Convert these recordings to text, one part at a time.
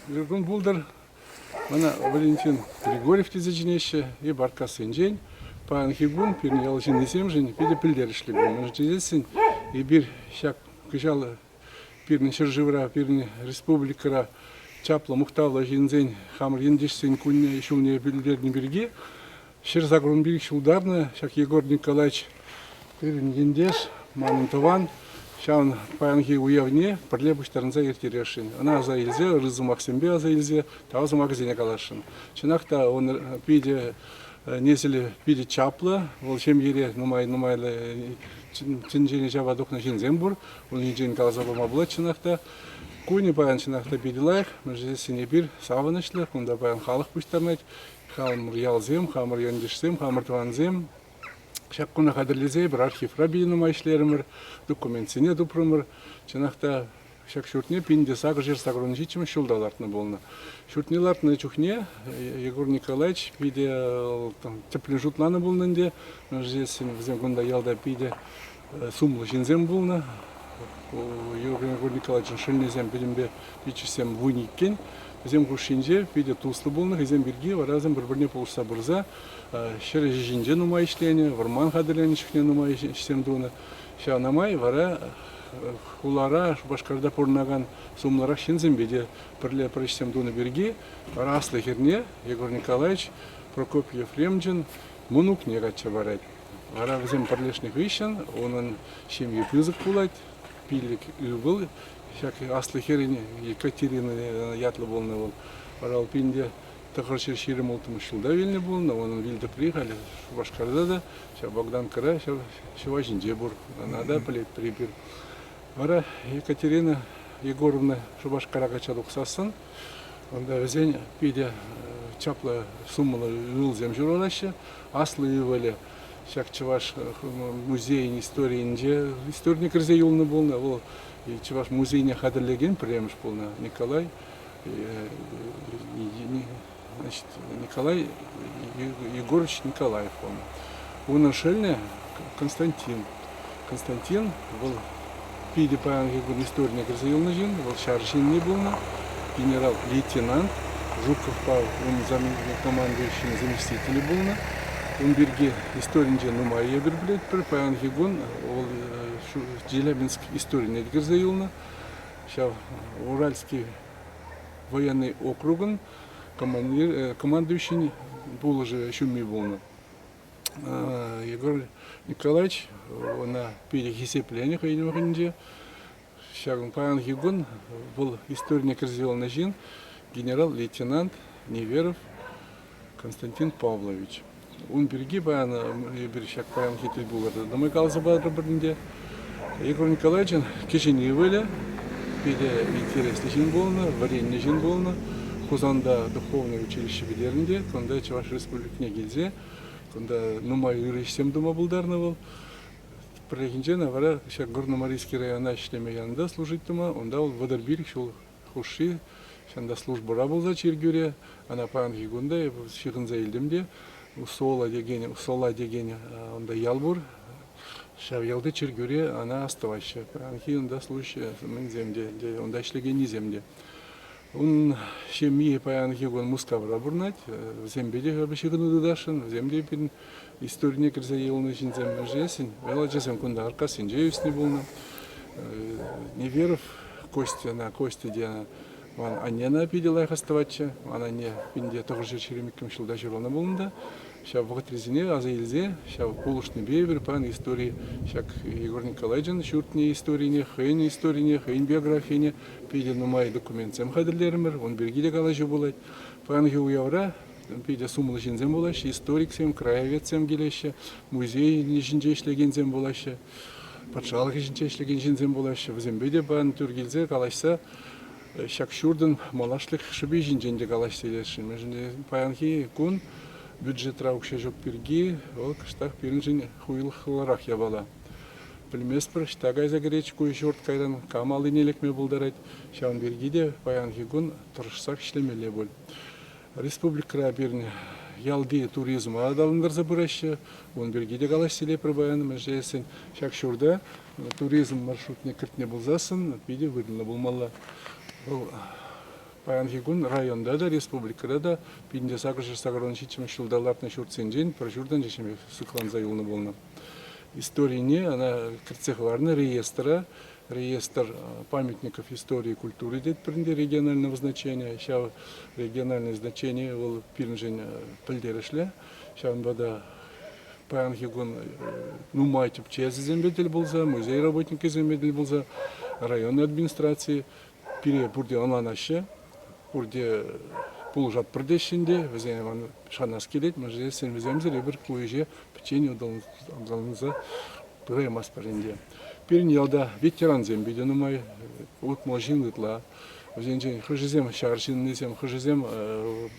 Жүргін бұлдыр, мана Валентин Григорьев тезечінеші, и баркасын жен, паған хигун, пирін ялшын десем жен, пиде пілдер ішлігін. Мұны жезесін, и бір шак күжалы пирін шыржывыра, пирін республикара чаплы мұқтавла жинзен, хамыр ендешсен күнне шуне пілдерін бірге, шырзагрун бірік шулдарны, шак Егор Николаевич пирін ендеш, манын тыван, шаун паянхи уявне парлебуштарынза ертерешин. Она за илзе, рызу Максимбе за илзе, тавзу магазине калашин. Чинакта он пиде несели пиде чапла, волчем ере нумайлы чинжене жаба духна шинзембур, он инжен калазаба была чинакта. Куни паян чинакта пиде лайх, межесине бир савынышлы, кунда паян халық буштарнайт, хамыр ялзем, хамыр яндишсем, хамыр тванзем. Шаккуна қадірлізе бір архив рабиным айшлерімір, документсіне дұпырымыр. Чынақта шак шүртіне пинде сағыр жер сағырын жичімі шулдалартыны болны. Шүртнелартыны чухне Егор Николаевич пиде тіплі жұтланы болнынде. Жесін бізен күнда ялда пиде сумлы жинзем болны. Егор Николаевичын шылнезем білімбе пичісем вуниккен. Бізем күшінже пиде туслы болны, хызем бірге варазым бір-біріне полышса бұрза. Шыры жинже нумай ішлені, варман қадырлені шықне нумай ішсем дуны. Ша намай вара улара башқарда порнаған сумлара шинзем беде бірле пришсем дуны бірге. Вара аслы херне Егор Николаевич Прокопьев Ремджин мұнук негатча барайд. Вара бізем бірлешник вишен, оның шемге пызық булайд, пилік үйбыл. Шак аслы херене Екатерина ятлы болны бол. Вара алпинде тахыршыр ширим ултымы шылда вильне болны, оның вильді приехали Башқарда да, ша Богдан Кара, шива жинже бур, анада плет припир. Вара Екатерина Егоровна Шубашқараға чадуқ сасын, онда өзен пиде чаплы суммалы үлзем жүрорашы, аслы үйвелі. Шак Чуваш музейін историйінже, исторник рзе юлны болны, ол Чуваш музейіне қадірлеген премеш болны Николай. Значит, Николай Егорович Николаев. Он шельне Константин. Константин был пиде паян Егор исторник разъемный жин, был шаржин не был, генерал-лейтенант Жуков Павел, он командующий заместитель был. Он берге историн жин нумайя берблет, паян Егор, Челябинск историк разъемный. Сейчас Уральский военный округан, командующий был уже шуми волна. Егор Николаевич на перехисеплении ходил в Индии. Шагун паян Егон был историк разъемный жин, генерал-лейтенант Неверов Константин Павлович. Он береги паян, берешак паян хитиль был это домой калзабадр бринде. Егор Николаевич кичени вели, пиде интересный жин болна, варенье жин болна. Хузанда духовное училище бедерінде, конда Чуваш республикне келзе, конда нумай юришсем дума булдарны был. Прегенже навара шак Горно-Марийский района иштемегенде служить дума, онда ол Вадырбирик шул хуши, шанда службура булза чергюре, ана паян хигунда, шигынза илдимде, сола деген онда ялбур, шав ялды чергюре, ана оставаща. Паян хигунда служаща мен земде, онда ишлеген земде. Он шемьи паян хигун мускавра бурнать, в зембеде обещагну дудашин, в земде пин историк разъемный жин зембе жесин, веладжесем кунда аркасин жеюсни булна. Неверов Костя на Косте де ван анена пидела их оставача, она не пинде тоже же черемиком шилда жирона булнда. Ща в Гатrizine аза илзе, ща в полушный бевер пан истории, щак Егор Николаевич шуртни истории, хейн истории, хейн биографии, пиде нумай документсем хадрлермер, он бергиде калажу булать, пан геуявра, пиде сумлы жинзем булаш, историксем, краеведсем гелеще, музей нижинже ишлегензем булаще, патшалық жинже ишлеген жинзем булаще, в зембеде пан түргилзе калашса, щак шурдын малашлық шыби жинженде калаш селешин, межінде паянхи кун бюджет раукше жок пирги, ол кыштах пиринжин хуйл хыларах ябала. Білмеспір, штагай за гречку шорт кайдан камалы нелекме булдарайт, шаун бергиде паян хигун тұрышсақ ішлемеле бол. Республика бірін ялды туризм адалындар забырашы, он бергиде калаш селе пробаяны мәжесін, шак шурда туризм маршрутне кіртне булзасын, биде вырынла булмалла. Паянхигун районда да, республикада да, пинде сагрон шичим шылдаларны шуртсенжен, про журдан жешеме сыклан заюлны болна. Историяне, она крцехварны реестр памятников истории и культуры дед принде регионального значения. Сейчас региональное значение был пирнжен пылдерешле. Сейчас он бада Паянхигун нумайтып чези зембедель болса, музей работники зембедель болса, районной администрации пире бурде анланашы, бурде пулжат бірдешінде, візен шанас келет, мәжде сен віземзір ебір көйже печенье удалыңыза бұғаймас бірінде. Пирин ялда ветеран зембеде нумай, утмал жинлытла, візен хыжызем шаршиннызем, хыжызем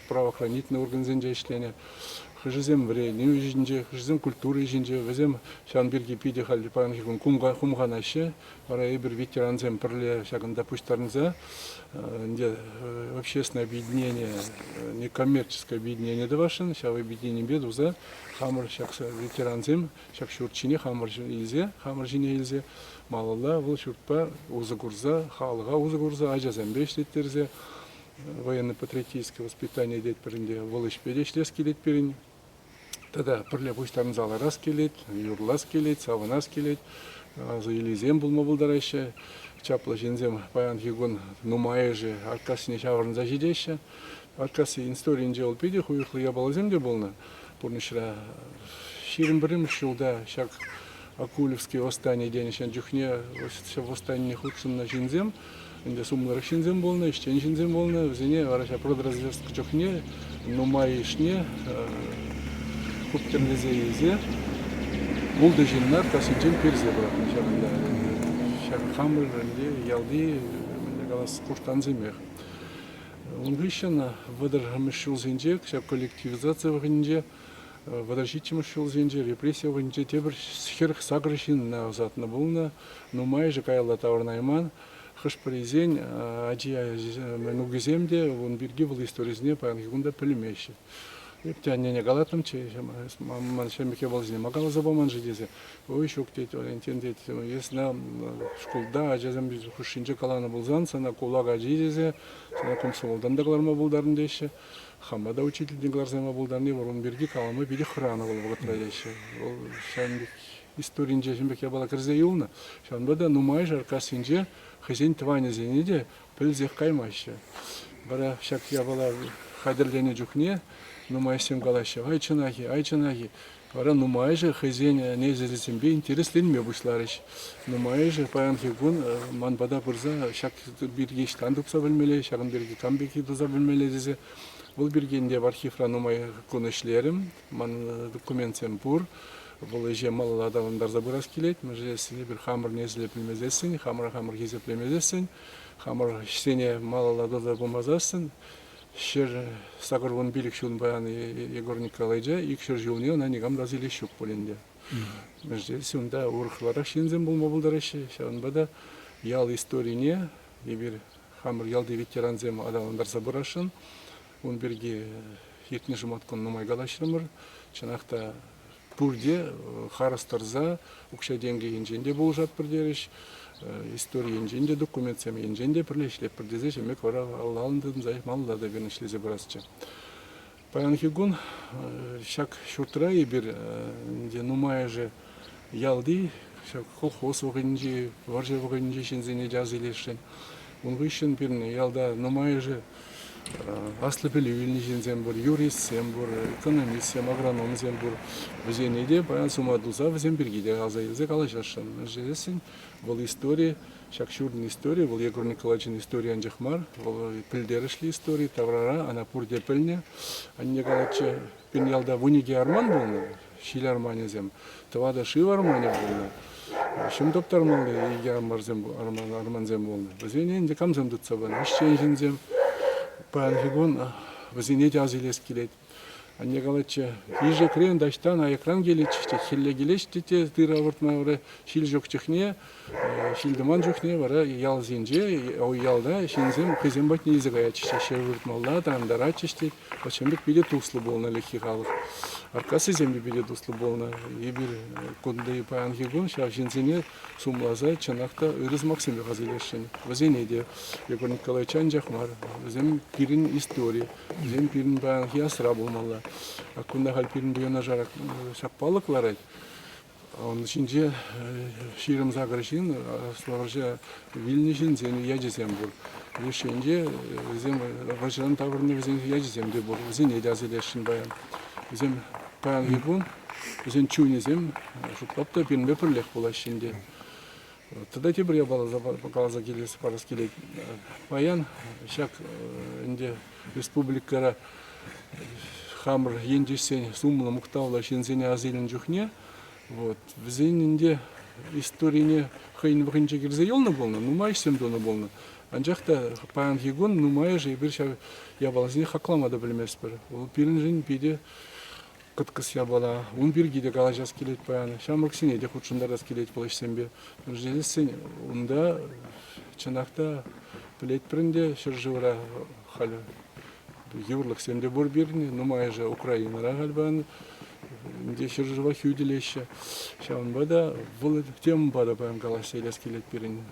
правоохранительный орган зенже işlene, хыжызем вреднеу жинже, хыжызем культуры жинже, візем шанберге пиде халли паянхигун кумғанашы, вара ебір ветеран зем пірле шагында пуштарныза, общественное объединение, некоммерческое объединение давашин, сейчас объединение бедуза, хамар шак ветеранзем, шак шурчине хамар жине илзе, малалла, вол шуртпа узагурза, халга узагурза, ажазем бешлеттерзе, военно-патриотическое воспитание дед перинде, волыш педешлес келет перин, тогда пірле пуштарнызала раз келет, юрлас келет, саванас келет, за илизем булма булдарайшы, чапла жензем Паянхигун нумайжы аркасыне шавырнза жидеші. Аркасы историян ол педе хуйықлы ябалаземде болна. Бұрнышыра шерін біріміш жылда шак Акулевский восстание денешен жүхне восстание худшынна жензем. Инде сумлары жензем болна, іштен жензем болна. Взене араша продразверсткі жүхне, нумайышне, көптернезе езе. Булды женнар касынчен перзе бұрақын шағында. Хамыр, ялди, галас куртан земех. Он вещен выдар мешал зенджек, шаб коллективизация вагнже, выдарщичи мешал зенджер, репрессия вагнже, тебр схерх сагрышин на затна булна, но май же кайла таврнайман, хаш паризень, аджия нугземде, он берги был историзне, паангигунда пелемещи. Птянне галатым че, маман шемике болзине магала забаман жидезе. Ой шоктет, ориентендет. Если школда ажазам biz хушинче каланы болзан, сана кулага жидезе, сана комсомолдан да галарма болдарын деші. Хамада учительден галарзама болдарны, ворон берги каламы биде храна болуға традеші. Ол шамбек историнже шембек ябала кірзе юлна. Шамбада нумай жарка синже, хызен тване зенеде, пілзех каймашы. Бара шак ябала хадерлене жүхне, нумайсем галашы, айчынаги. Вара нумайжы хызен незелесембе интересленме бушларыш. Нумайжы Паянхигун манбада бұрза шак бірге іштан тұпса білмеле, шағын бірге камбеки тұза білмеле дезе. Бұл бергенде в архивра нумай көнішлерім, ман документсем бұр. Бұл еже мал адамдар забырас келет, мәжесіне бір хамыр незеле білмезесін, хамыр кезеп білмезесін, хамыр ішсене мал адамдар болмазасын. Шер сагырвон билик шулн баян Егор Николайджа, икшер жылне она негам разиле щук поленде. Межде сюнда урхлара шинзем был мобулдарышы, шанбада ял историне, ебір хамыр ялды ветеранзем адамдар забырашын, он берге ертіне жұматкон нумай галашырмыр, чанақта пурде харастарза, укша денге енженде бол жат бірдеріш, история енженде документсем енженде пірлешлеп бірдезе жемек вара аллалындым зайық маллада бенешлезе бірасчы. Паянхигун шак шуртыра ебір нумай же ялды, шак колхоз оғынжи, варжы оғынжи шензене жазылешін. Он вышен бірін ялда нумай же аслы білуілні жензем бұр, юристсем бұр, экономистсем, агрономсем бұр. Візенеде баян сумадылса візен біргеде азайылзе қалашашын. Жезесін, бұл история, шакшурдың история, бұл Егор Николаевичын историян жақмар, бұл пілдерішли история, таврара, ана пурде пілне. Анне қалачы пен ялда вунеге арман болны, шил арманезем, тавада шив армане болны. Шым топтармалы еге арманзем болны. Візенеде камзем дұтса баны, ішчен жінзем. Паянхигун візіне жазылес келет. Анне галача иже крен даштан экран келечти хилле келечти те тыра вортма бара шил жок техне шилдеман жокне бара ял зинже о ялда шинзем кызем бат низгая чеше вортмалла тандара чешти почембек биде туслы болна лехи халық аркасы земби биде туслы болна и бир кундай пангигун ша шинзене сумлаза чанакта ырыз максим газелешин вазенеде Егор Николаевич Анжахмар зем пирин история зем пирин панги асра болмалла акунда халпирин буяна жарак шаппалыклар он шинже ширим загрышин славаржа вильнишин зен яжесем бур решенже зем важран таврны зен яжесем де бур зен edazелешин баян зем пангибун зен чунезем шуптапта пирин бепрлех була шинде тогда те я балаза келесі парас келет баян шак инде республикара хамр ендесен суммы муктаула шинзене азелин жухне вот взенинде историне хейн вгинче кирзе ёлна болна нумай семдона болна анжакта паян хигон нумай же бир ша я балазин хакламада билмес бир ол пиринжин биде кыткыс я бала он биргиде галажас келет паян шамрыксине де хутшундарас келет болашсембе желесен унда чанакта билет принде шыржыра хал юрлык семде бор бирни нумай же Украинара галбан где шыржыва хюделеше шаун бада вол тем бада паян галаселес келет бирин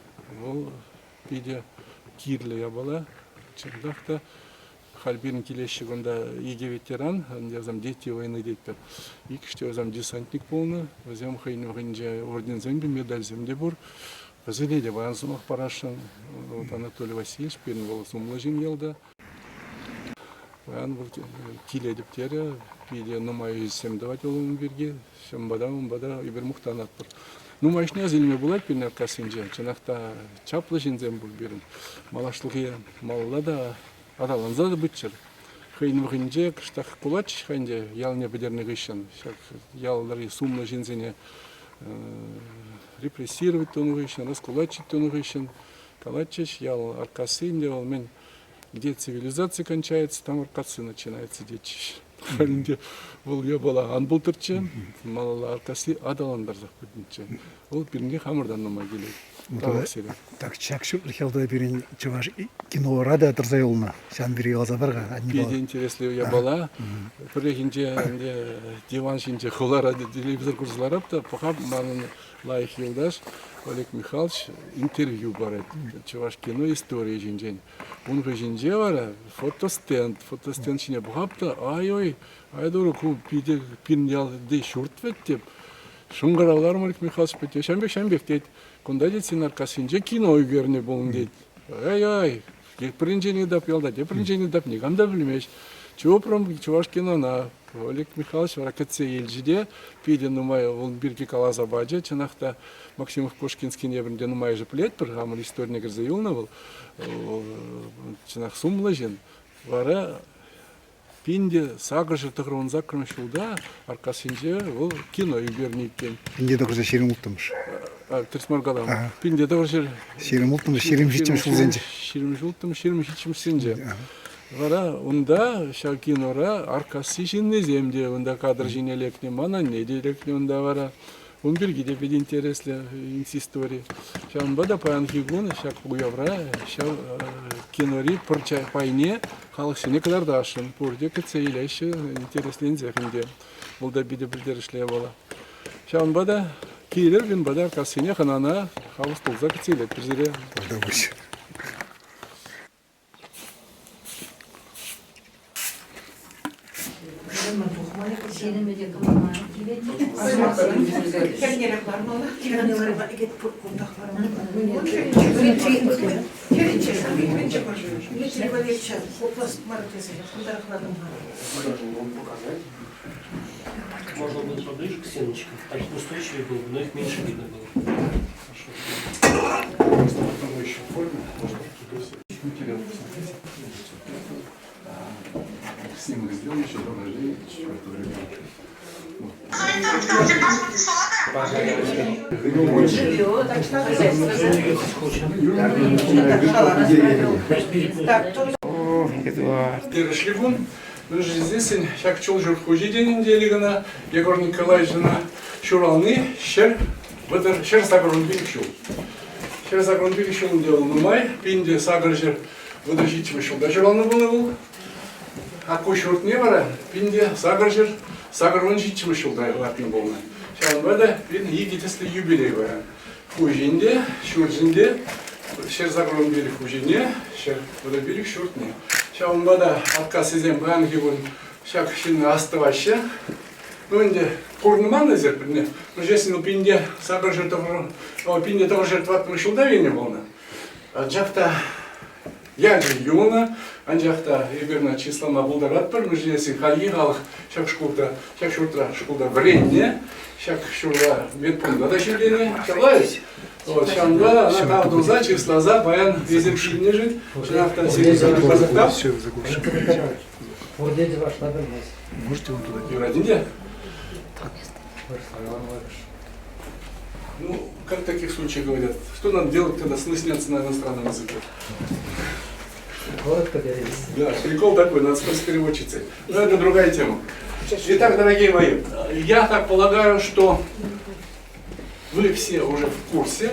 ол биде кирле я бала чандакта Хальбин келешек онда еге ветеран, язам дети войны дейтер. Икіште язам десантник полны, язам хайны вғынжа орден зәмбі медаль земде бұр. Зеледе баян сумақ парашын, Анатолий Васильевич, перін бол сумлы жин елді. Баян бұл келедіптері, биде нумай семдават олуын берге, шамбада, умбада, ибір мұқтанат бұр. Нумайшне азелме булат перін аркасынжа, чанақта чаплы жин зәм бұл берін. Малашлығы малла да, Адаланза да бытчер. Хейн вгинже кыштах кулач ханде ялне бедерный гыщен. Яллары сумма жинзене репрессировать тон гыщен, раскулачить тон гыщен. Калачич ял аркасы ол мен где цивилизация кончается, там аркасы начинается детищ. Ханде был я была анбултырчы, малала аркасы адаландар захпытнче. Ол пиринге хамырдан нумай келет. Так чакшып лихелда бирин чуваш кино рада турзайолна. Шан бири азабарга. Биде интересли я бала. Прегинже диван шинже холара телевизор курсларапта пока манын лайх юлдаш Олег Михайлович интервью барет. Чуваш кино история жинжен. Он жинже бара фотостенд шине бухапта ай дуру ку биде пин ял де шурт вет деп. Шуңгаравлар Олег Михайлович бете шамбек дейт. Кунда детсин аркасынже кино үйгеріне болын дейт. Ай, бірінжені дап ялда, бірінжені дап негамда білмеш. Чуваш кинона Олег Михайлович варакетсе елжіде, пейде нумай ол бірге калаза баджа, чанақта Максимов Кошкинский небірінде нумай же плет, бір ғамыр история кірзе юлна бол, чанақ сумлы жен. Вара пинде сағыржы тұғырын закырын шулда, аркасынже ол кино үйгеріне екен. Пинде дұғырза шерім ұлттымыш. Тірсмаргадан. Пинде дұғыр шерім ұлттымыш, шерім житім шулзенже. Шерім жылтым, шерім житім сенже. Вара, онда шалкинора аркасы жинне земде, онда кадр жинелекне, мана не делекне, онда вара. Он биргиде бед интересле истории. Шан бада паянхигун, шак уявра, шал кинори порча пайне, халықсыне кадардашын, пурде кыцейлеші интереслен зехінде. Бұл да биде білдерішле бола. Шан бада кейлер бен бада аркасыне ханана халыс толза кыцейлет бірзіре. Можно было поближе к стеночкам, так устойчивее было, но их меньше видно было. Снимок сделал еще до рождения, Он живет, так что Перешлигун, Мы же здесь, как чулжур хужиден инделигана, Егор Николаевична, шуралны, щер сагрун биришул. Щер сагрун биришул делал май, пинде сагржер выдачить вышел. Да шуралны был. А кушурт не бара, пинде сагржер сагрун жить вышел, да лапин был. Сейчас бада, пин егитесли юбилей бара. Хужинде, шуржинде, щер сагрун бирих хужине, щер выда бирих шуртне. Сейчас бада отказ изем бангивун, щак шинна оставаща. Ну, инде курнуман назер, но здесь ну пинде сагржер того, пинде того жертват вышел да вене волна. А джакта я же юна, анжахта егерна числама булдарат пар, мы здесь хали галах, щак шкурта шкурта вредне, щак шурла медпунда да щелдене, щалаюсь. Вот, шанга, она там дуза, числа за, баян, везем шильне жить, шанахта сидит на казахтав. Все, заглуши. Можете вон туда. Юрадинде? Ну, как в таких случаях говорят, что надо делать, когда сны снятся на иностранном языке? Да, прикол такой, надо спросить переводчицы. Но это другая тема. Итак, дорогие мои, я так полагаю, что вы все уже в курсе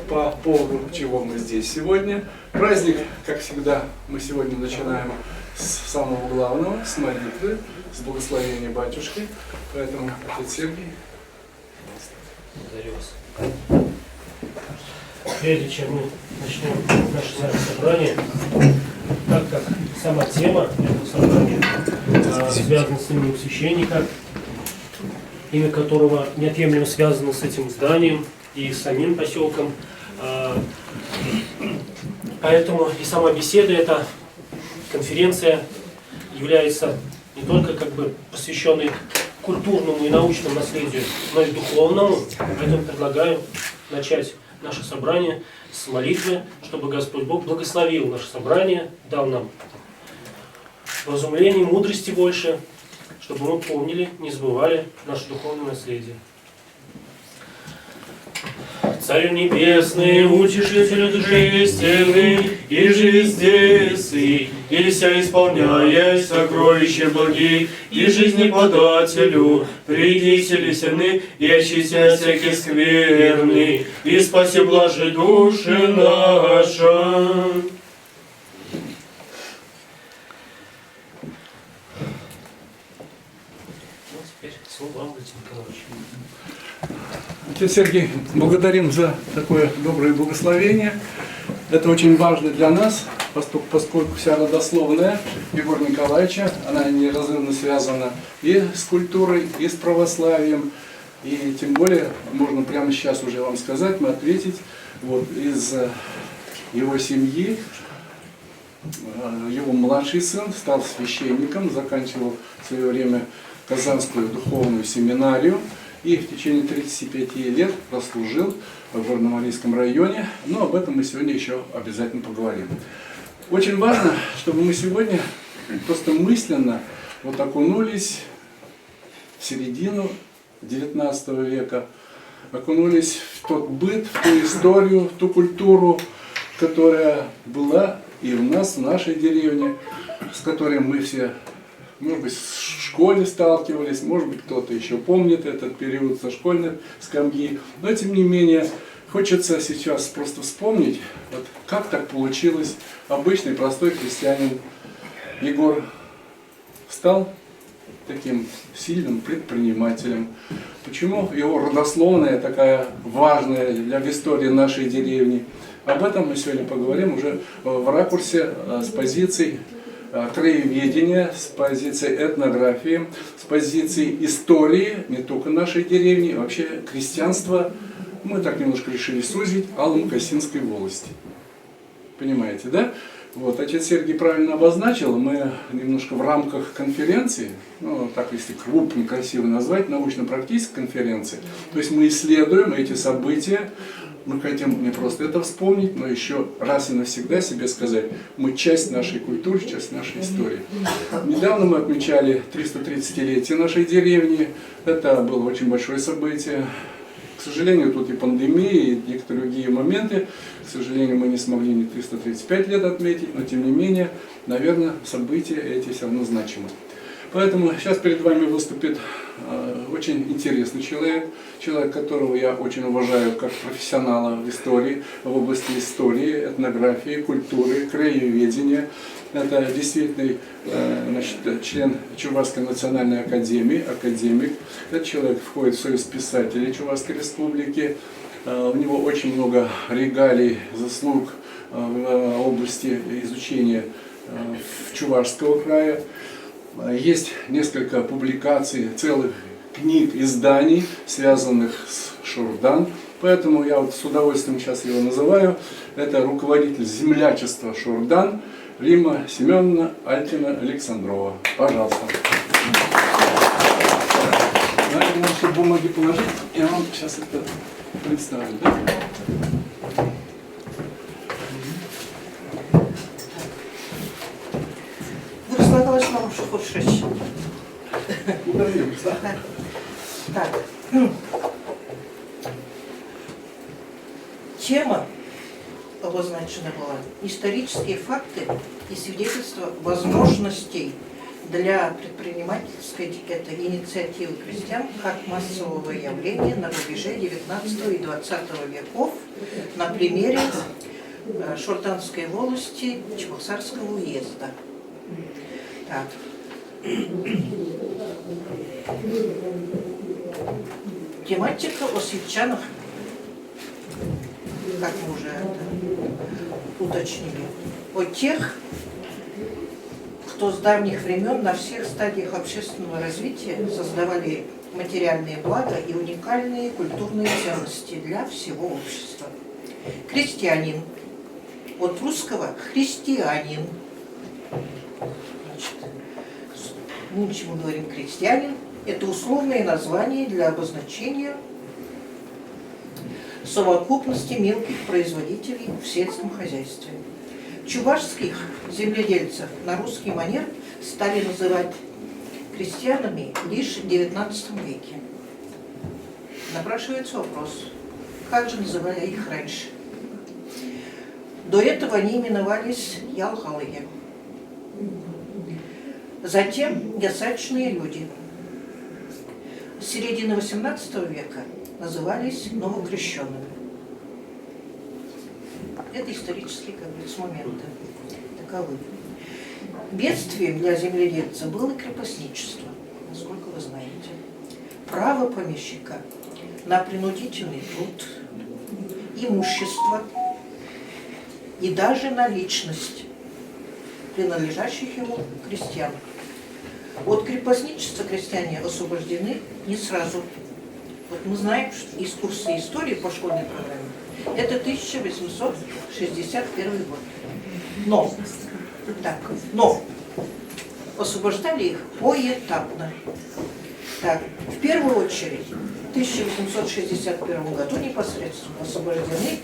по поводу чего мы здесь сегодня. Праздник, как всегда, мы сегодня начинаем с самого главного, с молитвы, с благословения батюшки. Поэтому, отец Сергий. Благодарю вас. Прежде чем мы начнем наше с вами собрание, так как сама тема этого собрания связана с именем священника, имя которого неотъемлемо связано с этим зданием и с самим поселком, поэтому и сама беседа, эта конференция является не только как бы посвященной культурному и научному наследию, но и духовному. Поэтому предлагаю начать наше собрание с молитвы, чтобы Господь Бог благословил наше собрание, дал нам разумление, мудрости больше, чтобы мы помнили, не забывали наше духовное наследие. Царю небесный, утешителю души истины, и же здесь, и ся исполняя сокровища благих, и жизни подателю, приди селесены, и очистя всякие скверны, и спаси блажи души наша. Ну, теперь слово вам, Валентин Николаевич. Отец Сергей, благодарим за такое доброе благословение. Это очень важно для нас, поскольку вся родословная Егора Николаевича, она неразрывно связана и с культурой, и с православием. И тем более, можно прямо сейчас уже вам сказать, мы ответить, вот из его семьи, его младший сын стал священником, заканчивал в свое время Казанскую духовную семинарию. И в течение 35 лет прослужил в Горно-Марийском районе, но об этом мы сегодня еще обязательно поговорим. Очень важно, чтобы мы сегодня просто мысленно вот окунулись в середину XIX века, окунулись в тот быт, в ту историю, в ту культуру, которая была и у нас, в нашей деревне, с которой мы все, может быть, в школе сталкивались, может быть, кто-то еще помнит этот период со школьной скамьи. Но, тем не менее, хочется сейчас просто вспомнить, вот, как так получилось. Обычный, простой крестьянин Егор стал таким сильным предпринимателем. Почему его родословная такая важная для истории нашей деревни? Об этом мы сегодня поговорим уже в ракурсе с позиций краеведения, с позиции этнографии, с позиции истории, не только нашей деревни, а вообще крестьянства. Мы так немножко решили сузить Алым-Косинской волости. Понимаете, да? Вот, отец Сергий правильно обозначил, мы немножко в рамках конференции, ну, так если крупно, красиво назвать, научно-практической конференции, то есть мы исследуем эти события. Мы хотим не просто это вспомнить, но еще раз и навсегда себе сказать, мы часть нашей культуры, часть нашей истории. Недавно мы отмечали 330-летие нашей деревни. Это было очень большое событие. К сожалению, тут и пандемия, и некоторые другие моменты. К сожалению, мы не смогли ни 335 лет отметить, но тем не менее, наверное, события эти все равно значимы. Поэтому сейчас перед вами выступит очень интересный человек, человек, которого я очень уважаю как профессионала в истории, в области истории, этнографии, культуры, краеведения. Это действительно член Чувашской национальной академии, академик. Этот человек входит в Союз писателей Чувашской республики. У него очень много регалий, заслуг в области изучения Чувашского края. Есть несколько публикаций, целых книг, изданий, связанных с Шурдан. Поэтому я вот с удовольствием сейчас его называю. Это руководитель землячества Шурдан Римма Семеновна Альтина-Александрова. Пожалуйста. Надо наши бумаги положить, я вам сейчас это представлю. Да? Разлагалась нам что хочешь. Так. Тема обозначена была исторические факты и свидетельства возможностей для предпринимательской инициативы крестьян как массового явления на рубеже 19 и 20 веков на примере Шурданской волости Чебоксарского уезда. Так. Тематика о сельчанах, как мы уже это уточнили, о тех, кто с давних времен на всех стадиях общественного развития создавали материальные блага и уникальные культурные ценности для всего общества. Крестьянин. От русского христианин. Значит, мы говорим крестьянин. Это условное название для обозначения совокупности мелких производителей в сельском хозяйстве. Чувашских земледельцев на русский манер стали называть крестьянами лишь в XIX веке. Напрашивается вопрос, как же называли их раньше? До этого они именовались ялхалыги. Затем ясачные люди. С середины XVIII века назывались новокрещенными. Это исторические, как говорится, моменты таковы. Бедствием для земледельца было крепостничество, насколько вы знаете. Право помещика на принудительный труд, имущество и даже на личность принадлежащих ему крестьян. От крепостничества крестьяне освобождены не сразу. Вот мы знаем, что из курса истории по школьной программе это 1861 год. Но освобождали их поэтапно. Так, в первую очередь, в 1861 году непосредственно освобождены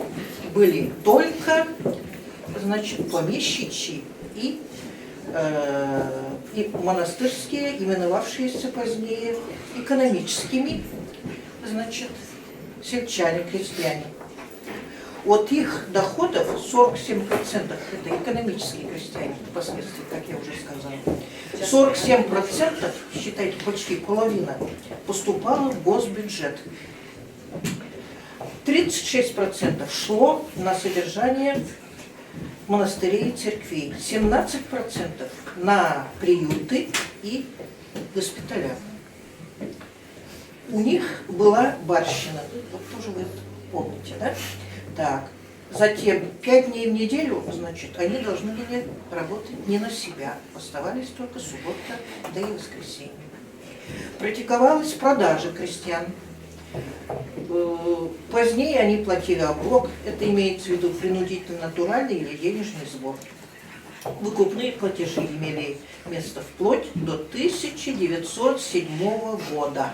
были только, значит, помещичьи и монастырские, именовавшиеся позднее экономическими, значит, сельчане, крестьяне. От их доходов 47% это экономические крестьяне, впоследствии, как я уже сказала. 47%, считайте, почти половина, поступало в госбюджет. 36% шло на содержание монастырей и церквей, 17% на приюты и госпиталя. У них была барщина, вот тоже вы это помните, да? Так, затем 5 дней в неделю, значит, они должны были работать не на себя, оставались только суббота, да и воскресенье. Практиковалась продажа крестьян. Позднее они платили оброк, это имеется в виду принудительно натуральный или денежный сбор. Выкупные платежи имели место вплоть до 1907 года.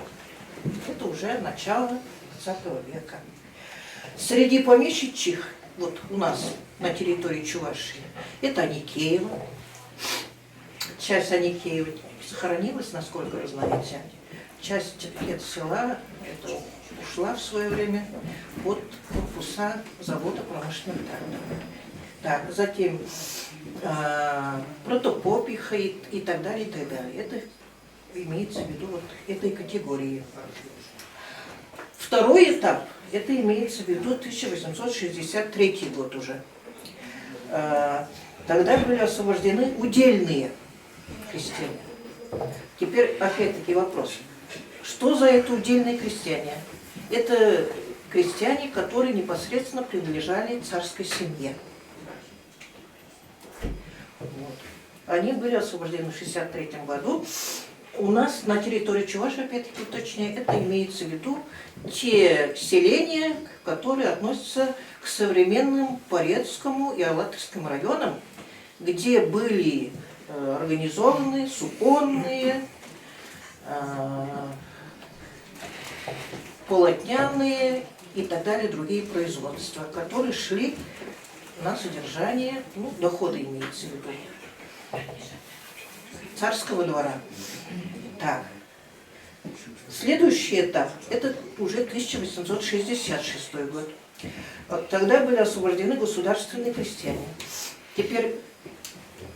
Это уже начало 20 века. Среди помещичьих, вот у нас на территории Чувашии, это Аникеево, часть Аникеева, сохранилась, насколько вы знаете. Часть этого села это ушла в свое время под корпуса завода промышленных тракторов. Так, затем протопопиха и так далее, и так далее. Это имеется в виду вот этой категории. Второй этап, это имеется в виду 1863 год уже. Тогда были освобождены удельные крестьяне. Теперь опять-таки вопрос. Что за это удельные крестьяне? Это крестьяне, которые непосредственно принадлежали царской семье. Вот. Они были освобождены в 1963 году. У нас на территории Чувашии, опять-таки уточняю, это имеется в виду те селения, которые относятся к современным Порецкому и Алатырскому районам, где были организованы суконные, полотняные и так далее другие производства, которые шли на содержание, ну, доходы имеется в виду, царского двора. Так. Следующий этап, это уже 1866 год. Тогда были освобождены государственные крестьяне. Теперь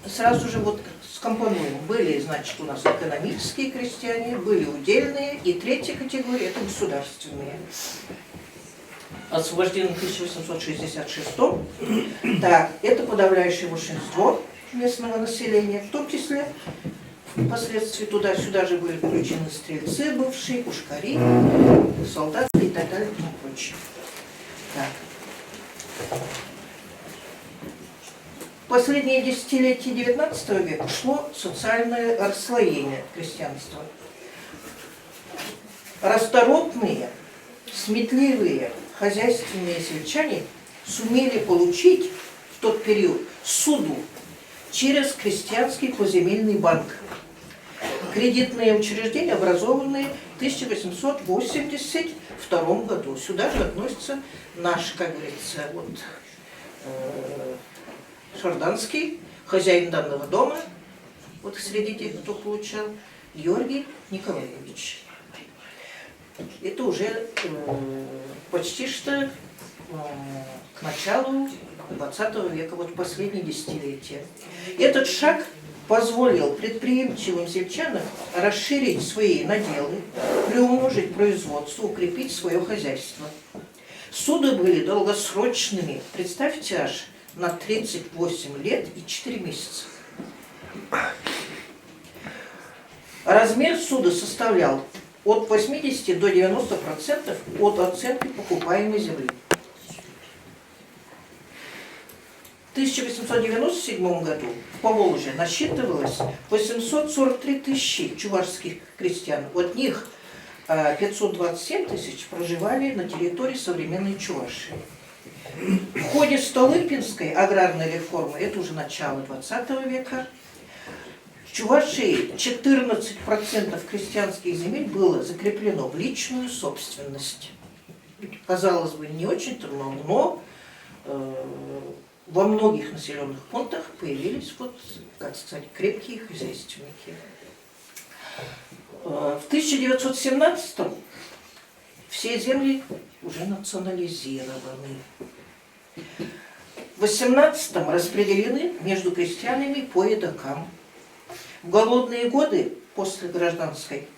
сразу же вот скомпонуем. Были, значит, у нас экономические крестьяне, были удельные, и третья категория – это государственные. Освобождены в 1866. Так, это подавляющее большинство местного населения, в том числе впоследствии туда-сюда же были включены стрельцы бывшие, пушкари, солдаты и так далее и тому прочее. Так. В последние десятилетия XIX века шло социальное расслоение крестьянства. Расторопные, сметливые хозяйственные сельчане сумели получить в тот период суду через крестьянский поземельный банк. Кредитные учреждения, образованные в 1882 году. Сюда же относится наш, как говорится, вот, Шарданский, хозяин данного дома, вот среди тех, кто получал, Георгий Николаевич. Это уже почти что к началу 20 века, вот последние десятилетия. Этот шаг позволил предприимчивым сельчанам расширить свои наделы, приумножить производство, укрепить свое хозяйство. Суды были долгосрочными, представьте, аж на 38 лет и 4 месяца. Размер суда составлял от 80 до 90% от оценки покупаемой земли. В 1897 году в Поволжье насчитывалось 843 тысячи чувашских крестьян. От них 527 тысяч проживали на территории современной Чувашии. В ходе Столыпинской аграрной реформы, это уже начало 20 века, в Чувашии 14% крестьянских земель было закреплено в личную собственность. Казалось бы, не очень трудно, но во многих населенных пунктах появились, вот, как сказать, крепкие хозяйственники. В 1917-м все земли уже национализированы. В 18-м распределены между крестьянами по едокам. В голодные годы после гражданской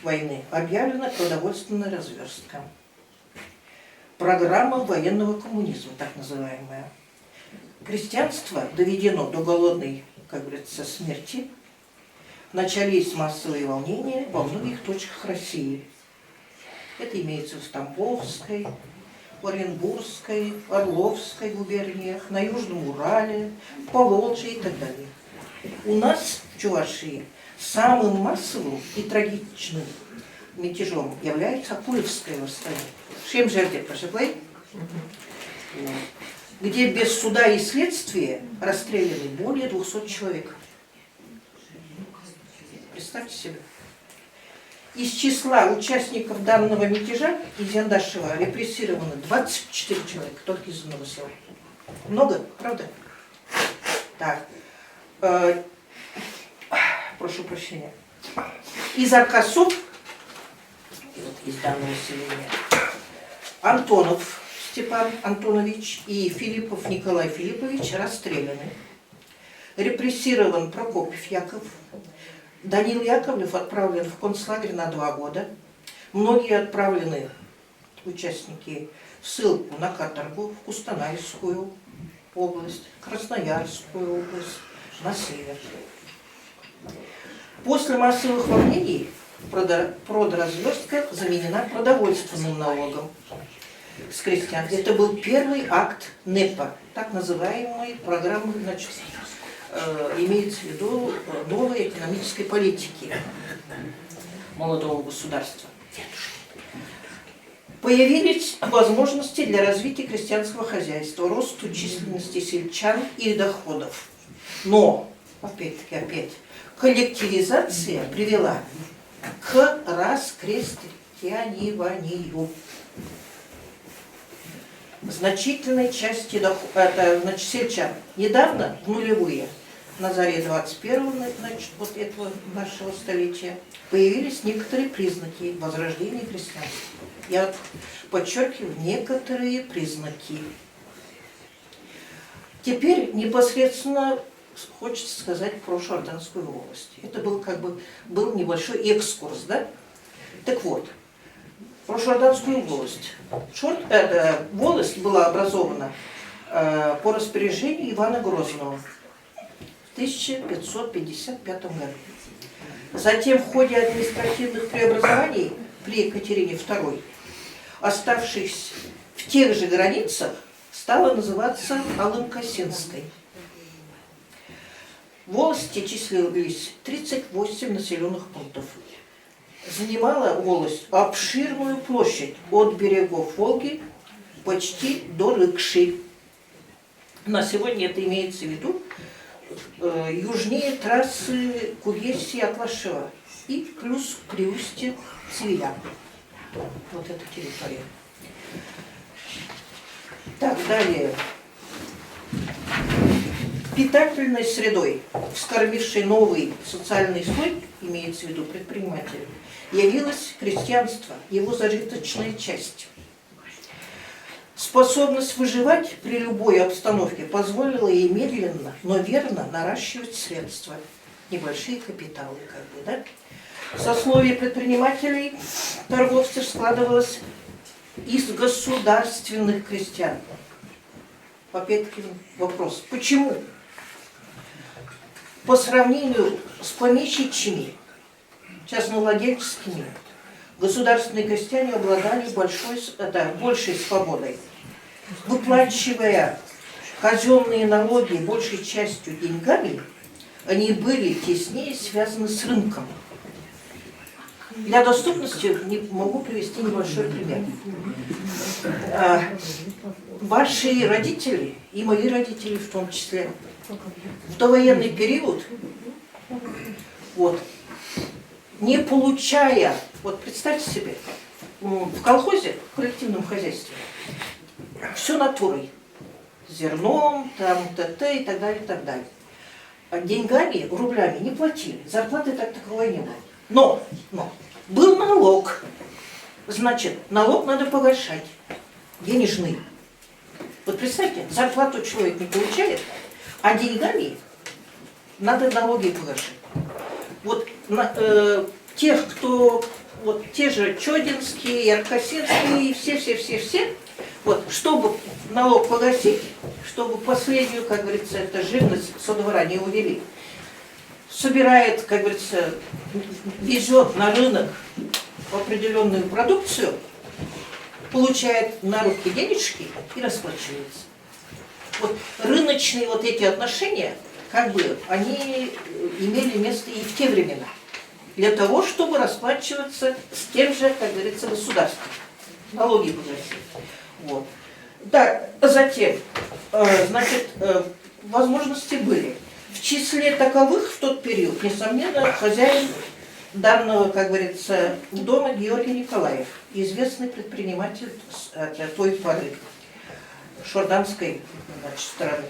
войны объявлена продовольственная разверстка. Программа военного коммунизма, так называемая. Крестьянство доведено до голодной, как говорится, смерти. Начались массовые волнения во многих точках России. Это имеется в Тамбовской, Оренбургской, Орловской губерниях, на Южном Урале, в Поволжье и так далее. У нас в Чувашии самым массовым и трагичным мятежом является Апулевское восстание. Шемжерде, пожалуй, где без суда и следствия расстреляны более 200 человек. Представьте себе. Из числа участников данного мятежа из Яндашева репрессировано 24 человека, только из одного села. Много, правда? Так. прошу прощения, из Аркасов, из данного селения, Антонов Степан Антонович и Филиппов Николай Филиппович расстреляны. Репрессирован Прокопьев Яков. Данил Яковлев отправлен в концлагерь на 2 года. Многие отправлены участники в ссылку на каторгу в Кустанайскую область, Красноярскую область, на север. После массовых волнений продразверстка заменена продовольственным налогом с крестьян. Это был первый акт НЭПа, так называемой программы, значит, имеется в виду новой экономической политики молодого государства. Появились возможности для развития крестьянского хозяйства, росту численности сельчан и доходов. Но, опять, коллективизация привела к раскрестьяниванию значительной части сельчан. Недавно, в нулевые, на заре 21-го, значит, вот этого нашего столетия, появились некоторые признаки возрождения крестьянства. Я подчеркиваю, некоторые признаки. Теперь непосредственно хочется сказать про Шарданскую волость. Это был был небольшой экскурс, да? Так вот, про Шарданскую волость. Волость была образована по распоряжению Ивана Грозного в 1555 году. Затем в ходе административных преобразований при Екатерине II, оставшись в тех же границах, стала называться Алым-Косинской. В волости числились 38 населенных пунктов. Занимала волость обширную площадь от берегов Волги почти до Рыкши. На сегодня это имеется в виду южнее трассы Курьеси-Атлашева и плюс Приустье Цвиля. Вот эта территория. Так, далее. Питательной средой, вскормившей новый социальный слой, имеется в виду предприниматели, явилось крестьянство, его зажиточная часть. Способность выживать при любой обстановке позволила ей медленно, но верно наращивать средства, небольшие капиталы, да? Сословие предпринимателей, торговцев складывалось из государственных крестьян. Опять-таки вопрос, почему? По сравнению с помещичьими, частновладельческими, государственные крестьяне обладали большей свободой. Выплачивая казенные налоги большей частью деньгами, они были теснее связаны с рынком. Для доступности могу привести небольшой пример. Ваши родители, и мои родители в том числе, в довоенный период, не получая, представьте себе, в колхозе, в коллективном хозяйстве, все натурой, зерном, т.т. и так далее, и так далее. Деньгами, рублями не платили, зарплаты таковой не было. Но был налог, значит, налог надо погашать, денежный. Вот представьте, зарплату человек не получает, а деньгами надо налоги погашать. Тех, кто, те же Чодинские, Аркасинские, все, чтобы налог погасить, чтобы последнюю, как говорится, это живность со двора не увели, собирает, как говорится, везет на рынок определенную продукцию, получает на руки денежки и расплачивается. Рыночные эти отношения, они имели место и в те времена, для того, чтобы расплачиваться с тем же, как говорится, государством. Налоги погасить. Да, затем, возможности были. В числе таковых в тот период, несомненно, хозяин данного, как говорится, дома Георгий Николаев, известный предприниматель той поры, шарданской страны.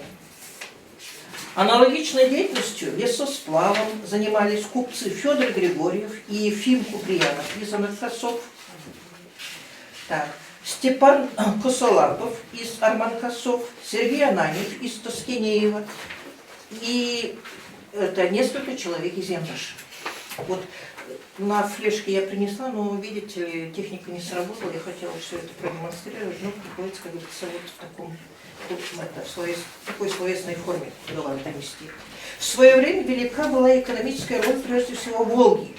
Аналогичной деятельностью, лесосплавом занимались купцы Федор Григорьев и Ефим Куприянов из Анаркасов. Так. Степан Косолапов из Арманкасов, Сергей Ананьев из Тоскинеева и это несколько человек из Яндаша. Вот на флешке я принесла, но, видите ли, техника не сработала, я хотела все это продемонстрировать, но приходится, как говорится, вот в такой словесной форме было донести. В свое время велика была экономическая роль, прежде всего, Волги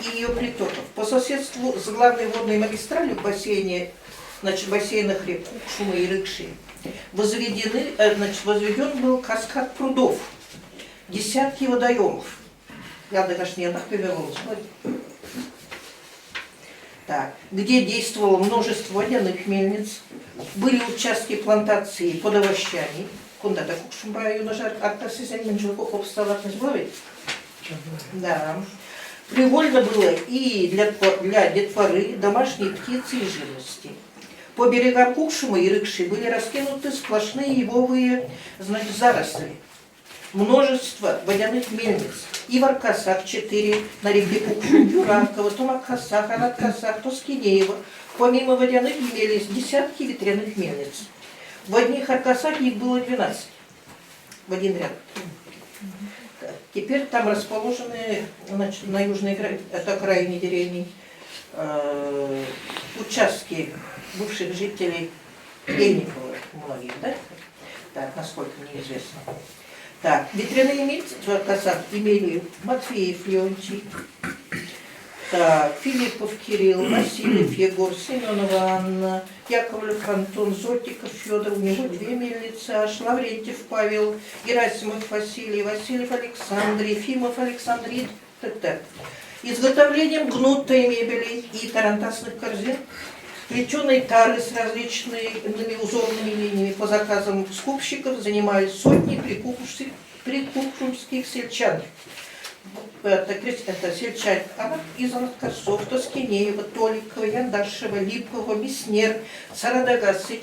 и ее притоков. По соседству с главной водной магистралью в бассейнах рек Кукшума и Рыкши возведен был каскад прудов, десятки водоемов. Я даже не повернулась. Так, где действовало множество водяных мельниц, были участки плантации под овощами. Куда так Кукшумбаю нажар аркасы зельменджелков обсталат назбавить? Да. Привольно было и для детворы, домашней птицы и живности. По берегам Кукшума и Рыкши были раскинуты сплошные ивовые заросли. Множество водяных мельниц. И в Аркасах 4, на реке Кукшум, Юранково, Тумакасах, Араткасах, Тоскинеево. Помимо водяных имелись десятки ветряных мельниц. В одних Аркасах их было 12. В один ряд. Теперь там расположены на южной окраине деревни участки бывших жителей Ельникова, многих, да? Так, насколько мне известно. Так, ветряные мельницы в Аркасах имели Матвеев Леонтий, так, Филиппов Кирилл, Васильев Егор, Семенова Анна, Яковлев Антон, Зотиков Федор, у него 2 мельницы аж, Лаврентьев Павел, Герасимов Василий, Васильев Александр, Ефимов Александр, т.т. Изготовлением гнутой мебели и тарантасных корзин, плетеной тары с различными узорными линиями по заказам скупщиков занимались сотни прикупшумских сельчан. Это сельчане из Анаркасов, Тоскинеева, Толикова, Яндашева, Липкова, Мяснер, Сарадагасы,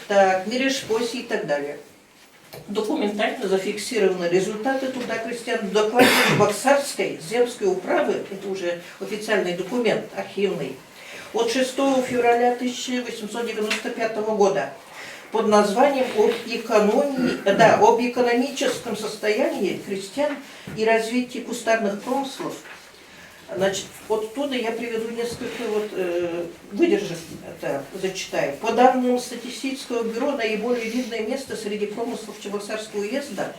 так, Мерешпоси и так далее. Документально зафиксированы результаты труда крестьян в докладе Чебоксарской земской управы, это уже официальный документ, архивный, от 6 февраля 1895 года под названием об экономическом состоянии крестьян и развитии кустарных промыслов. Значит, оттуда я приведу несколько выдержек, это зачитаю. По данным статистического бюро, наиболее видное место среди промыслов Чебоксарского уезда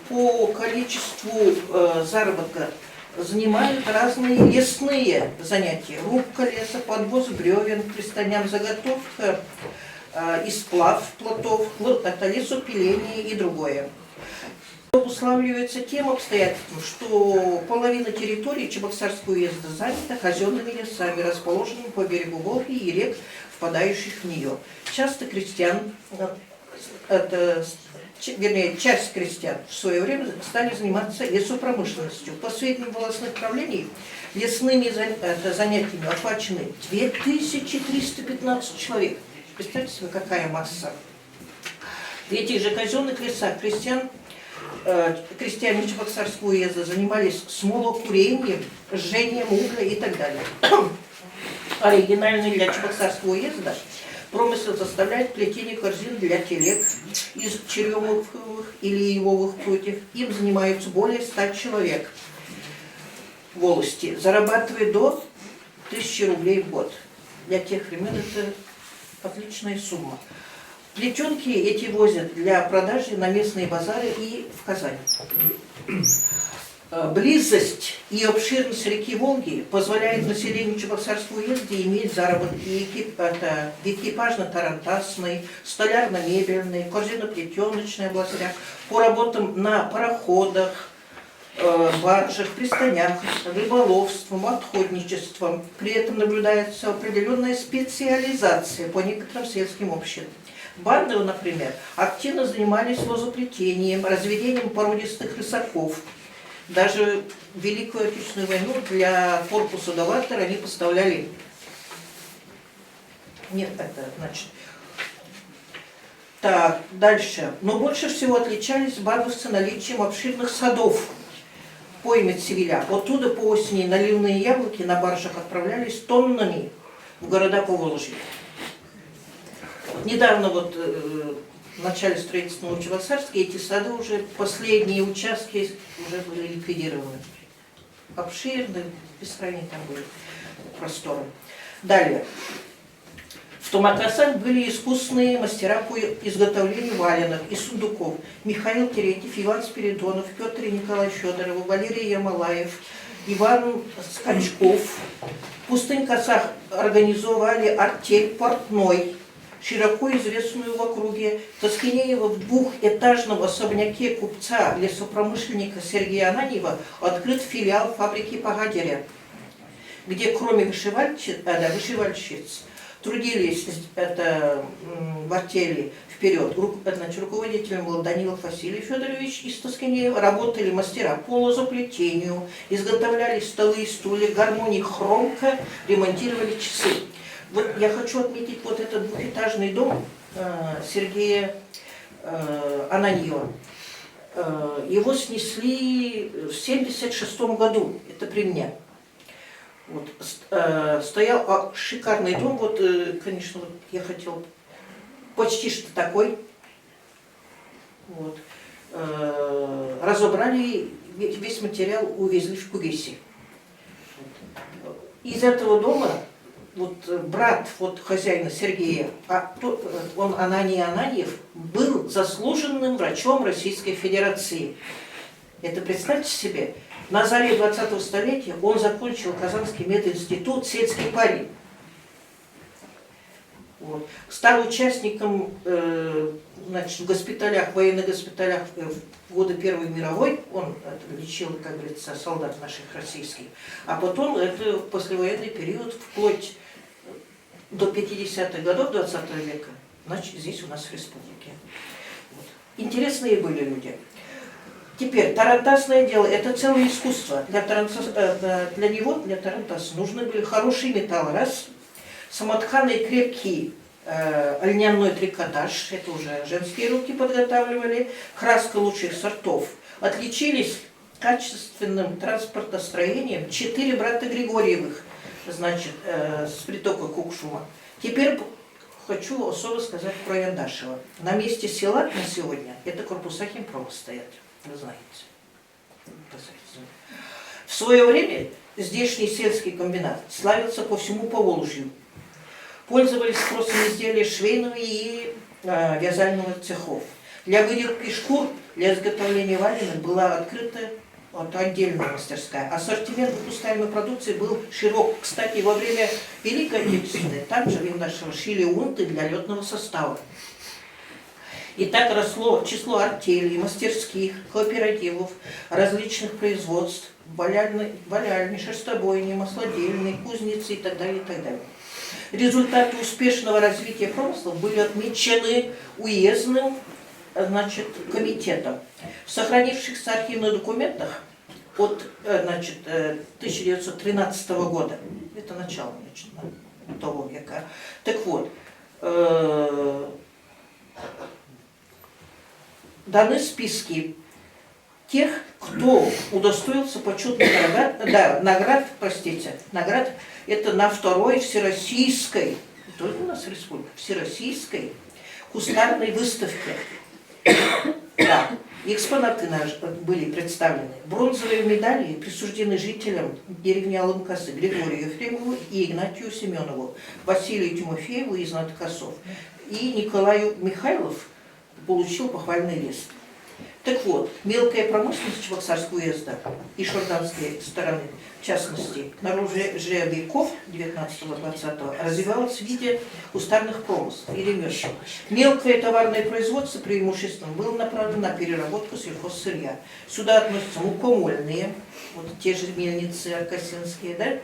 по количеству заработка занимают разные лесные занятия. Рубка леса, подвоз бревен к пристаням, заготовка и сплав плотов, это лесопиление и другое. Обуславливается тем обстоятельством, что половина территории Чебоксарского уезда занята казенными лесами, расположенными по берегу Волги и рек, впадающих в нее. Часто крестьян, часть крестьян в свое время стали заниматься лесопромышленностью. По сведениям волостных правлений, лесными занятиями охвачены 2315 человек. Представьте себе, какая масса. В этих же казенных лесах крестьяне Чебоксарского уезда занимались смолокурением, жжением угля и так далее. Оригинальный для Чебоксарского уезда промысел составляет плетение корзин для телег из черемуховых или ивовых прутьев. Им занимаются более 100 человек в волости, зарабатывая до 1000 рублей в год. Для тех времен это отличная сумма. Плетенки эти возят для продажи на местные базары и в Казань. Близость и обширность реки Волги позволяет населению Чебоксарского уезда иметь заработки в экипажно-тарантасной, столярно-мебельной, корзиноплетеночной областях, по работам на пароходах, баржах, пристанях, рыболовством, отходничеством. При этом наблюдается определенная специализация по некоторым сельским общинам. Банды, например, активно занимались лозоплетением, разведением породистых рысаков. Даже в Великую Отечественную войну для корпуса Даватер они поставляли. Нет, это значит. Так, дальше. Но больше всего отличались бардовцы наличием обширных садов в пойме Цивиля. Оттуда по осени наливные яблоки на баржах отправлялись тоннами в города Поволжья. Недавно вот в начале строительства Новочебоксарска эти сады уже, последние участки уже были ликвидированы. Обширные, бескрайние там были просторы. Далее. В Тумакасах были искусные мастера по изготовлению валенок и сундуков. Михаил Терентьев, Иван Спиридонов, Петр и Николай Федоров, Валерий Ермолаев, Иван Скачков. В Пустынь-Косах организовали артель портной, широко известную в округе. Тоскинеева в двухэтажном особняке купца лесопромышленника Сергея Ананьева открыт филиал фабрики Погодяря, где кроме вышивальщиц трудились в артели вперед. Значит, руководителем был Данилов Василий Федорович из Тоскинеева. Работали мастера по лозоплетению, изготовляли столы и стулья, гармонии, хромка, ремонтировали часы. Вот я хочу отметить вот этот двухэтажный дом Сергея Ананьева. Его снесли в 1976 году, это при мне. Вот, стоял шикарный дом, вот, конечно, вот я хотел почти что такой. Вот. Разобрали, весь материал увезли в Кугеси. Из этого дома вот, брат вот, хозяина Сергея, он Ананий Ананьев, был заслуженным врачом Российской Федерации. Это представьте себе. На заре 20-го столетия он закончил Казанский мединститут, сельский парень. Вот. Стал участником значит, в госпиталях, военных госпиталях в годы Первой мировой. Он лечил, как говорится, солдат наших российских. А потом это в послевоенный период, вплоть до 50-х годов 20 века, значит, здесь у нас в республике. Вот. Интересные были люди. Теперь, тарантасное дело – это целое искусство. Для него, для тарантаса, нужны были хорошие металлы. Раз, самотканый крепкий льняной трикотаж, это уже женские руки подготавливали, краска лучших сортов. Отличились качественным транспортостроением 4 брата Григорьевых, значит, с притока Кукшума. Теперь хочу особо сказать про Яндашева. На месте села на сегодня это корпуса химпрома стоят. Вы знаете. В свое время здешний сельский комбинат славился по всему Поволжью. Пользовались спросом изделия швейного и вязального цехов. Для выделки шкур, для изготовления валенок была открыта отдельная мастерская. Ассортимент выпускаемой продукции был широк. Кстати, во время Великой Отечественной также в нашего шили унты для летного состава. И так росло число артелей, мастерских, кооперативов, различных производств, валяльни, шерстобойни, маслодельни, кузницы и так далее, и так далее. Результаты успешного развития промыслов были отмечены уездным, значит, комитетом. В сохранившихся архивных документах от, значит, 1913 года, это начало, значит, того века, так вот, даны списки тех, кто удостоился почетных наград, наград, это на второй всероссийской, не только у нас республика, всероссийской кустарной выставке. Да, экспонаты были представлены. Бронзовые медали присуждены жителям деревни Алым-Косы Григорию Ефремову и Игнатию Семенову, Василию Тимофееву из Надкосов и Николаю Михайлов получил похвальный лист. Так вот, мелкая промышленность Чебоксарского уезда и шорданской стороны, в частности, на рубеже веков 19-20 развивалась в виде кустарных промыслов и ремесел. Мелкое товарное производство преимущественно было направлено на переработку сельхозсырья. Сюда относятся мукомольные, вот те же мельницы аркасинские, да?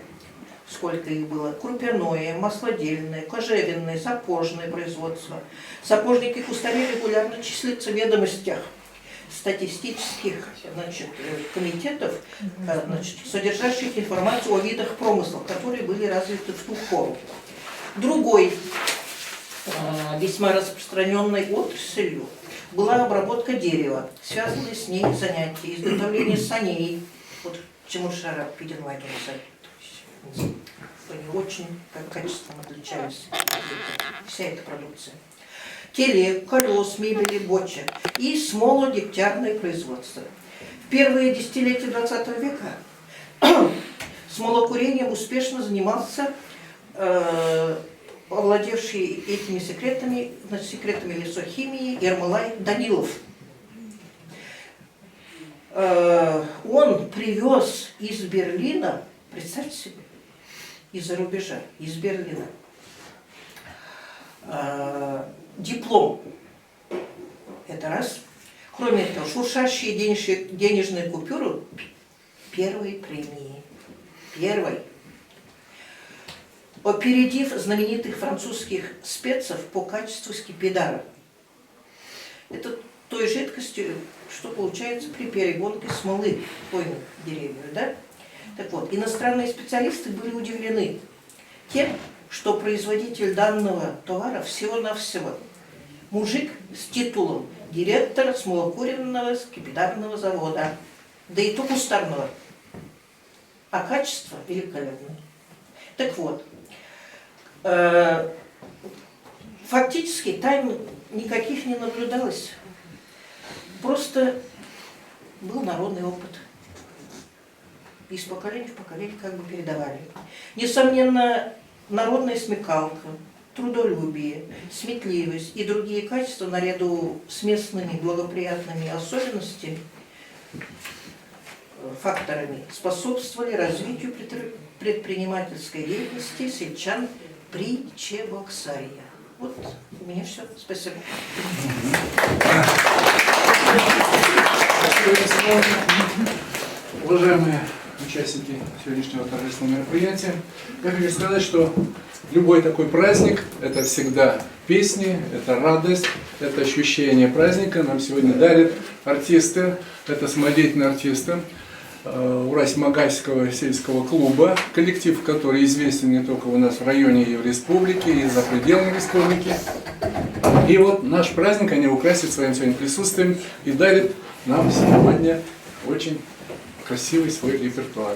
Сколько их было, крупяное, маслодельное, кожевенное, сапожное производство. Сапожники кустарей регулярно числятся в ведомостях статистических, значит, комитетов, значит, содержащих информацию о видах промыслов, которые были развиты в ту пору. Другой весьма распространенной отраслью была обработка дерева, связанные с ней занятия, изготовление саней. Вот Тимуршара Пиденвайт они очень качественно отличались, вся эта продукция. Телег, колес, мебели, бочек и смоло-дегтярное производство. В первые десятилетия 20 века смолокурением успешно занимался овладевший этими секретами, значит, секретами лесохимии Ермолай Данилов. Он привез из Берлина, представьте себе, из-за рубежа, из Берлина, диплом. Это раз. Кроме этого, шуршащие денежные купюры первой премии. Первой. Опередив знаменитых французских спецов по качеству скипидара. Это той жидкостью, что получается при перегонке смолы хвойных деревьев. Да? Так вот, иностранные специалисты были удивлены тем, что производитель данного товара всего-навсего мужик с титулом директора смолокуренного скипидарного завода, да и то кустарного, а качество великолепное. Так вот, фактически тайн никаких не наблюдалось, просто был народный опыт. Из поколения в поколение как бы передавали. Несомненно, народная смекалка, трудолюбие, сметливость и другие качества наряду с местными благоприятными особенностями, факторами способствовали развитию предпринимательской деятельности сельчан Причебоксарья. Вот у меня все. Спасибо. Уважаемые участники сегодняшнего торжественного мероприятия, я хочу сказать, что любой такой праздник – это всегда песни, это радость, это ощущение праздника. Нам сегодня дарят артисты, это самодеятельные артисты Уральско-Магальского сельского клуба, коллектив, который известен не только у нас в районе и в республике, и за пределами республики. И вот наш праздник они украсят своим сегодня присутствием и дарят нам сегодня очень красивый свой репертуар.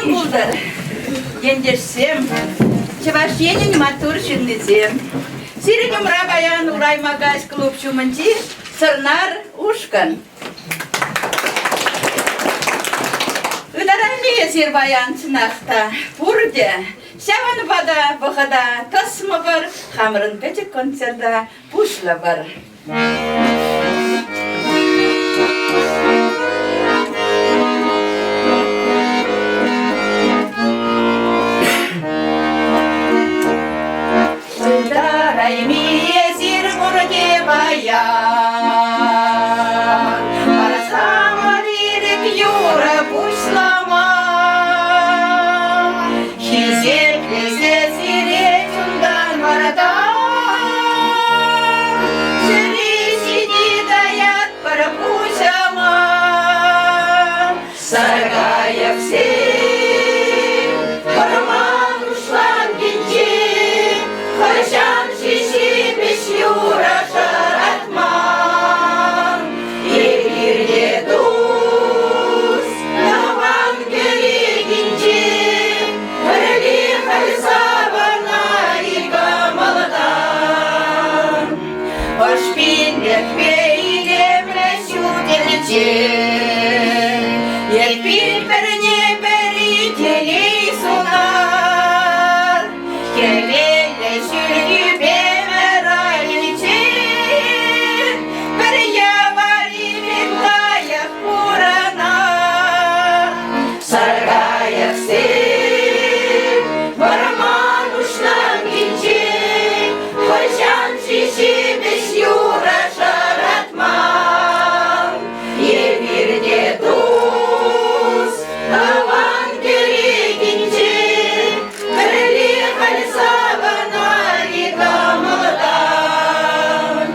buldur. Yendersem, Çavaşyenin matur şinnizem. Sirinim rabayan ulay magaz klub şumanci, sırnar uşkan. Ыдарами зирбаян цынахта, пурде, сяван бада, бахада, тасмы бар, хамрын печек концерда, пушла бар. Ыдарами зир бурде баян, парасама лирик юра пушлама. Хизек лезе зире чундан варада, жили сиди даят парапучама. Саргаев сей, параман ушлан генчи, Хашан шиши беш юра шаратман. И бирде дус, наван гери генчи, Бірли халсабана ига малдан. Ошпинлек бейлемле шутелечен, Елпин перне бери телей сунар, Келеле шүргü бемерайличен, Бір явари беглаях пурана. Саргаях сен, бараман ушлан генчен, Хойшан шиши беш юра шаратман. Евирде дус, аван гери генчен, Бірли халсабана ига малдан.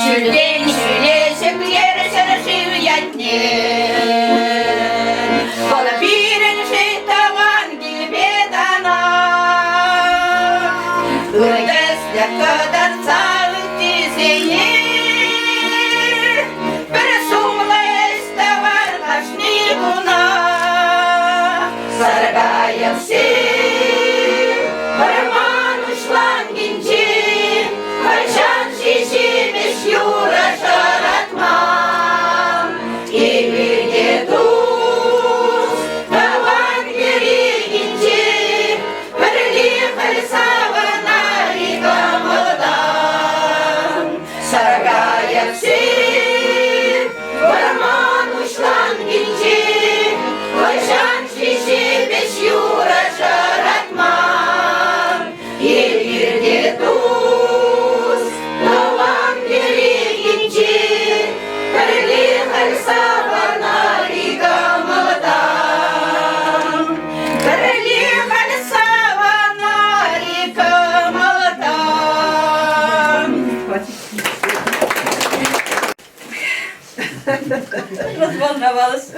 Шүлден шүлешеклер шыршив ятнен, Кола бірінші таван гилбедана. Үрдесля кадан салық тезенер, Бір сумлес тавар қашни гуна. Саргаев сен, барман ушлан генчен, Хашан шиши беш юра шаратман. Евирде дус, таван гери генчен, Бірли халсабана ига малдан. Саргаев сен, барман ушлан генчен, Хашан шиши беш юра шаратман. Евирде дус, таван гери генчен, Бірли халсабана ига малдан. Бірли халсабана ига малдан. Разволновалась.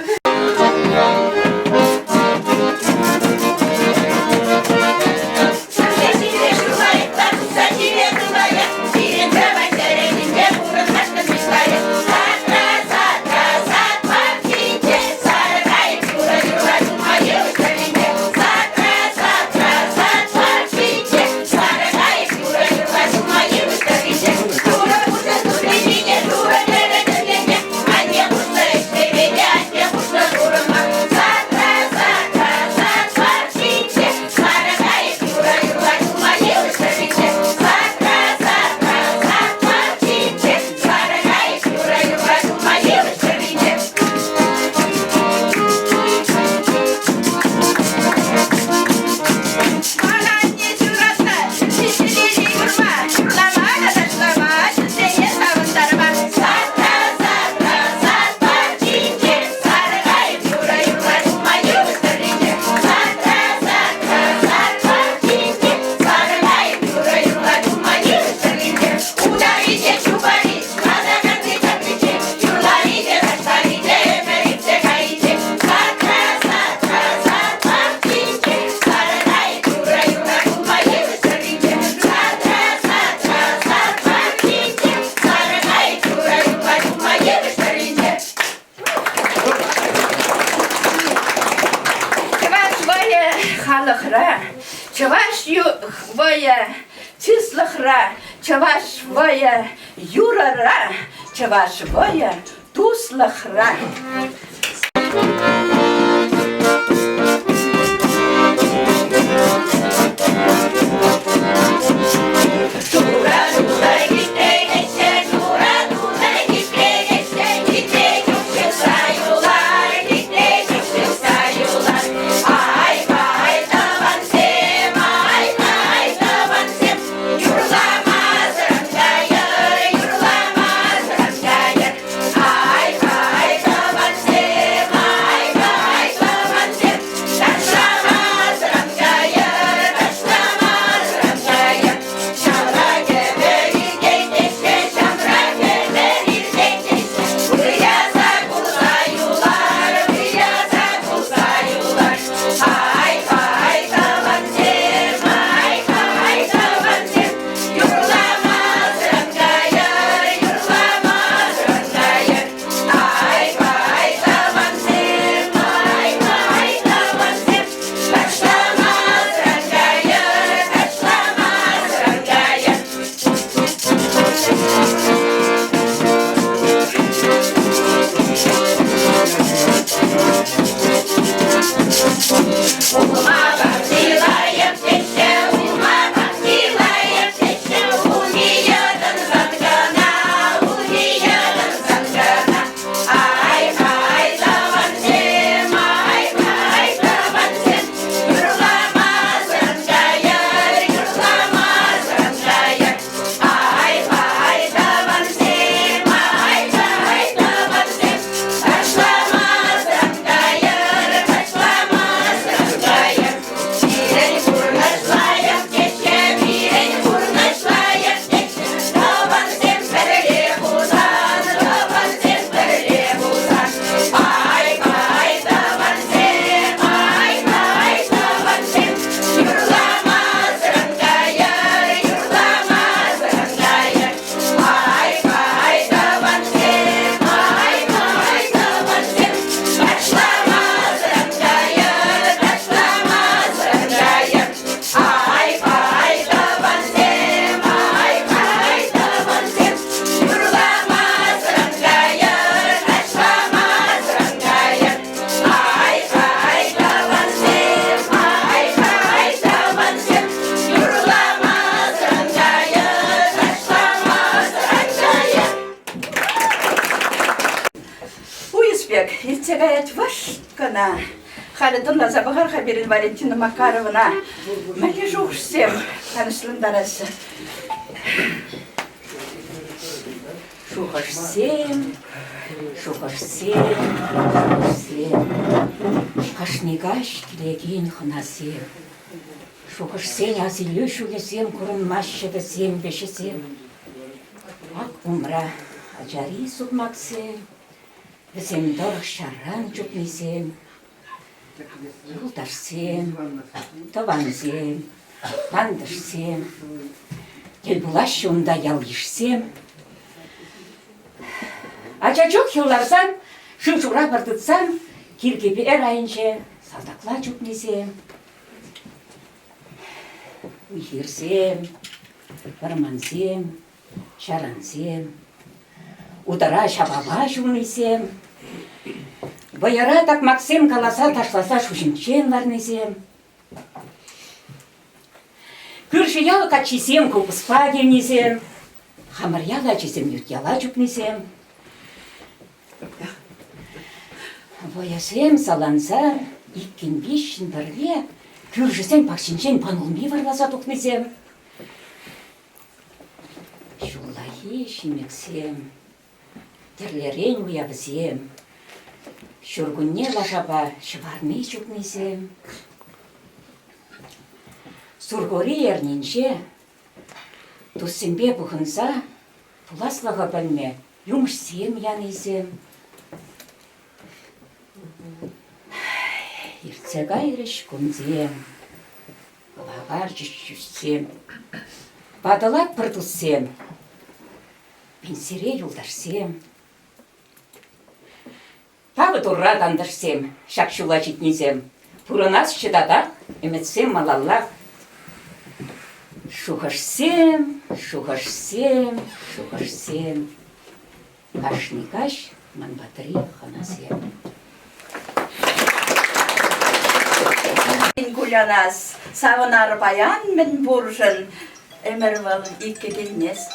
Пушла чавашвая юрара, чавашвая туслахра. Иртегаять вашкана. Халидунна забахар хабирин Валентина Макаровна. Малежу всем, танышлындарасы. Шухашсем, шухашсем, Хашнигаш килеген хынасем. Шухашсен азилю шугесем, курынмашшыдысем, бешесем. Ак умра, ажари сукмаксем. Бізем дұрық шаран жүкмесем, ұлдарсем, табанзем, бандырсем, келбулаш онда ялгишсем. Ача жоқ елларсан, шын-шура бардытсан, келгебе әр айынше салдақла жүкмесем. Үйхерсем, бармансем, шарансем, удара шабаба жүкмесем. Баяра так Максим каласа ташласа шушинчен варнесем. Күрші яла качисем купыспа келнесем. Хамыр яла чесем ютяла жүкнесем. Баясем саланса, иккен бешін бірле, күршісен пақшинчен панылми варласа тұқнесем. Шулахи шимексем, терлерен уябызем. Шургунне лашаба шварны жүкнесем. Сургори ерненше, туссембе бұхынса, пуласлаға білме, юмшсем янесем. Ирцега иреш күнзем, лағар жүшсем, бадылат пырдылсем, пенсере юлдарсем. Пағы тұрра дандырсем, шақшула жетнезем. Пұрынас шыдада, үмітсем малаллақ. Шухашсем, шухашсем, шухашсем. Кашникаш, манбатри, ханасем. Гулянас, саванар баян мен буржен, эмервал икке келнест.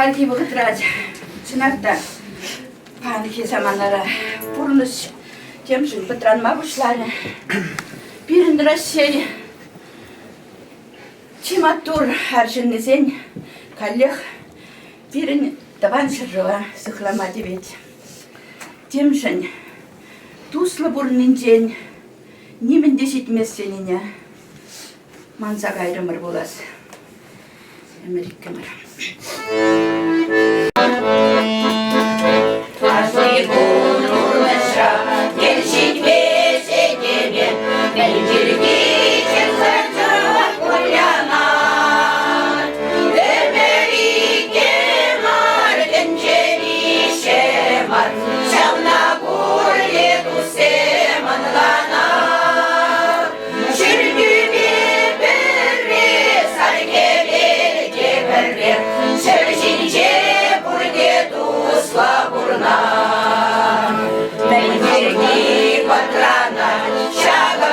Халки выгодрать, сынарда, панки заманара, пурнус, тем же патран мабушларе, пирин России, чиматур аржиннезень, коллег, пирин таван шаржова, сухлама девять. Тем же тусло бурнин день, нимен 10 месяцев мансагайрымыр булас. Америкамыр. Каждый год урмеша, ельщик беседеме, мельдерги чехлетах кулянат. Эмерике марденчерище мар, шел на горле тусеман ланат. Чердюбе берре, сарке берге берре, Шерчинче бурге тусла бурна. Мельдерги патрана, шага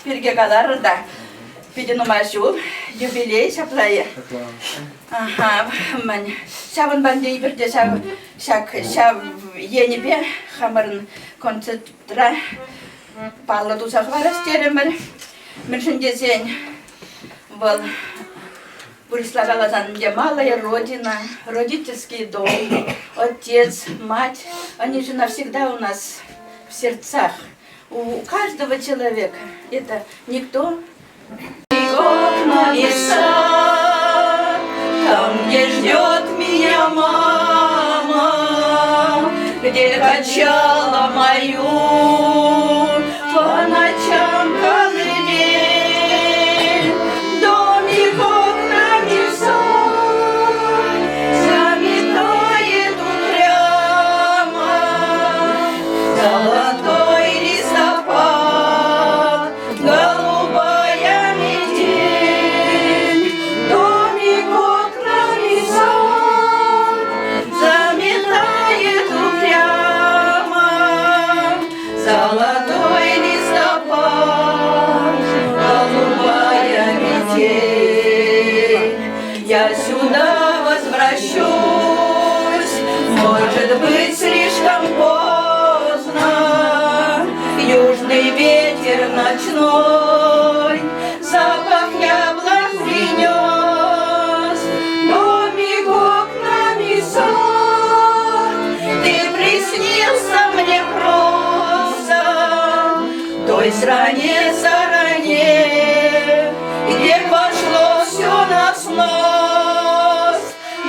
birge kalar da. Pidi numaşu jubiley şaplaya. Aha, man. Şavun bende bir de şak yeni bir hamarın konsentra palladı uzaklara steremer. Ben şimdi sen был представляла там, где малая родина, родительский дом, отец, мать. Они же навсегда у нас в сердцах. У каждого человека. Это никто. Окна и сад, там, где ждет меня мама, где качала мою по ночам колыбель. Домик окнами в сад заметает упрямо золотой листопад, голубая метель. Домик окнами в сад заметает упрямо золотой листопад, голубая метель. Я сюда возвращусь, может быть, слишком поздно. Южный ветер ночной запах яблок принес. Домик окнами в сад, ты приснился мне просто той стороне, где пошло все на снос.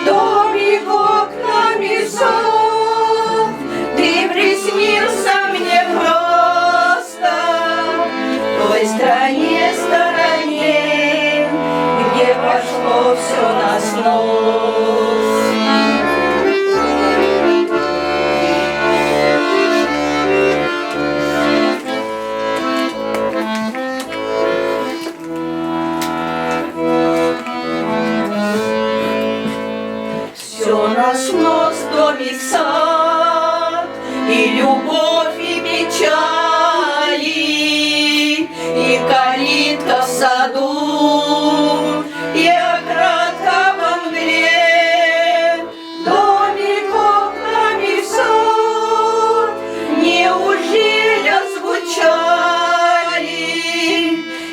Домик окнами в сад, ты приснился мне просто той стороне, где пошло все на снос. Все на снос, домик, сад, и любовь, и печали, и калитка в саду, и оградка во мгле. Домик окнами в сад, неужели звучали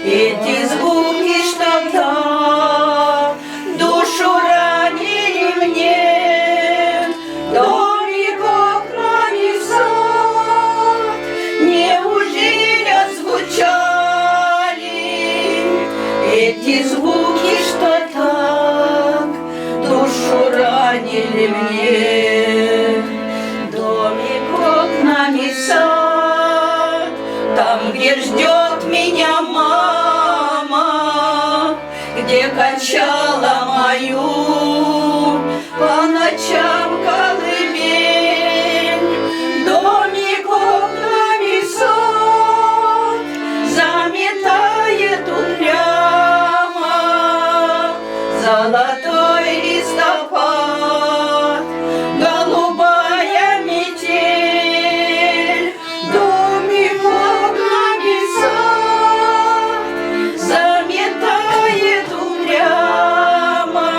эти звуки, что там душу ранили мне? Домик окнами в сад, неужели звучали эти звуки, что так душу ранили мне? Домик окнами в сад, там, где ждет меня мама, где качала мою по ночам колыбель. Домик окнами в сад заметает упрямо золотой листопад, голубая метель. Домик окнами в сад заметает упрямо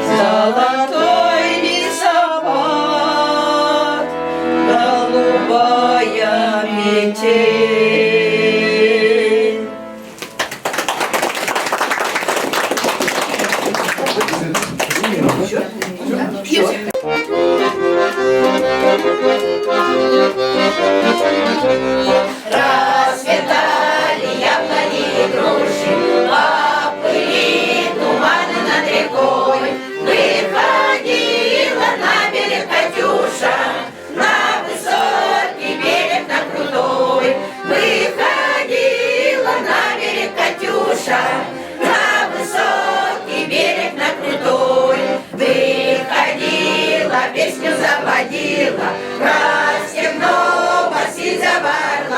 золотой листопад, голубая метель. Расцветали яблони и груши, поплыли туманы над рекой. Выходила на берег Катюша, на высокий берег, на крутой. Выходила на берег Катюша, на высокий берег, на крутой. Выходила, песню заводила, про степного сизого орла.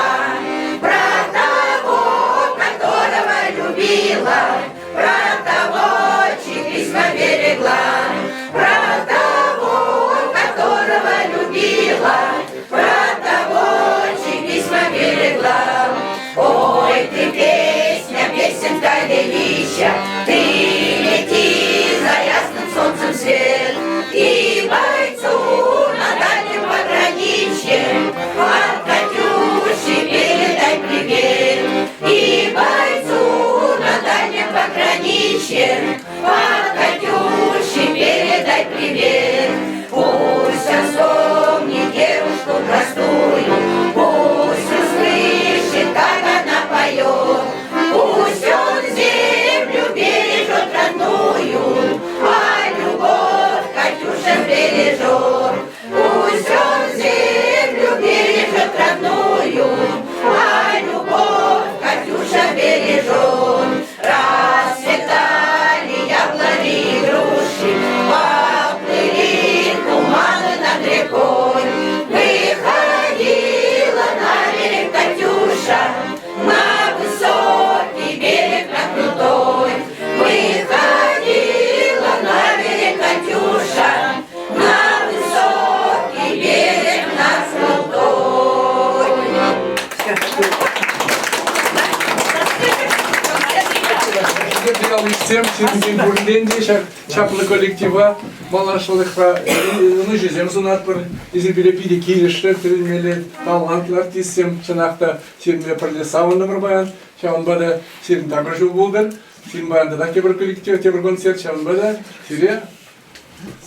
Тем сирген бурленде чаплы коллектива малашлыхра ну жезем сунатпыр изибиле пиде килиштер тирмеле талантлы артистсем чынакта сирме пырле савынды бір баян чавынбада сирин такыр жыл болдыр сирин баянда да кебір коллектив тебір концерт чавынбада сире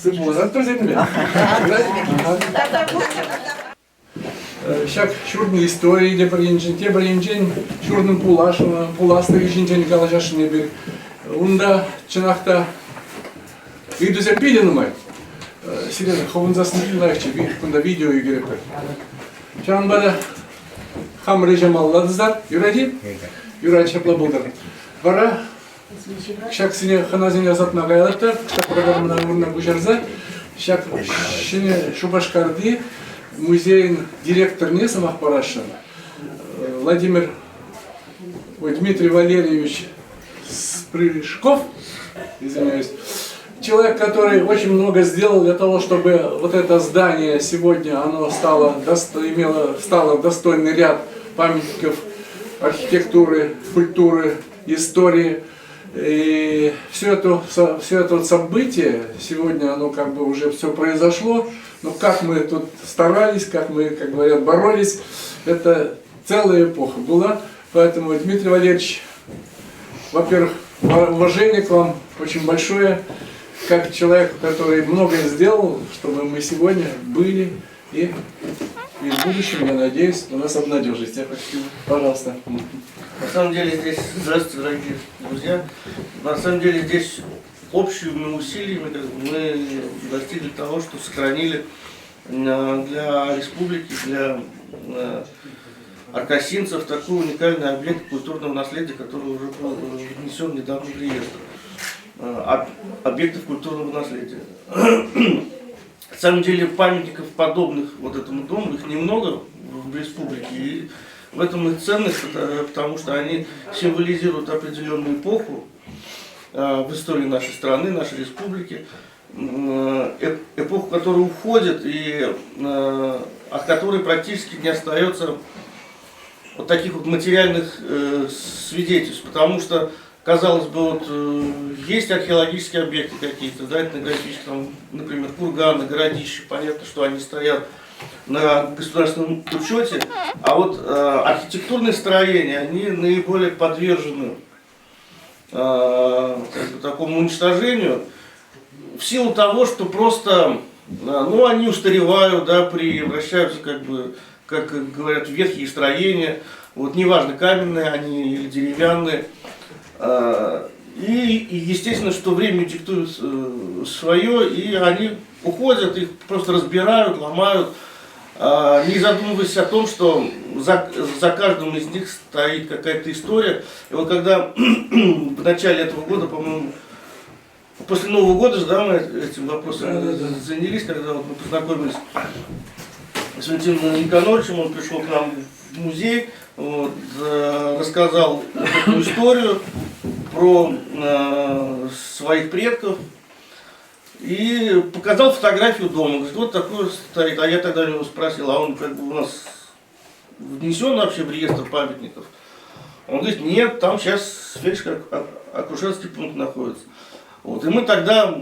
сыбылазат тұрзетме Шак шурдың истории де бір енжен шурдың пуласты ешінжен калажашыне бір. Онда чынақта үйдізен пейден ұмай. Сирен ховынзасын үйінлайықчы, бұнда видео үйгерек бір. Чанбада хам режим алладыздар, юради? Юрай шапла болдар. Бара, шак сіне ханазин язатына қайалатты, кітап программына орнына көжарза, шак шыне Шубашкарды музейн директорне самах парашин Дмитрий Валерьевич Спрыжков, извиняюсь, человек, который очень много сделал для того, чтобы вот это здание сегодня оно стало достойный ряд памятников архитектуры, культуры, истории. И все это вот событие, сегодня оно как бы уже все произошло, но как мы тут старались, как мы, как говорят, боролись, это целая эпоха была. Поэтому, Дмитрий Валерьевич, во-первых, уважение к вам очень большое, как человек, который многое сделал, чтобы мы сегодня были и в будущем, я надеюсь, у нас обнадежите. Пожалуйста. На самом деле здесь, здравствуйте, дорогие друзья, на самом деле здесь общими усилиями мы достигли того, что сохранили для республики, для аркасинцев такой уникальный объект культурного наследия, который уже был внесен недавно в реестр объектов культурного наследия. На самом деле памятников подобных вот этому дому, их немного в республике, и в этом их ценность, потому что они символизируют определенную эпоху в истории нашей страны, нашей республики, эпоху, которая уходит и от которой практически не остается вот таких вот материальных свидетельств, потому что, казалось бы, вот есть археологические объекты какие-то, да, этнографические, там, например, курганы, городища, понятно, что они стоят на государственном учете, а вот архитектурные строения, они наиболее подвержены такому уничтожению в силу того, что просто, ну, они устаревают, да, превращаются, как говорят, в ветхие строения, вот, неважно, каменные они или деревянные. И естественно, что время диктует свое, и они уходят, их просто разбирают, ломают, не задумываясь о том, что за каждым из них стоит какая-то история. И вот когда в начале этого года, по-моему, после Нового года же, да, мы этим вопросом занялись, когда вот мы познакомились с Валентином Никоноровичем, он пришел к нам в музей, вот, рассказал эту историю про своих предков и показал фотографию дома. Говорит, вот такой стоит. А я тогда его спросил, а он как бы у нас внесен вообще в реестр памятников? Он говорит, нет, там сейчас фельдшерско-акушерский пункт находится. Вот. И мы тогда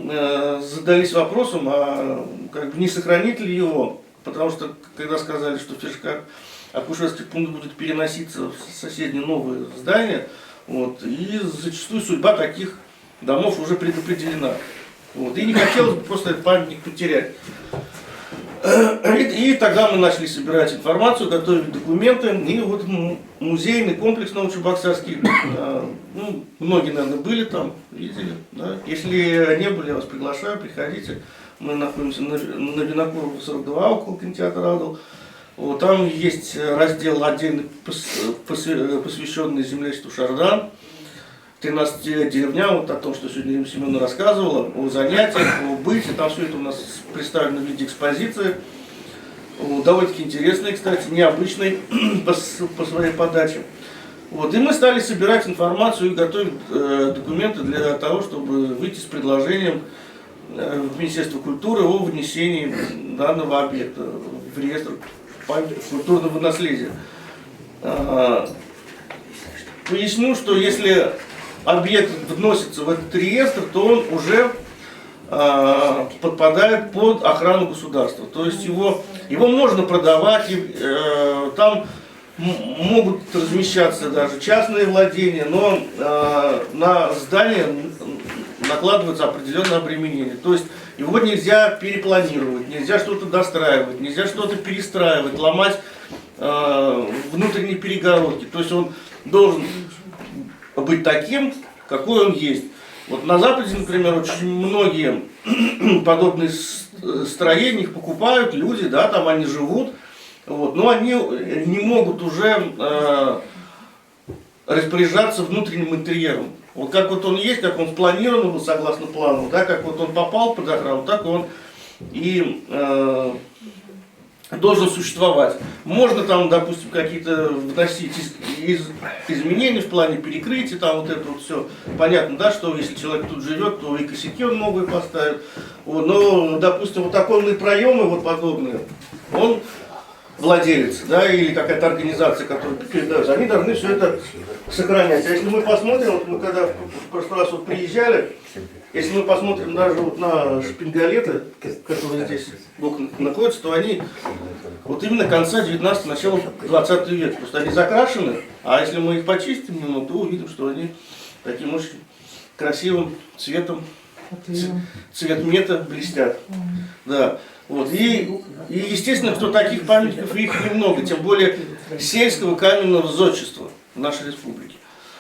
задались вопросом, а как бы не сохранить ли его, потому что когда сказали, что фельдшерско-акушерский пункт будет переноситься в соседнее новое здание, вот, и зачастую судьба таких домов уже предопределена. Вот, и не хотелось бы просто этот памятник потерять. И тогда мы начали собирать информацию, готовить документы, и вот музейный комплекс Новочебоксарский, ну, многие, наверное, были там, видели, да? Если не были, я вас приглашаю, приходите. Мы находимся на Винокурова 42, около кинотеатра «Адл». Вот, там есть раздел отдельный, посвященный землячеству Шардан, 13 деревням, вот о том, что сегодня Ирина Семеновна рассказывала, о занятиях, о быте, там все это у нас представлено в виде экспозиции. Довольно-таки интересный, кстати, необычный по своей подаче. Вот, и мы стали собирать информацию и готовить документы для того, чтобы выйти с предложением в Министерство культуры о внесении данного объекта в реестр культурного наследия. Поясню, что если объект вносится в этот реестр, то он уже подпадает под охрану государства. То есть его можно продавать, там могут размещаться даже частные владения, но на здание накладывается определенное обременение. То есть его нельзя перепланировать, нельзя что-то достраивать, нельзя что-то перестраивать, ломать внутренние перегородки. То есть он должен быть таким, какой он есть. Вот на Западе, например, очень многие подобные строения их покупают люди, да, там они живут, вот, но они не могут уже распоряжаться внутренним интерьером. Вот как вот он есть, как он спланирован был согласно плану, да, как вот он попал под охрану, так он и должен существовать. Можно там, допустим, какие-то вносить изменения в плане перекрытия, там вот это вот все. Понятно, да, что если человек тут живет, то и косяки он новые поставит. Вот, но, допустим, вот оконные проемы, вот подобные, он владелец, да, или какая-то организация, которая передается, они должны все это сохранять. А если мы посмотрим, вот мы когда в прошлый раз вот приезжали, если мы посмотрим даже вот на шпингалеты, которые здесь находятся, то они вот именно конца 19 начала 20 века. Просто они закрашены, а если мы их почистим, то увидим, что они таким очень красивым цветом, цветмета блестят. Да. Вот. И естественно, что таких памятников их немного, тем более сельского каменного зодчества в нашей республике.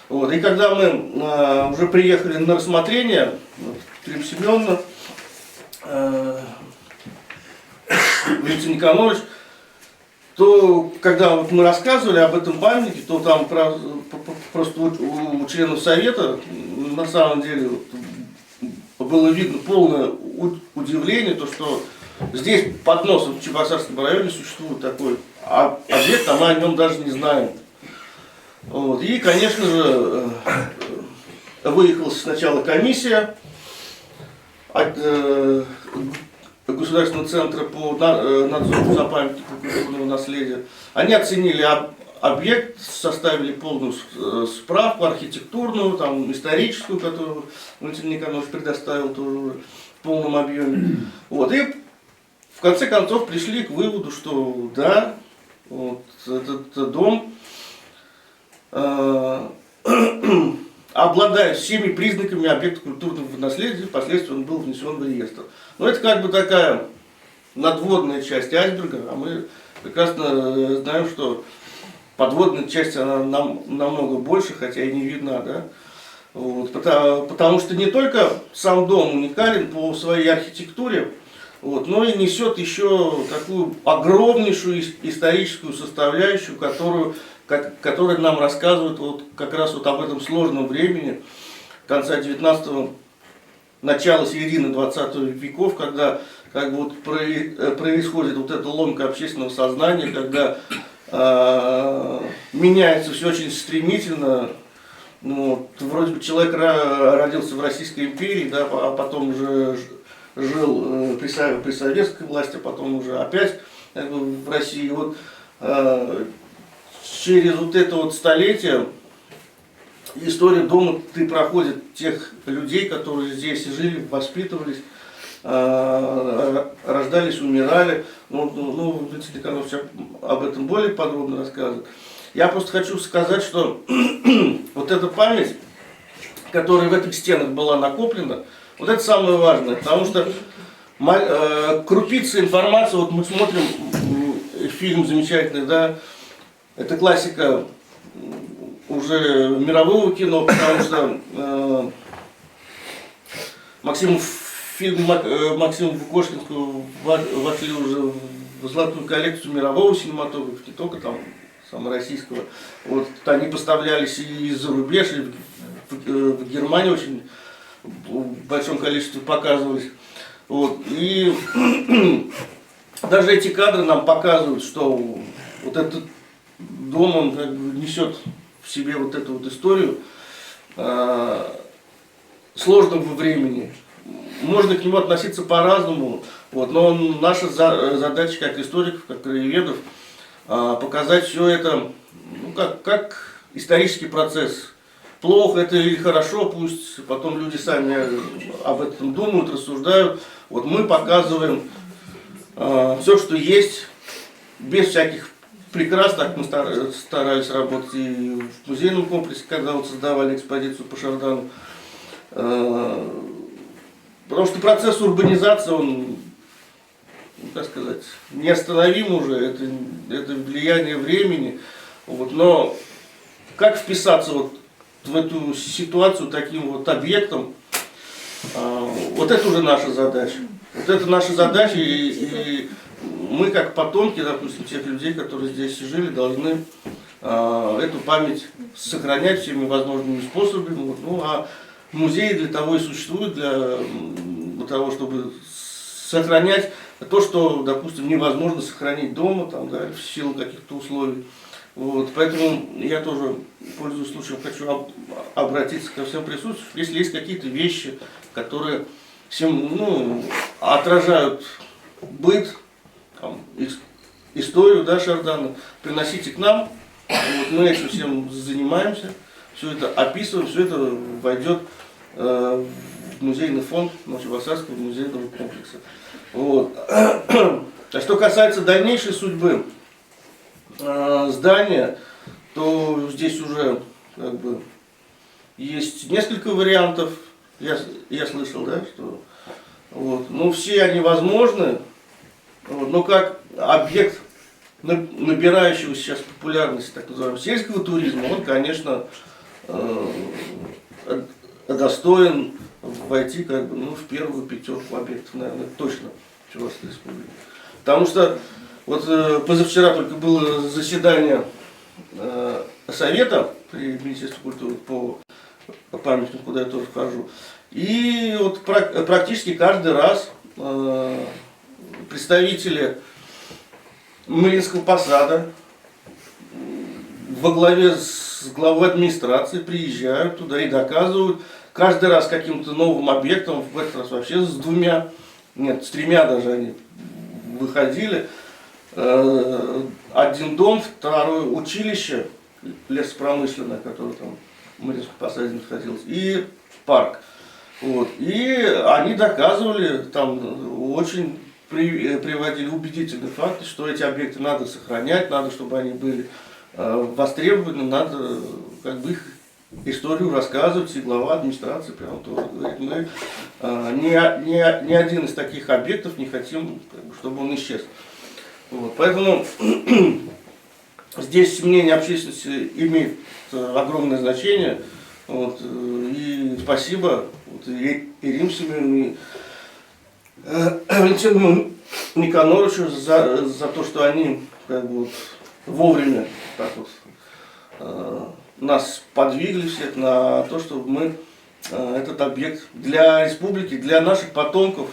Вот. И когда мы уже приехали на рассмотрение, Клим Семеновна, Валентин Никонорович, то когда вот мы рассказывали об этом памятнике, то там просто у членов совета на самом деле вот, было видно полное удивление, то что здесь под носом в Чебоксарском районе существует такой объект, а мы о нем даже не знаем. Вот. И, конечно же, выехала сначала комиссия от Государственного центра по надзору за памятником культурного наследия. Они оценили объект, составили полную справку архитектурную, там, историческую, которую Валентин Никонорович предоставил тоже в полном объеме. Вот. И в конце концов пришли к выводу, что да, вот этот дом обладает всеми признаками объекта культурного наследия, впоследствии он был внесен в реестр. Но это как бы такая надводная часть айсберга, а мы прекрасно знаем, что подводная часть она намного больше, хотя и не видна, да? Вот, потому что не только сам дом уникален по своей архитектуре, вот, но и несет еще такую огромнейшую историческую составляющую, которая нам рассказывает вот как раз вот об этом сложном времени конца 19-го, начала середины 20 веков, когда как бы вот происходит вот эта ломка общественного сознания, когда меняется все очень стремительно. Ну, вот, вроде бы человек родился в Российской империи, да, а потом уже жил при советской власти, а потом уже опять как бы, в России. Вот, через вот это вот столетие история дома проходит тех людей, которые здесь жили, воспитывались, рождались, умирали. Ну, Валентин Никонорович об этом более подробно рассказывает. Я просто хочу сказать, что вот эта память, которая в этих стенах была накоплена, вот это самое важное, потому что крупицы информации, вот мы смотрим фильм замечательный, да, это классика уже мирового кино, потому что Максима Букошкинского вошли уже в золотую коллекцию мирового синематографа, не только там российского. Вот, они поставлялись и из-за рубежа, и в Германии очень в большом количестве показывались. Вот, и даже эти кадры нам показывают, что вот этот дом, он как бы несет в себе вот эту вот историю сложного времени. Можно к нему относиться по-разному, вот, но наша задача как историков, как краеведов, показать все это ну, как исторический процесс, плохо это или хорошо, пусть потом люди сами об этом думают, рассуждают. Вот мы показываем все, что есть, без всяких прикрас. Так мы старались работать и в музейном комплексе, когда вот создавали экспозицию по Шардану. Потому что процесс урбанизации, он, ну, как сказать, неостановим уже, это влияние времени. Вот, но как вписаться вот в эту ситуацию таким вот объектом, вот это уже наша задача. Вот это наша задача, и мы, как потомки, допустим, тех людей, которые здесь жили, должны эту память сохранять всеми возможными способами. Вот, ну, а музеи для того и существуют, для того, чтобы сохранять то, что, допустим, невозможно сохранить дома, там, да, в силу каких-то условий. Вот, поэтому я тоже, пользуясь случаем, хочу обратиться ко всем присутствующим. Если есть какие-то вещи, которые всем, ну, отражают быт, там, историю, да, Шардана, приносите к нам. Вот, мы этим всем занимаемся, все это описываем, все это войдет в музейный фонд Новочебоксарского музейного комплекса. Вот. А что касается дальнейшей судьбы здания, то здесь уже как бы есть несколько вариантов. Я слышал, да, что вот, ну, все они возможны, вот, но как объект набирающего сейчас популярности так называемого сельского туризма, он, конечно, достоин войти как бы, ну, в первую пятерку объектов, наверное, точно в Чувашской республике. Потому что вот позавчера только было заседание совета при Министерстве культуры по памятникам, куда я тоже вхожу. И вот практически каждый раз представители Мариинского посада во главе с главой администрации приезжают туда и доказывают каждый раз каким-то новым объектом, в этот раз вообще с двумя, нет, с тремя даже они выходили. Один дом, второе училище лесопромышленное, которое там в Мариинском посаде находилось, и парк. Вот. И они доказывали, там очень приводили убедительные факты, что эти объекты надо сохранять, надо, чтобы они были востребованы, надо как бы их историю рассказывать, и глава администрации прямо тоже говорит, мы ни один из таких объектов не хотим, как бы, чтобы он исчез. Вот. Поэтому здесь мнение общественности имеет огромное значение. Вот. И спасибо вот, и Римсу, и Валентину Никоноровичу за то, что они как бы, вот, вовремя так вот, нас подвигли всех на то, чтобы мы этот объект для республики, для наших потомков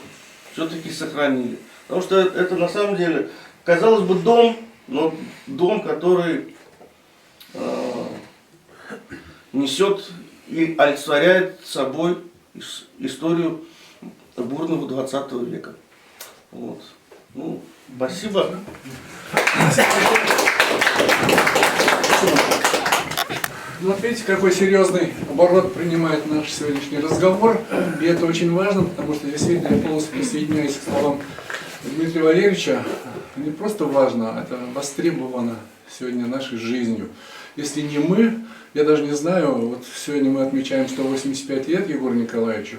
все-таки сохранили. Потому что это на самом деле, казалось бы, дом, но дом, который несет и олицетворяет собой историю бурного 20 века. Вот. Ну, спасибо. Ну, вот видите, какой серьезный оборот принимает наш сегодняшний разговор. И это очень важно, потому что действительно я полностью присоединяюсь к словам Дмитрия Валерьевича. Не просто важно, это востребовано сегодня нашей жизнью. Если не мы, я даже не знаю, вот сегодня мы отмечаем 185 лет Егору Николаевичу.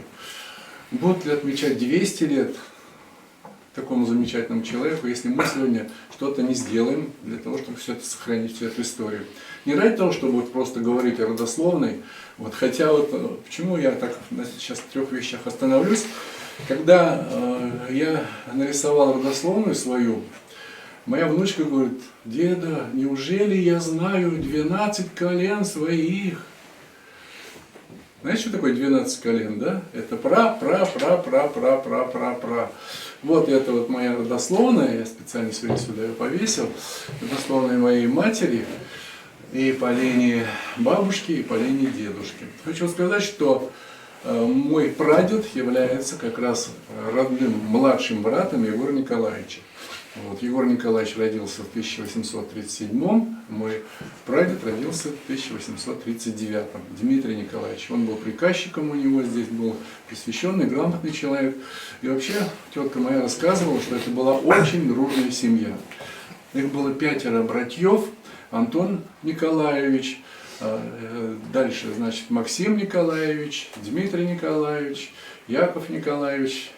Будут ли отмечать 200 лет такому замечательному человеку, если мы сегодня что-то не сделаем для того, чтобы все это сохранить, всю эту историю. Не ради того, чтобы вот просто говорить о родословной, вот, хотя вот почему я так сейчас в 3 вещах остановлюсь. Когда я нарисовал родословную свою, моя внучка говорит: деда, неужели я знаю 12 колен своих? Знаете, что такое 12 колен, да? Это пра. Вот это вот моя родословная, я специально сегодня сюда ее повесил, родословная моей матери, и по линии бабушки, и по линии дедушки. Хочу сказать, что мой прадед является как раз родным младшим братом Егора Николаевича. Вот, Егор Николаевич родился в 1837, мой прадед родился в 1839. Дмитрий Николаевич, он был приказчиком у него, здесь был посвященный, грамотный человек. И вообще тетка моя рассказывала, что это была очень дружная семья. Их было 5 братьев: Антон Николаевич, дальше, значит, Максим Николаевич, Дмитрий Николаевич, Яков Николаевич,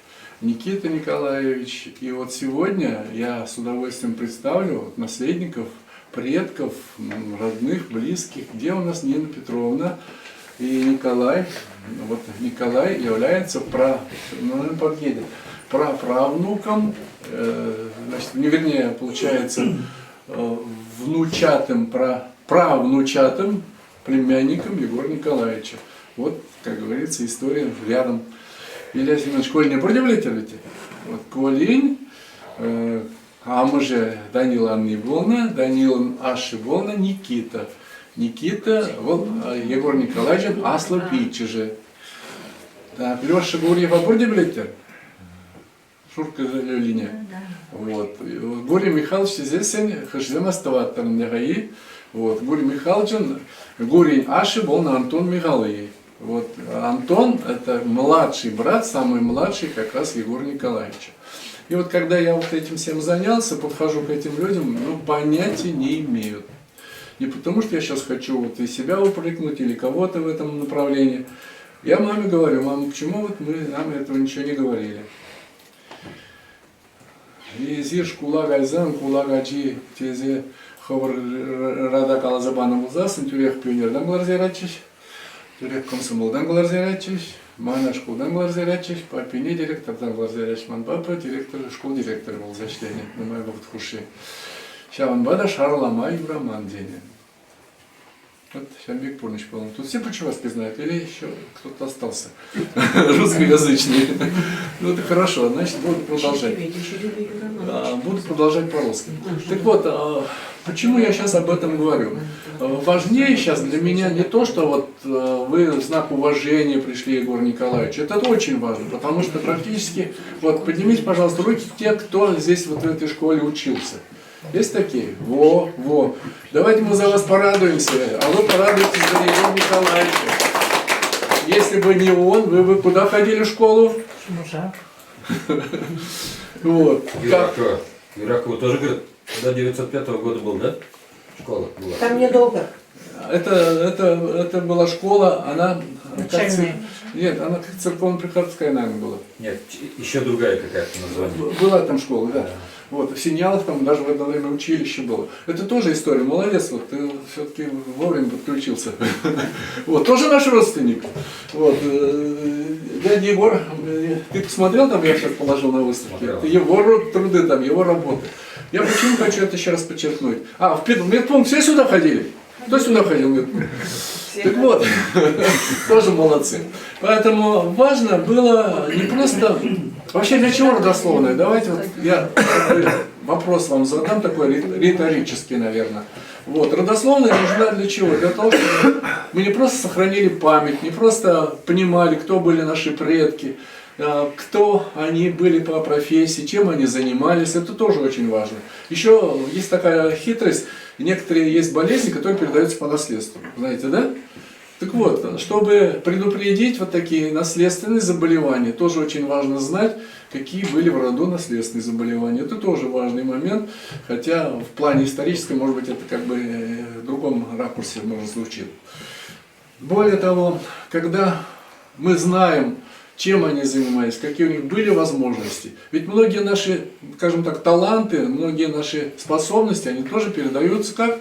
Никита Николаевич. И вот сегодня я с удовольствием представлю вот наследников, предков, родных, близких, где у нас Нина Петровна и Николай. Вот Николай является праправнуком, значит, вернее, получается, внучатым, правнучатым племянником Егора Николаевича. Вот, как говорится, история рядом. Илья Семенович, коль не продивляете? Вот колень, а може Данила не волна, Данила Аши волна, Никита. Никита, вот Егор Николаевич, Асла Пичеже. Так, Леша Гурьева продивляете? Шурка линия. Вот. Гурий Михайлович здесь хождем оставаться на гаи. Вот. Гурий Михайлович, Гурий Аши волна Антон Михайлович. Вот Антон – это младший брат, самый младший как раз Егора Николаевича. И вот когда я вот этим всем занялся, подхожу к этим людям, ну, понятия не имеют. Не потому что я сейчас хочу вот и себя упрекнуть или кого-то в этом направлении. Я маме говорю: мама, почему вот нам этого ничего не говорили? И зиш кулага айзан, кулага джи тезе ховар рада калазабана булзасын, тюрех пионердан гларзератчиш. Директор комсомолдан глазерячиш, мана школдан глазерячиш, папине директордан глазерач, ман папа директор школ директор был зачтение на моего вдхуши. Щаван бада шарлама и браман дене. Вот Шамбек Пурныч полный. Тут все по-чувашски знают или еще кто-то остался русскоязычный? Ну это хорошо, значит будут продолжать. Будут продолжать по-русски. Так вот, почему я сейчас об этом говорю? Важнее сейчас для меня не то, что вот вы в знак уважения пришли, Егор Николаевич. Это очень важно, потому что практически, вот поднимите, пожалуйста, руки те, кто здесь вот в этой школе учился. Есть такие? Во. Давайте мы за вас порадуемся, а вы порадуетесь за Егора Николаевича. Если бы не он, вы бы куда ходили в школу? Вот. Иракову тоже, говорит, до 905 года был, да? Школа была. Там недолго. Это была школа, она... Начальная. Нет, она как церковно-приходская, наверное, была. Нет, еще другая какая-то название. Была там школа, да. Вот, в Синьялах там даже в это время училище было. Это тоже история. Молодец, вот ты все-таки вовремя подключился. Вот, тоже наш родственник. Вот, дядя Егор, ты посмотрел там, я сейчас положил на выставке? Это его труды там, его работы. Я почему хочу это еще раз подчеркнуть? В медпункт все сюда ходили? Кто сюда ходил в медпункт? Так вот, тоже молодцы. Поэтому важно было не просто... Вообще для чего родословная? Давайте вот я вопрос вам задам, такой риторический, наверное. Вот, родословная нужна для чего? Для того, чтобы мы не просто сохранили память, не просто понимали, кто были наши предки, кто они были по профессии, чем они занимались. Это тоже очень важно. Еще есть такая хитрость. Некоторые есть болезни, которые передаются по наследству. Знаете, да? Так вот, чтобы предупредить вот такие наследственные заболевания, тоже очень важно знать, какие были в роду наследственные заболевания. Это тоже важный момент, хотя в плане историческом, может быть, это как бы в другом ракурсе может звучит. Более того, когда мы знаем, чем они занимались, какие у них были возможности. Ведь многие наши, скажем так, таланты, многие наши способности, они тоже передаются как?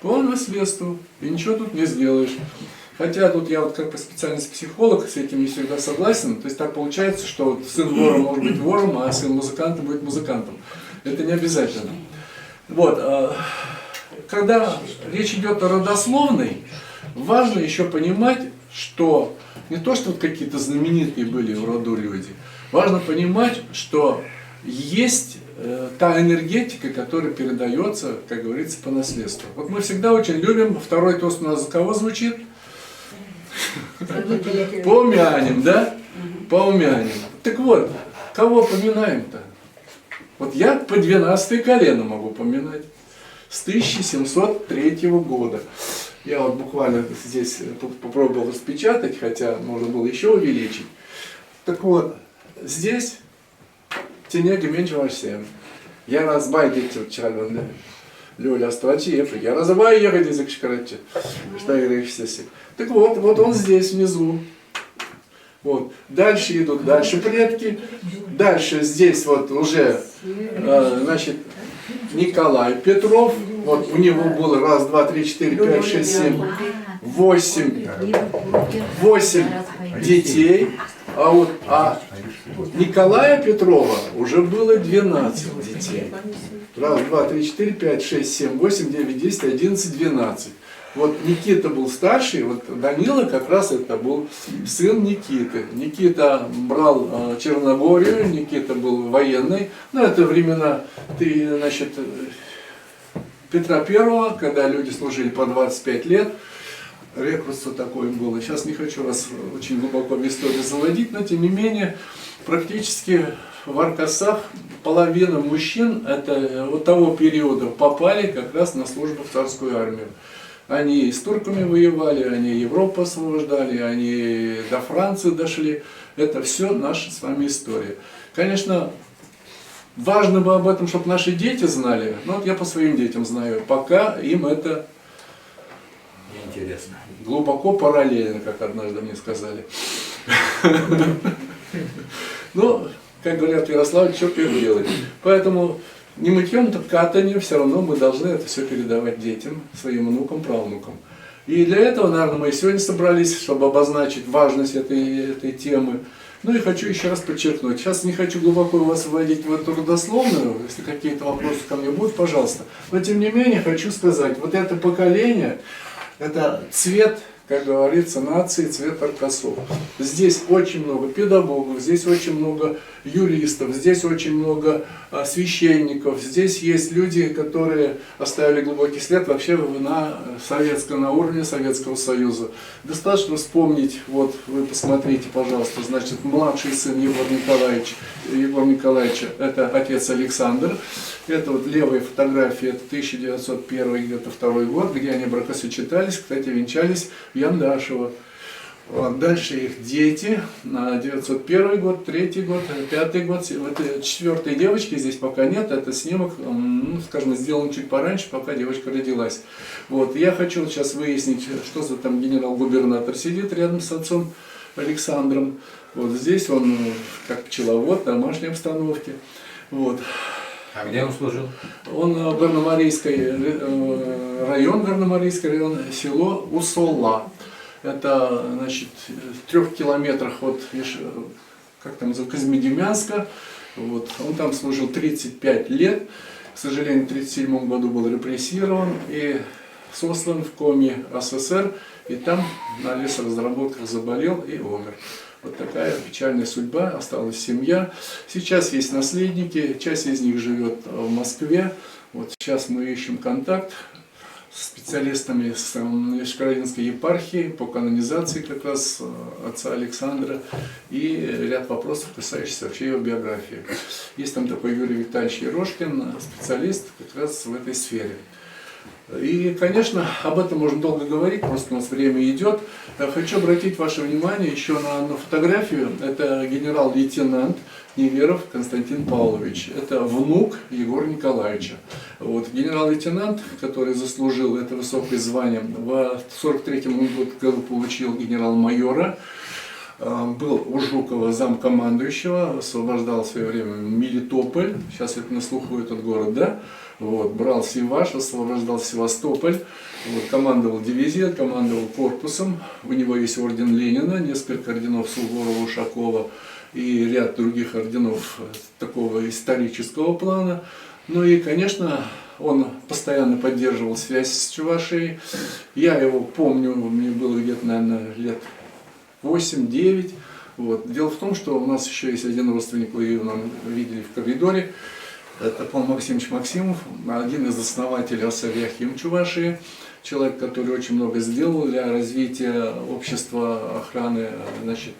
По наследству. И ничего тут не сделаешь. Хотя тут я вот как по специальности психолог с этим не всегда согласен. То есть так получается, что вот сын вора может быть вором, а сын музыканта будет музыкантом. Это не обязательно. Вот. Когда речь идет о родословной, важно еще понимать, что не то, что вот какие-то знаменитые были в роду люди. Важно понимать, что есть та энергетика, которая передается, как говорится, по наследству. Вот мы всегда очень любим, второй тост у нас за кого звучит? Помянем, да? Помянем. Так вот, кого поминаем-то? Вот я по 12 колено могу поминать. С 1703 года. Я вот буквально здесь попробовал распечатать, хотя можно было еще увеличить. Так вот, здесь Тенега Менчварсем. Я разбайдете чалюнда. Люля Аствачи, я разбай ехать из Экшкарачи. Что я все. Так вот он здесь внизу. Вот. Дальше идут дальше предки. Дальше здесь вот уже, значит, Николай Петров. Вот у него было 1, 2, 3, 4, 5, 6, 7, 8 детей. А Николая Петрова уже было 12 детей. 1, 2, 3, 4, 5, 6, 7, 8, 9, 10, 11, 12. Вот Никита был старший, вот Данила как раз это был сын Никиты. Никита брал Черногорию, Никита был военный. Ну, это времена, значит, Петра Первого, когда люди служили по 25 лет. Рекрутство такое было. Сейчас не хочу вас очень глубоко в историю заводить, но тем не менее, практически в Аркасах половина мужчин вот того периода попали как раз на службу в царскую армию. Они и с турками воевали, они Европу освобождали, они до Франции дошли. Это все наша с вами история. Конечно, важно бы об этом, чтобы наши дети знали. Но вот я по своим детям знаю. Пока им это Интересно. глубоко параллельно, как однажды мне сказали. Ну, как говорят в Ярославле, что делать. Поэтому не мытьем, так катанием, все равно мы должны это все передавать детям, своим внукам, правнукам. И для этого, наверное, мы и сегодня собрались, чтобы обозначить важность этой темы. Ну и хочу еще раз подчеркнуть, сейчас не хочу глубоко вас вводить в эту родословную, если какие-то вопросы ко мне будут, пожалуйста. Но тем не менее хочу сказать, вот это поколение, это цвет, как говорится, нации, цвет Аркасов. Здесь очень много педагогов, здесь очень много юристов, здесь очень много священников, здесь есть люди, которые оставили глубокий след вообще на уровне Советского Союза. Достаточно вспомнить, вот вы посмотрите, пожалуйста, значит, младший сын Егора Николаевича, это отец Александр. Это вот левая фотография, это 1901 где-то 2 год, где они бракосочетались, кстати, венчались в Яндашево. Вот, дальше их дети, 901 год, 3 год, 5 год, вот 4 девочки здесь пока нет, это снимок, ну, скажем, сделан чуть пораньше, пока девочка родилась. Вот, я хочу сейчас выяснить, что за там генерал-губернатор сидит рядом с отцом Александром. Вот здесь он как пчеловод в домашней обстановке. Вот. А где он служил? Он Горномарийский район, село Усола. Это, значит, в 3 километрах от, как там, Козьмодемьянска. Вот. Он там служил 35 лет. К сожалению, в 1937 году был репрессирован и сослан в Коми СССР. И там на лесоразработках заболел и умер. Вот такая печальная судьба, осталась семья. Сейчас есть наследники, часть из них живет в Москве. Вот сейчас мы ищем контакт с специалистами с Ешкаринской епархии по канонизации как раз отца Александра и ряд вопросов, касающихся вообще его биографии. Есть там такой Юрий Витальевич Ерошкин, специалист как раз в этой сфере. И, конечно, об этом можно долго говорить, просто у нас время идет. Хочу обратить ваше внимание еще на одну фотографию. Это генерал-лейтенант Неверов Константин Павлович. Это внук Егора Николаевича. Вот, генерал-лейтенант, который заслужил это высокое звание, в 1943 году получил генерал-майора. Был у Жукова замкомандующего, освобождал в свое время Мелитополь, сейчас это на слуху этот город, да? Вот, брал Севаш, освобождал Севастополь, вот, командовал дивизией, командовал корпусом, у него есть орден Ленина, несколько орденов Суворова, Ушакова и ряд других орденов такого исторического плана. Ну и, конечно, он постоянно поддерживал связь с Чувашией. Я его помню, мне было где-то, наверное, лет 8-9. Вот. Дело в том, что у нас еще есть один родственник, вы его видели в коридоре. Это Павел Максимович Максимов, один из основателей Асавиахим Чувашии, человек, который очень много сделал для развития общества охраны, значит,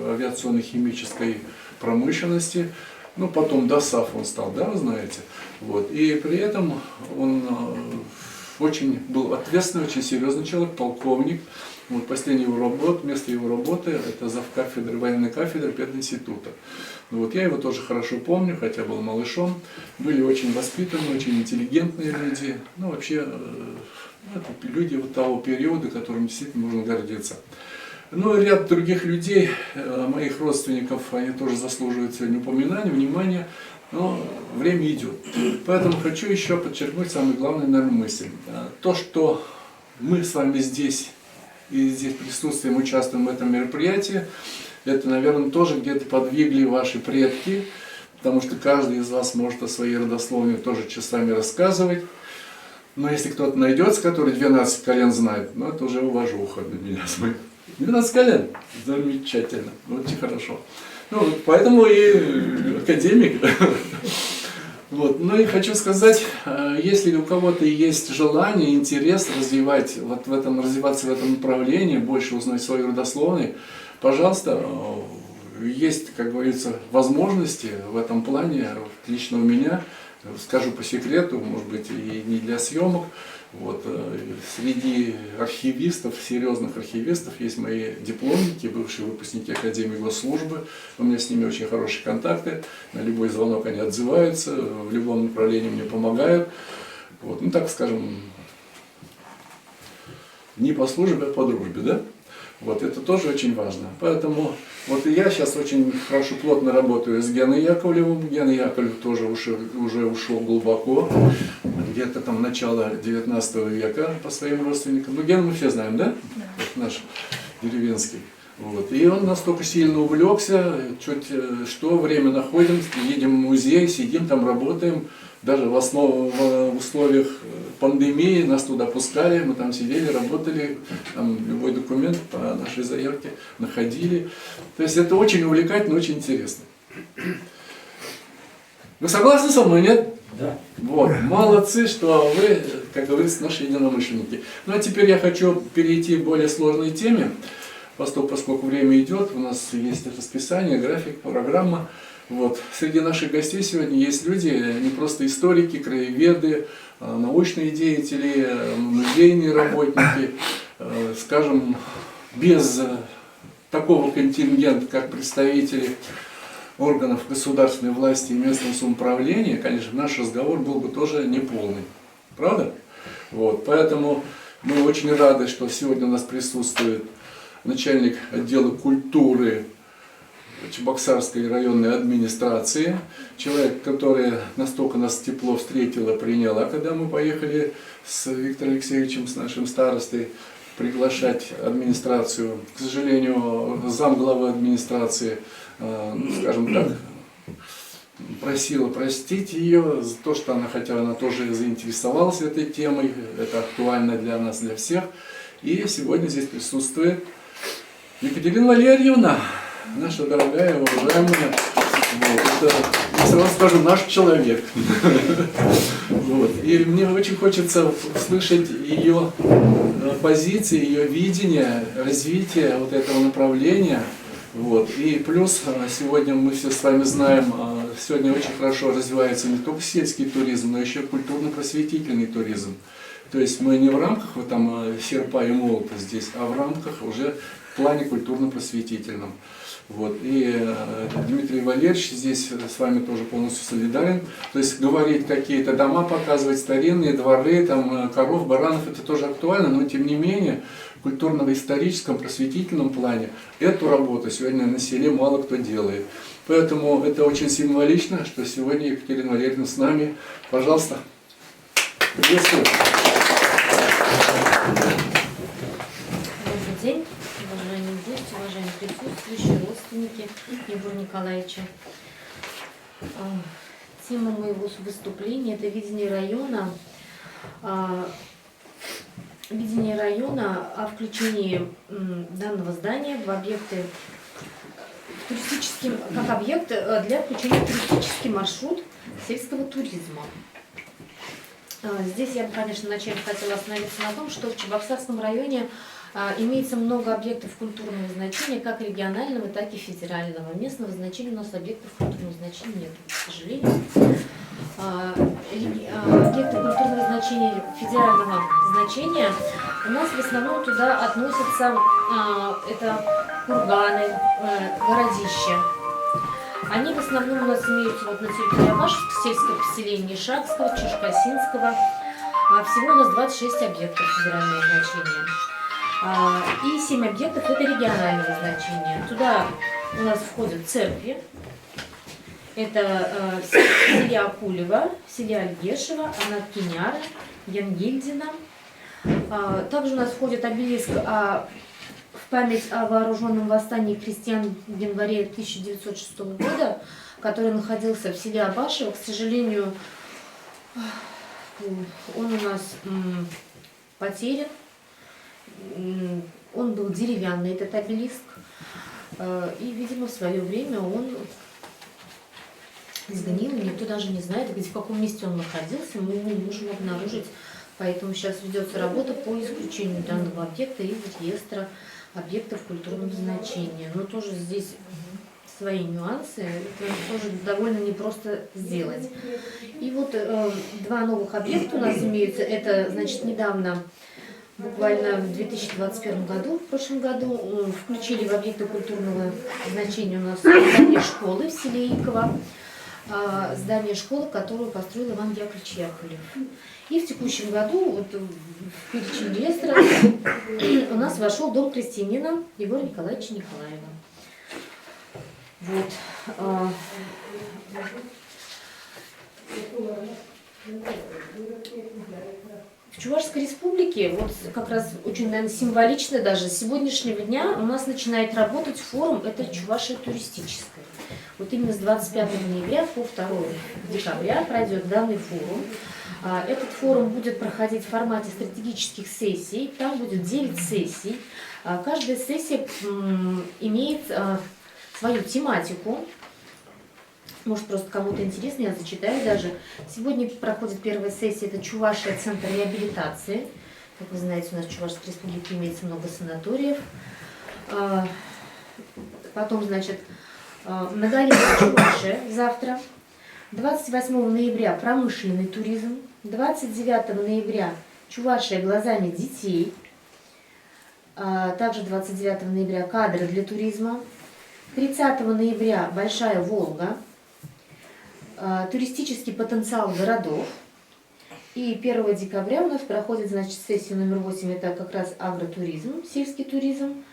авиационно-химической промышленности. Ну, потом ДОСАФ он стал, да, вы знаете. Вот. И при этом он очень был ответственный, очень серьезный человек, полковник. Вот последний его работа, место его работы – это завкафедры, военной кафедры пединститута. Вот я его тоже хорошо помню, хотя был малышом. Были очень воспитанные, очень интеллигентные люди. Ну, вообще, это люди вот того периода, которым действительно можно гордиться. Ну и ряд других людей, моих родственников, они тоже заслуживают сегодня упоминания, внимания, но время идет. Поэтому хочу еще подчеркнуть самую главную, наверное, мысль. То, что мы с вами здесь и здесь присутствуем, участвуем в этом мероприятии, это, наверное, тоже где-то подвигли ваши предки, потому что каждый из вас может о своей родословной тоже часами рассказывать. Но если кто-то найдется, который 12 колен знает, ну это уже уважуха для меня. 12 колен. Замечательно. Очень хорошо. Ну, вот поэтому и академик. Вот. Ну и хочу сказать, если у кого-то есть желание, интерес развивать, вот в этом, развиваться в этом направлении, больше узнать свою родословную, пожалуйста, есть, как говорится, возможности в этом плане, лично у меня, скажу по секрету, может быть, и не для съемок. Вот, среди архивистов, серьезных архивистов, есть мои дипломники, бывшие выпускники Академии Госслужбы. У меня с ними очень хорошие контакты. На любой звонок они отзываются, в любом направлении мне помогают. Вот, ну так скажем, не по службе, а по дружбе, да? Вот, это тоже очень важно. Поэтому вот и я сейчас очень хорошо, плотно работаю с Геной Яковлевым. Гена Яковлев тоже уже ушел глубоко, где-то там начало 19 века по своим родственникам. Ну, Гену мы все знаем, да? Вот наш деревенский. Вот. И он настолько сильно увлекся, чуть что, время находим, едем в музей, сидим там, работаем. Даже в условиях пандемии нас туда пускали, мы там сидели, работали, там любой документ по нашей заявке находили. То есть это очень увлекательно, очень интересно. Вы согласны со мной, нет? Да. Вот, молодцы, что вы, как говорится, наши единомышленники. Ну а теперь я хочу перейти к более сложной теме, поскольку время идет, у нас есть расписание, график, программа. Вот. Среди наших гостей сегодня есть люди, не просто историки, краеведы, научные деятели, музейные работники, скажем, без такого контингента, как представители органов государственной власти и местного самоуправления, конечно, наш разговор был бы тоже неполный. Правда? Вот. Поэтому мы очень рады, что сегодня у нас присутствует начальник отдела культуры Чебоксарской районной администрации, человек, который настолько нас тепло встретила, приняла, когда мы поехали с Виктором Алексеевичем, с нашим старостой, приглашать администрацию. К сожалению, замглавы администрации, скажем так, просила простить ее за то, что она, хотя она тоже заинтересовалась этой темой, это актуально для нас, для всех. И сегодня здесь присутствует Екатерина Валерьевна, наша дорогая, уважаемая, вот, это, я сразу скажу, наш человек. Вот. И мне очень хочется услышать ее позиции, ее видение, развитие вот этого направления. Вот. И плюс сегодня мы все с вами знаем, сегодня очень хорошо развивается не только сельский туризм, но еще культурно-просветительный туризм. То есть мы не в рамках вот, там, серпа и молота здесь, а в рамках уже в плане культурно-просветительном. Вот. И Дмитрий Валерьевич здесь с вами тоже полностью солидарен. То есть говорить какие-то дома, показывать старинные дворы, там, коров, баранов, это тоже актуально, но тем не менее в культурно-историческом, просветительном плане эту работу сегодня на селе мало кто делает. Поэтому это очень символично, что сегодня Екатерина Валерьевна с нами. Пожалуйста. Приветствую. Добрый день, уважаемые гости, уважаемые присутствующие, родственники Егора Николаевича. Тема моего выступления – это видение района о включении данного здания в объекты туристическим, как объект для включения в туристический маршрут сельского туризма. Здесь я бы, конечно, вначале хотела остановиться на том, что в Чебоксарском районе имеется много объектов культурного значения, как регионального, так и федерального. Местного значения у нас объектов культурного значения нет, к сожалению. Объекты культурного значения, федерального значения, у нас в основном туда относятся это курганы, городища. Они в основном у нас имеются вот на территории Абашевского сельского поселения, Шахского, Чешкосинского. Всего у нас 26 объектов федерального значения. И 7 объектов это регионального значения. Туда у нас входят церкви. Это селя Акулева, селя Альгешева, Анаткиняра, Янгильдина. Также у нас входит обелиск в память о вооруженном восстании крестьян в январе 1906 года, который находился в селе Абашево. К сожалению, он у нас потерян. Он был деревянный, этот обелиск. И, видимо, в свое время он сгнил, никто даже не знает, где, в каком месте он находился, мы его не можем обнаружить. Поэтому сейчас ведется работа по исключению данного объекта из реестра объектов культурного значения. Но тоже здесь свои нюансы, это тоже довольно непросто сделать. И вот два новых объекта у нас имеются. Это, значит, недавно, буквально в 2021 году, в прошлом году, включили в объекты культурного значения у нас здание школы в селе Иково. Здание школы, которую построил Иван Яковлевич Яковлев. И в текущем году вот, в перечень реестра у нас вошел дом крестьянина Егора Николаевича Николаева. Вот. В Чувашской республике, вот как раз очень, наверное, символично даже, с сегодняшнего дня у нас начинает работать форум, это Чувашия туристическая. Вот именно с 25 ноября по 2 декабря пройдет данный форум. Этот форум будет проходить в формате стратегических сессий, там будет 9 сессий. Каждая сессия имеет свою тематику. Может, просто кому-то интересно, я зачитаю даже. Сегодня проходит первая сессия, это Чувашия, центр реабилитации. Как вы знаете, у нас в Чувашской республике имеется много санаториев. Потом, значит, многолетняя Чувашия завтра. 28 ноября промышленный туризм. 29 ноября Чувашия глазами детей. Также 29 ноября кадры для туризма. 30 ноября Большая Волга. Туристический потенциал городов. И 1 декабря у нас проходит, значит, сессия номер 8, это как раз агротуризм, сельский туризм.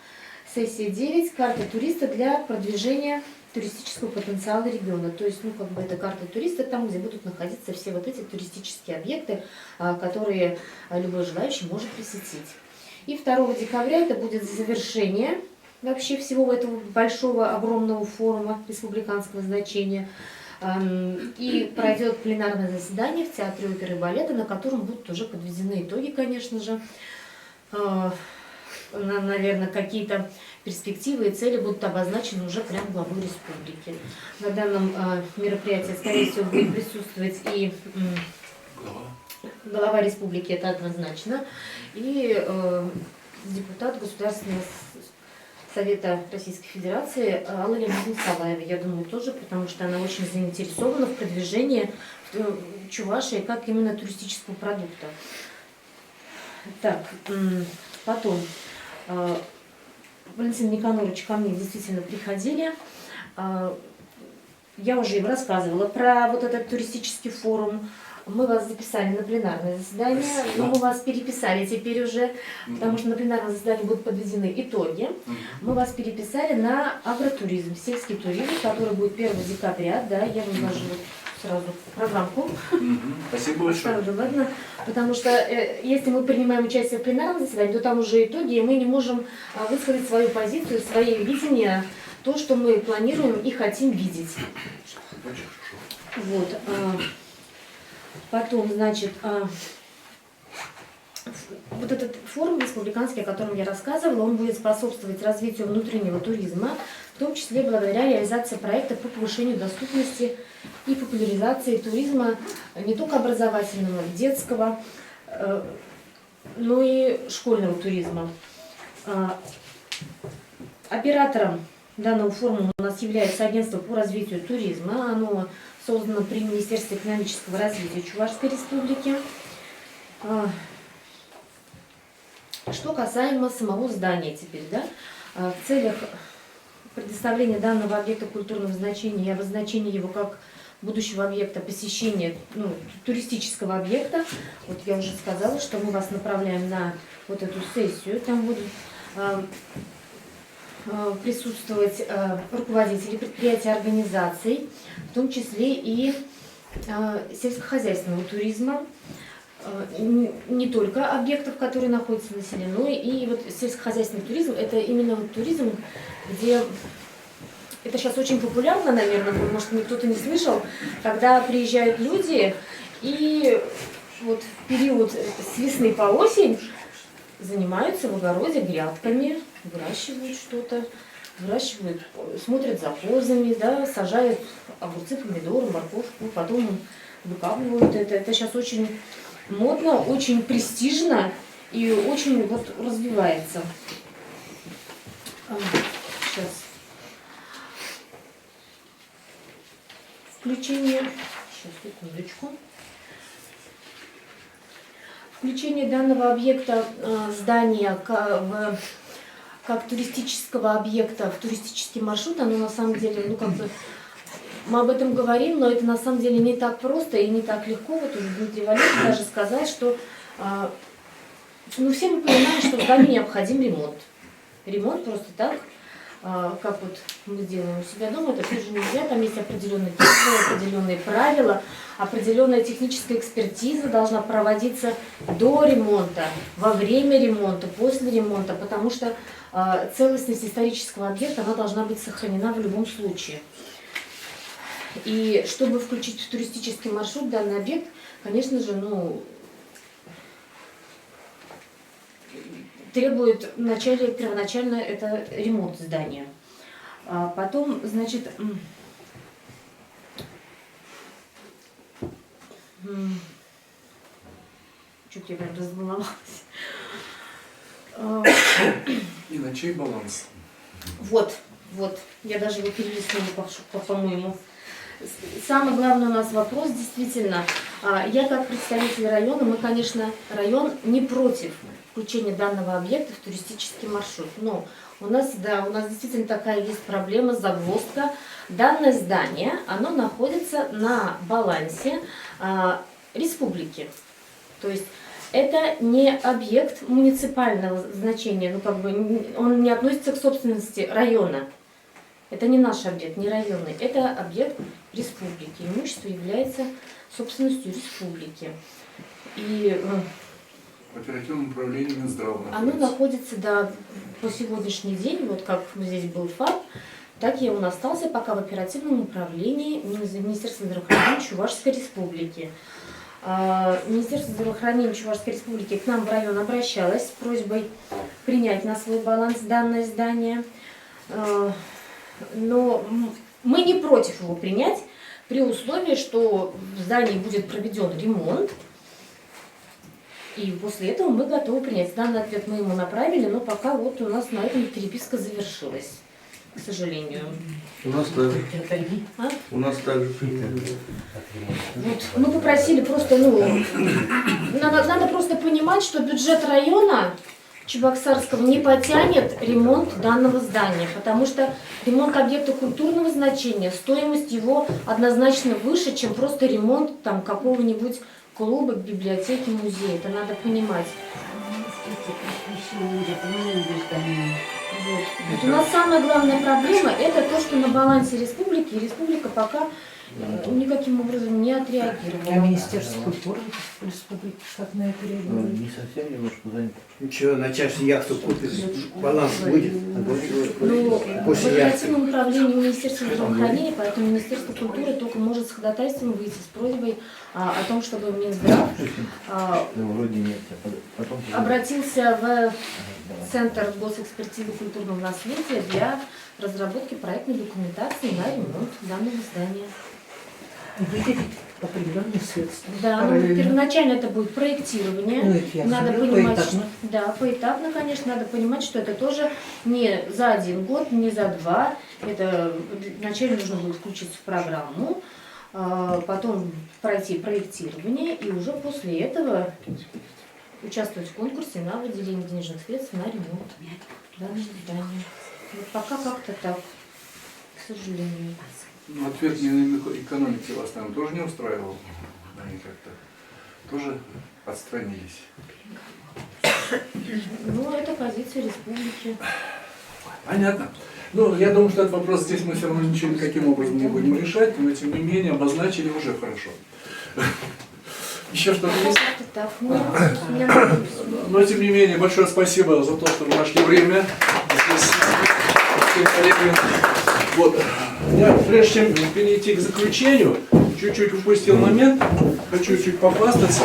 Сессия 9, карта туриста для продвижения туристического потенциала региона. То есть, ну, как бы это карта туриста, там, где будут находиться все вот эти туристические объекты, которые любой желающий может посетить. И 2 декабря это будет завершение вообще всего этого большого, огромного форума республиканского значения. И пройдет пленарное заседание в Театре оперы и балета, на котором будут уже подведены итоги, конечно же. Наверное, какие-то перспективы и цели будут обозначены уже прямо главой республики. На данном мероприятии, скорее всего, будет присутствовать и глава республики, это однозначно, и депутат Государственного Совета Российской Федерации Алла Леонидовна Николаева, я думаю, тоже, потому что она очень заинтересована в продвижении Чувашии как именно туристического продукта. Так, потом, Валентин Никонорович ко мне действительно приходили. Я уже им рассказывала про вот этот туристический форум. Мы вас записали на пленарное заседание, но мы вас переписали теперь уже, потому что на пленарном заседании будут подведены итоги. Мы вас переписали на агротуризм, сельский туризм, который будет 1 декабря, да, я вам даже сразу программку. Спасибо большое. Ладно, потому что если мы принимаем участие в пленарном заседании, то там уже итоги, и мы не можем высказать свою позицию, свое видение, то, что мы планируем и хотим видеть. Вот. Потом, значит, вот этот форум республиканский, о котором я рассказывала, он будет способствовать развитию внутреннего туризма, в том числе благодаря реализации проекта по повышению доступности и популяризации туризма не только образовательного, детского, но и школьного туризма. Оператором данного форума у нас является агентство по развитию туризма. Оно создано при Министерстве экономического развития Чувашской Республики. Что касаемо самого здания теперь, да, в целях предоставления данного объекта культурного значения и обозначения его как будущего объекта посещения, туристического объекта, вот я уже сказала, что мы вас направляем на вот эту сессию, там будут присутствовать руководители предприятий, организаций, в том числе и сельскохозяйственного туризма, не только объектов, которые находятся на селе, но и вот сельскохозяйственный туризм, это именно вот туризм, где это сейчас очень популярно, наверное, может, кто-то не слышал, когда приезжают люди и вот в период с весны по осень занимаются в огороде грядками, выращивают что-то, смотрят за козами, да, сажают огурцы, помидоры, морковку, потом выкапывают это. Это сейчас очень модно, очень престижно и очень вот развивается. Сейчас. Включение. Сейчас, секундочку. Включение данного объекта здания как туристического объекта в туристический маршрут, оно на самом деле, мы об этом говорим, но это на самом деле не так просто и не так легко. Вот уже Дмитрий Валерьевич даже сказал, что все мы понимаем, что зданию необходим ремонт. Ремонт просто так, как вот мы делаем у себя дома, это тоже нельзя, там есть определенные требования, определенные правила, определенная техническая экспертиза должна проводиться до ремонта, во время ремонта, после ремонта, потому что целостность исторического объекта, она должна быть сохранена в любом случае. И чтобы включить в туристический маршрут данный объект, конечно же, требует первоначально это ремонт здания. Потом, значит, чуть я прям разволновалась. И на чей баланс? Вот, я даже его перелистнула, по-моему. Самый главный у нас вопрос, действительно, я как представитель района, мы, конечно, район не против включения данного объекта в туристический маршрут, но у нас действительно такая есть проблема, загвоздка. Данное здание, оно находится на балансе республики, то есть это не объект муниципального значения, он не относится к собственности района. Это не наш объект, не районный, это объект республики. Имущество является собственностью республики. И В оперативном управлении Минздрава оно находится, да, по сегодняшний день, вот как здесь был ФАП, так и он остался пока в оперативном управлении Министерства здравоохранения Чувашской Республики. Министерство здравоохранения Чувашской Республики к нам в район обращалось с просьбой принять на свой баланс данное здание. Но мы не против его принять при условии, что в здании будет проведен ремонт, и после этого мы готовы принять. Данный ответ мы ему направили, но пока вот у нас на этом переписка завершилась, к сожалению. У нас также. У нас также. Вот, мы попросили просто, надо просто понимать, что бюджет района Чебоксарского не потянет ремонт данного здания, потому что ремонт объекта культурного значения, стоимость его однозначно выше, чем просто ремонт там какого-нибудь клуба, библиотеки, музея. Это надо понимать. Вот у нас самая главная проблема — это то, что на балансе республики, и республика пока никаким образом не отреагировала. А Министерство культуры республики как на это реагирует? Не совсем немножко занято. Ничего, начав яхту купит, баланс будет. В оперативном управлении Министерства здравоохранения, поэтому Министерство культуры только может с ходатайством выйти с просьбой о том, чтобы Минздрав обратился в Центр госэкспертизы культурного наследия для разработки проектной документации на ремонт данного здания. выделить определенные средства. Да, ну, первоначально это будет проектирование. Ну, это я Надо говорю, понимать, поэтапно. да, поэтапно, конечно, надо понимать, что это тоже не за 1 год, не за 2. Это вначале нужно будет включиться в программу, потом пройти проектирование и уже после этого участвовать в конкурсе на выделение денежных средств на ремонт данного здания. Вот пока как-то так, к сожалению. Ну, ответ Минэко экономики вас там тоже не устраивал? Они как-то тоже отстранились. Ну, это позиция республики. Понятно. Ну, я думаю, что этот вопрос здесь мы все равно ничего никаким образом не будем решать, но тем не менее обозначили уже хорошо. Еще что-то есть? Как-то так, ну, я надеюсь. Но тем не менее, большое спасибо за то, что вы нашли время. Здесь, вот. Я, прежде чем перейти к заключению, чуть-чуть упустил момент, хочу чуть похвастаться.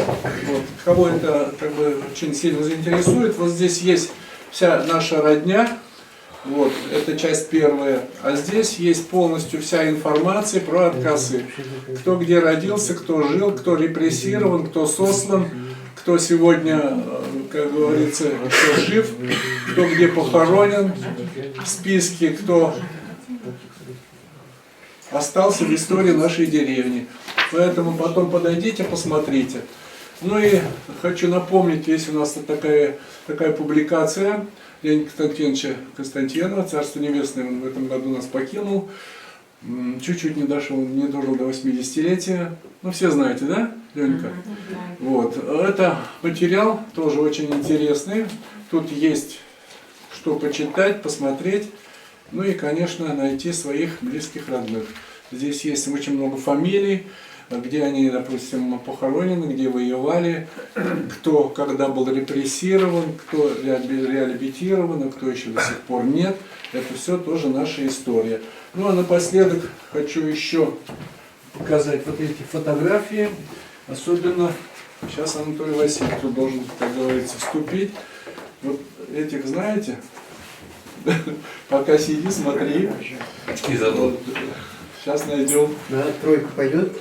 Вот. Кого это как бы очень сильно заинтересует, вот здесь есть вся наша родня. Вот, это часть первая. А здесь есть полностью вся информация про отказы. Кто где родился, кто жил, кто репрессирован, кто сослан, кто сегодня, как говорится, еще жив, кто где похоронен, в списке, кто остался в истории нашей деревни. Поэтому потом подойдите, посмотрите. Ну и хочу напомнить, есть у нас такая публикация Леонида Константиновича Константинова, Царство Небесное, он в этом году нас покинул. Чуть-чуть не дожил до 80-летия. Ну, все знаете, да, Ленька? Вот. Это материал тоже очень интересный. Тут есть что почитать, посмотреть. Ну и, конечно, найти своих близких родных. Здесь есть очень много фамилий, где они, допустим, похоронены, где воевали, кто когда был репрессирован, кто реабилитирован, а кто еще до сих пор нет. Это все тоже наша история. Ну а напоследок хочу еще показать вот эти фотографии. Особенно сейчас Анатолий Васильевич должен, как говорится, вступить. Вот этих знаете? Пока сиди, смотри. Очки забыл. Сейчас найдем. Да, тройка пойдет.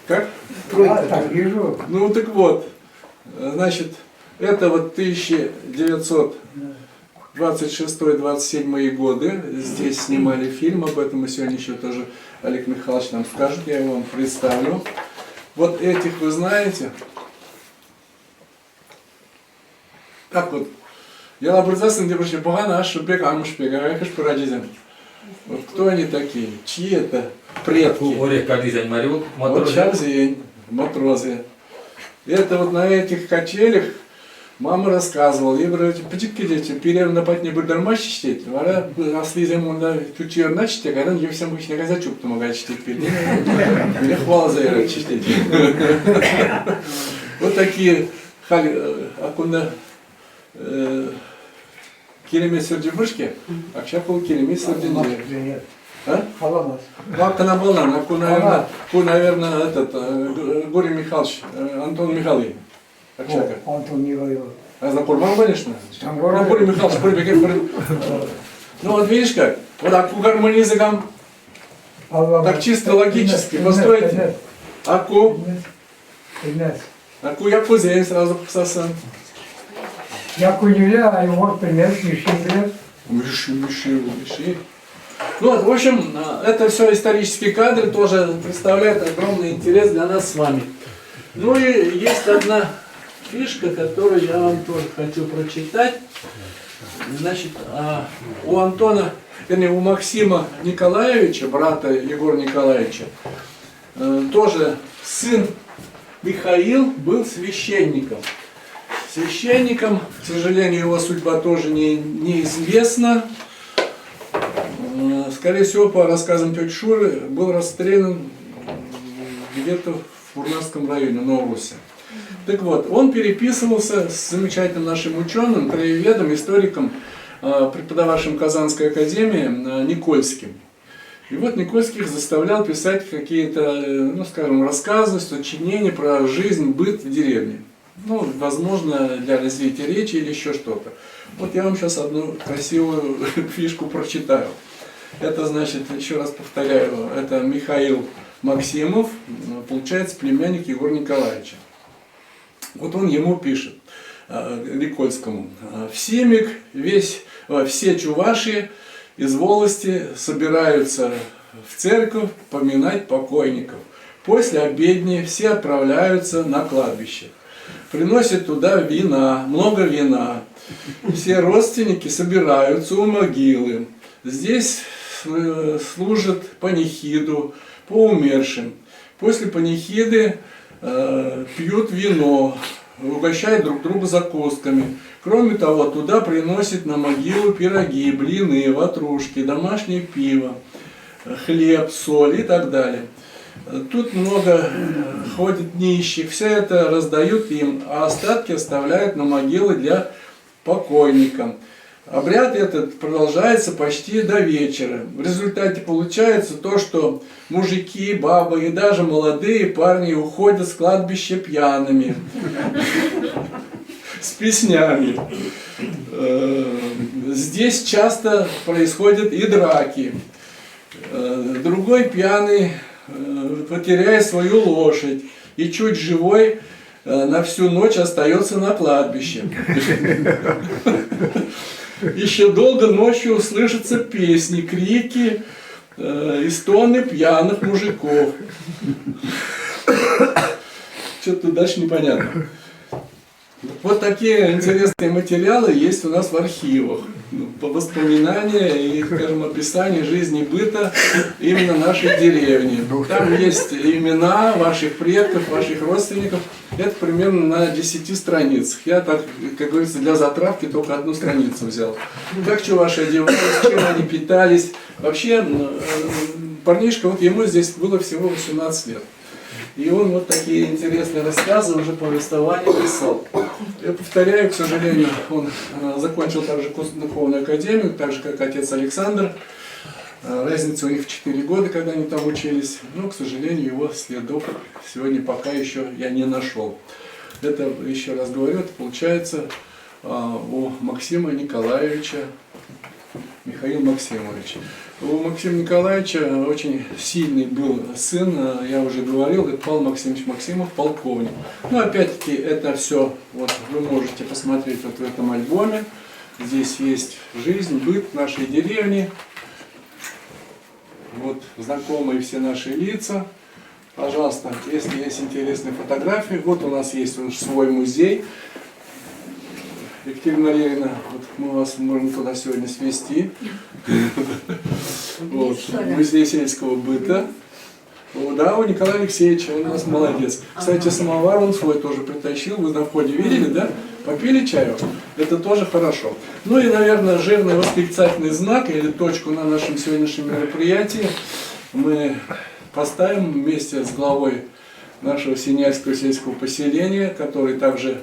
Как? Тройка, так вижу. Ну так вот, значит, это вот 1926-27 годы. Здесь снимали фильм об этом, и сегодня еще тоже Олег Михайлович нам скажет, я его вам представлю. Вот этих вы знаете. Так вот. Я образовался, где пришли погано, аж шупек, амушпек, а как порадизем. Вот кто они такие? Чьи это предки? Олег Кадизань Мариук, Вот Чавзень, матрозы. Это вот на этих качелях мама рассказывала. Я говорю, почекайте, дети, перерыв на патне бурдарма чтить. Вара, аслизем он на тучер начтить, а когда я всем обычно казачук помогает чтить. Мне хвала за это чтить. Вот такие акунда керемет сердебышки, а чапал керемет серденье. А? Халамас. Вакана Балан, наверное, этот, Гурий Михайлович, Антон Михайлович. Антон Михайлович. А знакомый, конечно? Ну, Гурий Михайлович, ну вот видишь как, вот аку гармонизагам, так чисто логически, постойте. Аку яку здесь сразу посасан. Яку Юля, а его пример Шишин. Миши. Ну вот, в общем, это все исторические кадры, тоже представляют огромный интерес для нас с вами. Ну и есть одна фишка, которую я вам тоже хочу прочитать. Значит, у Антона, вернее, у Максима Николаевича, брата Егора Николаевича, тоже сын Михаил был священником. Священником, к сожалению, его судьба тоже неизвестна. Скорее всего, по рассказам тети Шуры, был расстрелян где-то в Фурнарском районе, Новрусе. Так вот, он переписывался с замечательным нашим ученым, краеведом, историком, преподававшим в Казанской академии Никольским. И вот Никольских заставлял писать какие-то, ну скажем, рассказы, сочинения про жизнь, быт в деревне. Ну, возможно, для развития речи или еще что-то. Вот я вам сейчас одну красивую фишку прочитаю. Это значит, еще раз повторяю, это Михаил Максимов, получается, племянник Егора Николаевича. Вот он ему пишет, Никольскому: «Всемик, все чуваши из волости собираются в церковь поминать покойников. После обедни все отправляются на кладбище. Приносят туда вина, много вина. Все родственники собираются у могилы. Здесь служат панихиду по умершим. После панихиды пьют вино, угощают друг друга закусками. Кроме того, туда приносят на могилу пироги, блины, ватрушки, домашнее пиво, хлеб, соль и так далее. Тут много ходит нищих, все это раздают им, а остатки оставляют на могилы для покойника. Обряд этот продолжается почти до вечера. В результате получается то, что мужики, бабы и даже молодые парни уходят с кладбища пьяными, с песнями. Здесь часто происходят и драки. Другой пьяный потеряет свою лошадь и чуть живой на всю ночь остается на кладбище. Еще долго ночью слышатся песни, крики и стоны пьяных мужиков. Что-то дальше непонятно. Вот такие интересные материалы есть у нас в архивах. По воспоминания и, скажем, описание жизни и быта именно нашей деревни. Там есть имена ваших предков, ваших родственников. Это примерно на 10 страницах. Я так, как говорится, для затравки только одну страницу взял. Как чуваши одевались, чем они питались. Вообще, парнишка, вот ему здесь было всего 18 лет. И он вот такие интересные рассказы, уже повествования писал. Я повторяю, к сожалению, он закончил также духовную академию, так же как отец Александр. Разница у них в 4 года, когда они там учились. Но, к сожалению, его следов сегодня пока еще я не нашел. Это, еще раз говорю, это получается у Максима Николаевича, Михаил Максимович. У Максима Николаевича очень сильный был сын, я уже говорил, это Павел Максимович Максимов, полковник. Ну, опять-таки, это все вот, вы можете посмотреть вот в этом альбоме. Здесь есть жизнь, быт нашей деревни. Вот знакомые все наши лица. Пожалуйста, если есть интересные фотографии, вот у нас есть свой музей. Екатерина Валерьевна, вот мы вас можем туда сегодня свести. Музей сельского быта. Да, у Николая Алексеевича, он у нас молодец. Кстати, самовар он свой тоже притащил, вы на входе видели, да? Попили чаю? Это тоже хорошо. Ну и, наверное, жирный восклицательный знак или точку на нашем сегодняшнем мероприятии мы поставим вместе с главой нашего Синявского сельского поселения, который также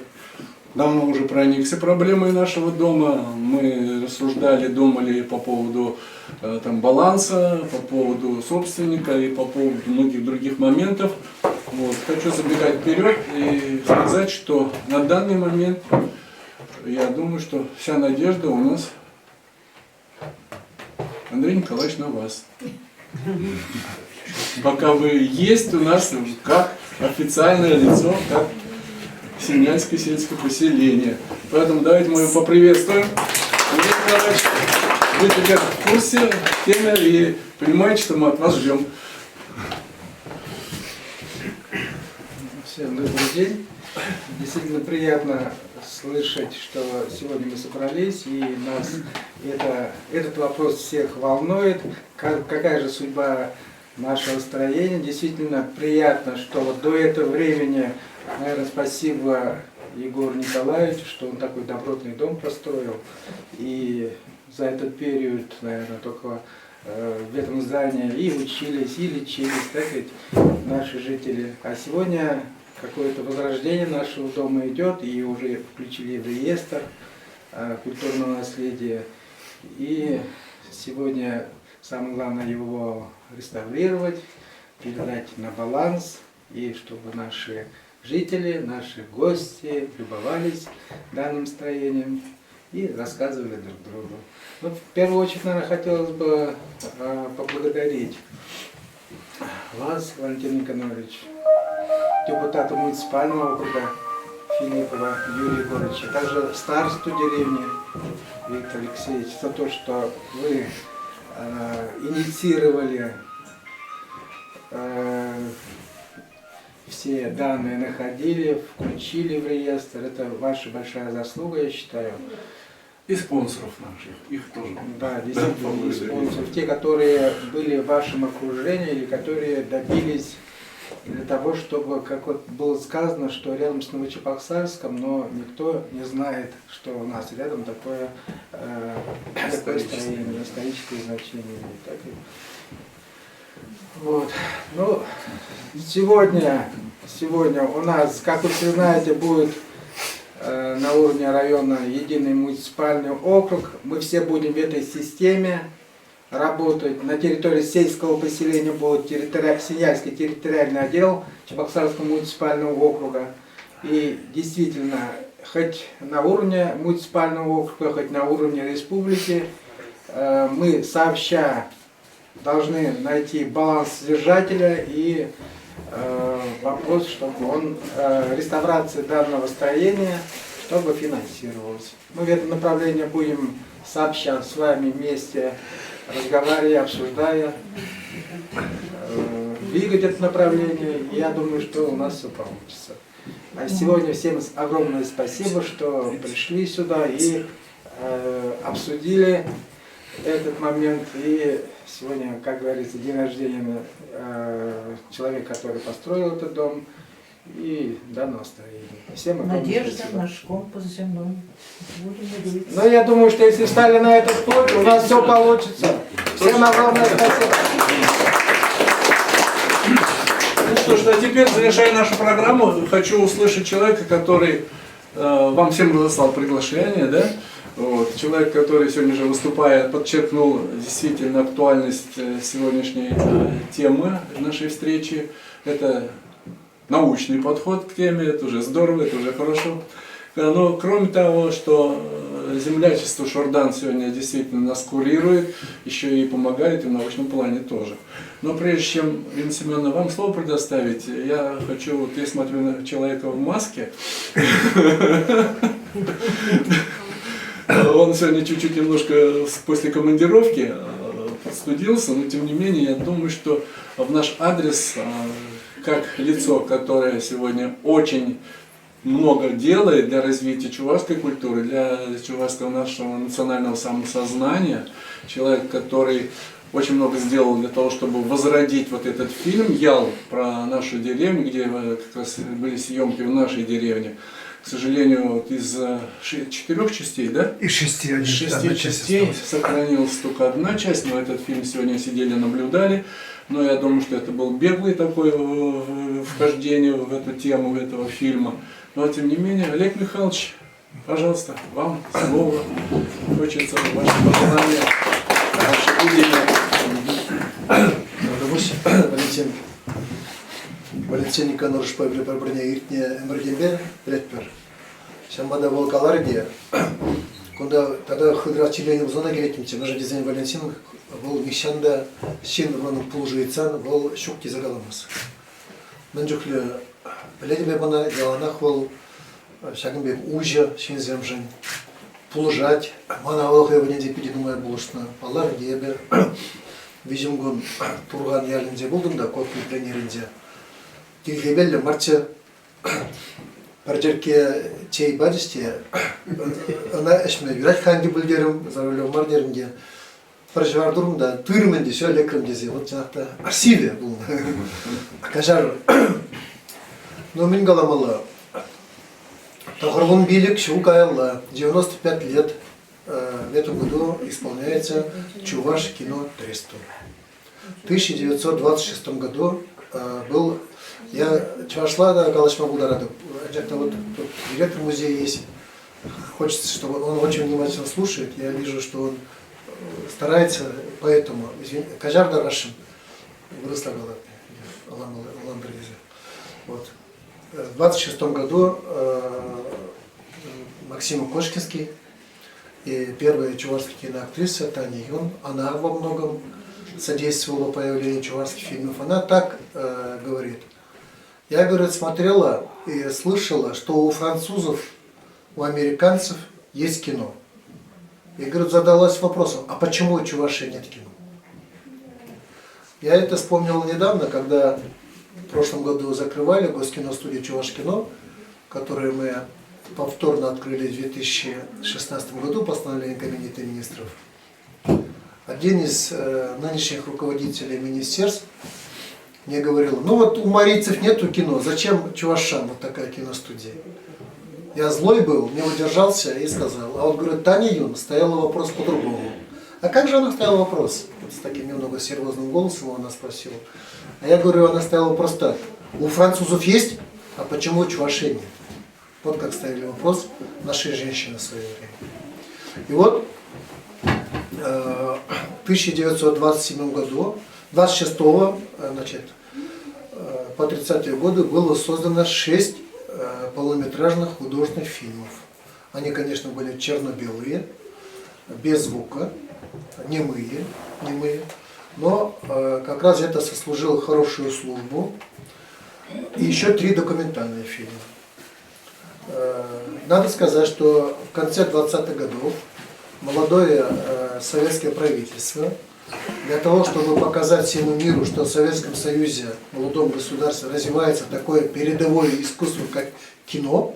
давно уже проникся проблемой нашего дома. Мы рассуждали, думали по поводу там, баланса, по поводу собственника и по поводу многих других моментов. Вот. Хочу забегать вперед и сказать, что на данный момент я думаю, что вся надежда у нас, Андрей Николаевич, на вас. Пока вы есть у нас как официальное лицо, как Синявское сельское поселение. Поэтому давайте мы его поприветствуем. Андрей Николаевич, вы теперь в курсе темы и понимаете, что мы от вас ждем. Всем добрый день. Действительно приятно слышать, что сегодня мы собрались, и нас этот вопрос всех волнует. Какая же судьба нашего строения? Действительно приятно, что вот до этого времени, наверное, спасибо Егору Николаевичу, что он такой добротный дом построил. И за этот период, наверное, только в этом здании и учились, и лечились, так ведь, наши жители. А сегодня какое-то возрождение нашего дома идет, и уже включили в реестр культурного наследия. И сегодня самое главное его реставрировать, передать на баланс, и чтобы наши жители, наши гости любовались данным строением и рассказывали друг другу. Ну, в первую очередь, наверное, хотелось бы поблагодарить вас, Валентин Никонорович, депутата муниципального округа Филиппова Юрия Егоровича, а также старосту деревни Виктор Алексеевич, за то, что вы инициировали все данные, находили, включили в реестр. Это ваша большая заслуга, я считаю. И спонсоров наших, их тоже. Да, действительно, и спонсоров. Те, которые были в вашем окружении или которые добились для того, чтобы, как вот было сказано, что рядом с Новочебоксарском, но никто не знает, что у нас рядом такое строение, историческое значение. Так и... Вот. Ну, сегодня у нас, как вы все знаете, будет на уровне района единый муниципальный округ. Мы все будем в этой системе работать. На территории сельского поселения будет Синявский территориальный отдел Чебоксарского муниципального округа. И действительно, хоть на уровне муниципального округа, хоть на уровне республики, мы сообща должны найти баланс содержателя и вопрос, чтобы реставрация данного строения, чтобы финансировалась. Мы в этом направлении будем сообща с вами вместе, разговаривая, обсуждая, двигать это направление. И я думаю, что у нас все получится. А сегодня всем огромное спасибо, что пришли сюда и обсудили этот момент. И сегодня, как говорится, день рождения человека, который построил этот дом и данного строения. Всем огромное Надежда, спасибо. наш компас земной. Будем надеяться. Но я думаю, что если встали на этот путь, у нас все получится. Всем огромное спасибо. Ну что ж, а теперь, завершая нашу программу, хочу услышать человека, который вам всем разослал приглашение, да? Вот. Человек, который сегодня же выступая, подчеркнул действительно актуальность сегодняшней темы нашей встречи. Это научный подход к теме, это уже здорово, это уже хорошо. Но кроме того, что землячество Шордан сегодня действительно нас курирует, еще и помогает и в научном плане тоже. Но прежде чем, Ирина Семеновна, вам слово предоставить, я хочу, вот я смотрю на человека в маске. Он сегодня чуть-чуть немножко после командировки подстудился, но тем не менее я думаю, что в наш адрес, как лицо, которое сегодня очень много делает для развития чувашской культуры, для чувашского нашего национального самосознания, человек, который очень много сделал для того, чтобы возродить вот этот фильм «Ял» про нашу деревню, где как раз были съемки в нашей деревне. К сожалению, вот из 4 частей, да? Из 6, из 6 частей сохранилась только одна часть, но этот фильм сегодня сидели, наблюдали. Но я думаю, что это был беглый такой вхождение в эту тему этого фильма. Но тем не менее, Олег Михайлович, пожалуйста, вам слово. Хочется ваше пожелание, ваше видение. Валентин Никонорович пробрание иртне эмрдембе предпер. Шамбада волкаларде. Куда тогда хыдрачиление в зоне геретимте. Наш дизайн Валентин был мещанда щен ронук пулжуйцан был щукки загаламас. Менджухле ледиме бана деланах был шагнбе ужа щенземжен. Пулжать. Мана алхе венеде пиди думая булышна. Аллар дебе. Вижимгун турган ялинде булдым да кот пленеринде. Тилгебелле марча парчерке чей бадисте она эшме юрак ханги булдерим зарулем мардеринге парчевар дурмда туйрменде шо лекрем дезе вот жанакта арсиве бул кажар но мен галамала Тохорвун билик Шукаялла 95 лет в этом году исполняется Чуваш кино 300. В 1926 году был я Чувашлада Галашма Бударада. Это вот тут директор музея есть. Хочется, чтобы он очень внимательно слушает. Я вижу, что он старается, поэтому Кажар Дарашин выросла вот. В 26 году Максим Кошкинский и первая чувашская киноактриса Таня Юн, она во многом содействовало появлению чувашских фильмов, она так говорит. Я, говорит, смотрела и слышала, что у французов, у американцев есть кино. И, говорит, задалась вопросом, а почему у Чувашии нет кино? Я это вспомнил недавно, когда в прошлом году закрывали Госкиностудию Чувашкино, которую мы повторно открыли в 2016 году постановлением Кабинета министров. Один из нынешних руководителей министерств мне говорил, ну вот у марийцев нету кино, зачем чувашам вот такая киностудия? Я злой был, не удержался и сказал. А вот, говорит, Таня Юн стояла вопрос по-другому. А как же она ставила вопрос? Вот с таким немного серьезным голосом она спросила. А я говорю, она ставила вопрос так. У французов есть, а почему у чувашей нет? Вот как ставили вопрос наши женщины в свое время. И вот в 1927 году, 26-го, значит, по 30-е годы было создано 6 полнометражных художественных фильмов. Они, конечно, были черно-белые, без звука, немые, но как раз это сослужило хорошую службу. И еще 3 документальные фильма. Надо сказать, что в конце 20-х годов молодое советское правительство для того, чтобы показать всему миру, что в Советском Союзе, в молодом государстве, развивается такое передовое искусство, как кино,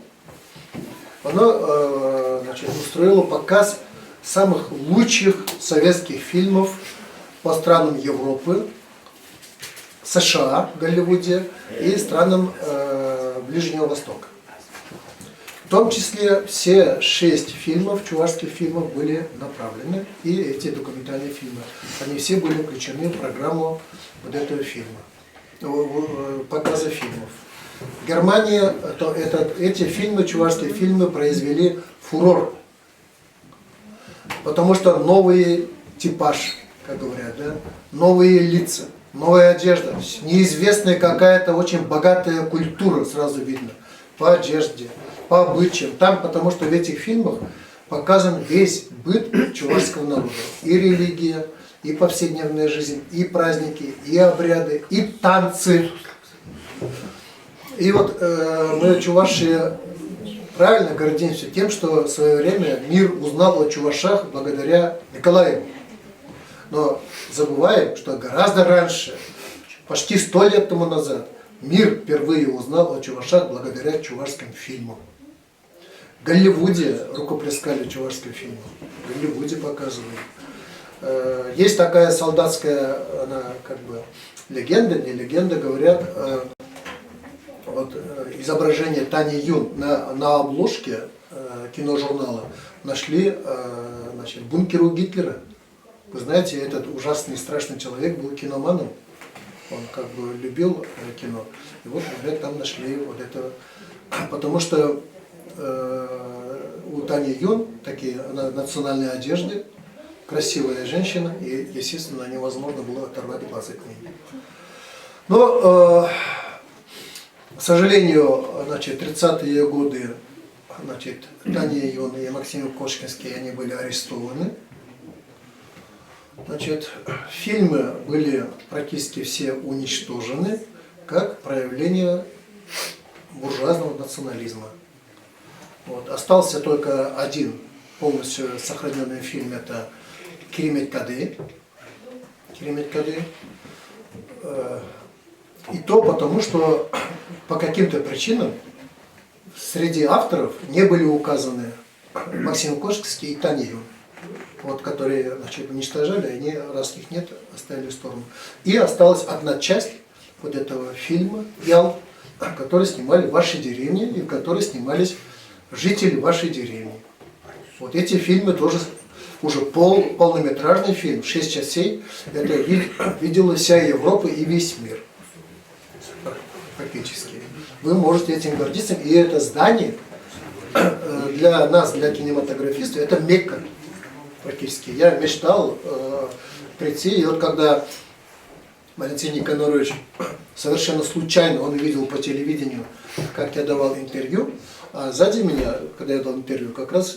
оно устроило показ самых лучших советских фильмов по странам Европы, США, Голливуде и странам Ближнего Востока. В том числе все 6 фильмов, чувашских фильмов, были направлены, и эти документальные фильмы, они все были включены в программу вот этого фильма, показа фильмов. В Германии эти фильмы, чувашские фильмы, произвели фурор, потому что новый типаж, как говорят, да? Новые лица, новая одежда, неизвестная какая-то очень богатая культура, сразу видно, по одежде, по обычаям. Там, потому что в этих фильмах показан весь быт чувашского народа. И религия, и повседневная жизнь, и праздники, и обряды, и танцы. И вот мы, чуваши, правильно гордимся тем, что в свое время мир узнал о чувашах благодаря Николаеву. Но забываем, что гораздо раньше, почти 100 лет тому назад, мир впервые узнал о чувашах благодаря чувашским фильмам. В Голливуде рукоплескали чувашским фильмам, в Голливуде показывали. Есть такая солдатская, она как бы легенда, не легенда, говорят, вот изображение Тани Юн на обложке киножурнала нашли, значит, бункер у Гитлера. Вы знаете, этот ужасный, страшный человек был киноманом. Он как бы любил кино. И вот, говорят, там нашли вот это. Потому что у Тани Юн такие национальные одежды, красивая женщина, и, естественно, невозможно было оторвать глаза от ней. Но, к сожалению, значит, 30-е годы, значит, Таня Юн и Максим Кошкинский, они были арестованы. Значит, фильмы были практически все уничтожены как проявление буржуазного национализма. Вот. Остался только один полностью сохраненный фильм, это «Киремет Кады». И то потому, что по каким-то причинам среди авторов не были указаны Максим Кошкинский и Таня Юн. Вот, которые, значит, уничтожали, они, раз их нет, оставили в сторону. И осталась одна часть вот этого фильма «Ял», который снимали в вашей деревне и в которой снимались жители вашей деревни. Вот эти фильмы тоже уже полнометражный фильм, 6 частей. Это видела вся Европа и весь мир. Практически. Вы можете этим гордиться. И это здание для нас, для кинематографистов, это Мекка. Практически. Я мечтал прийти, и вот когда Валентин Никонорович совершенно случайно, он видел по телевидению, как я давал интервью, а сзади меня, когда я дал интервью, как раз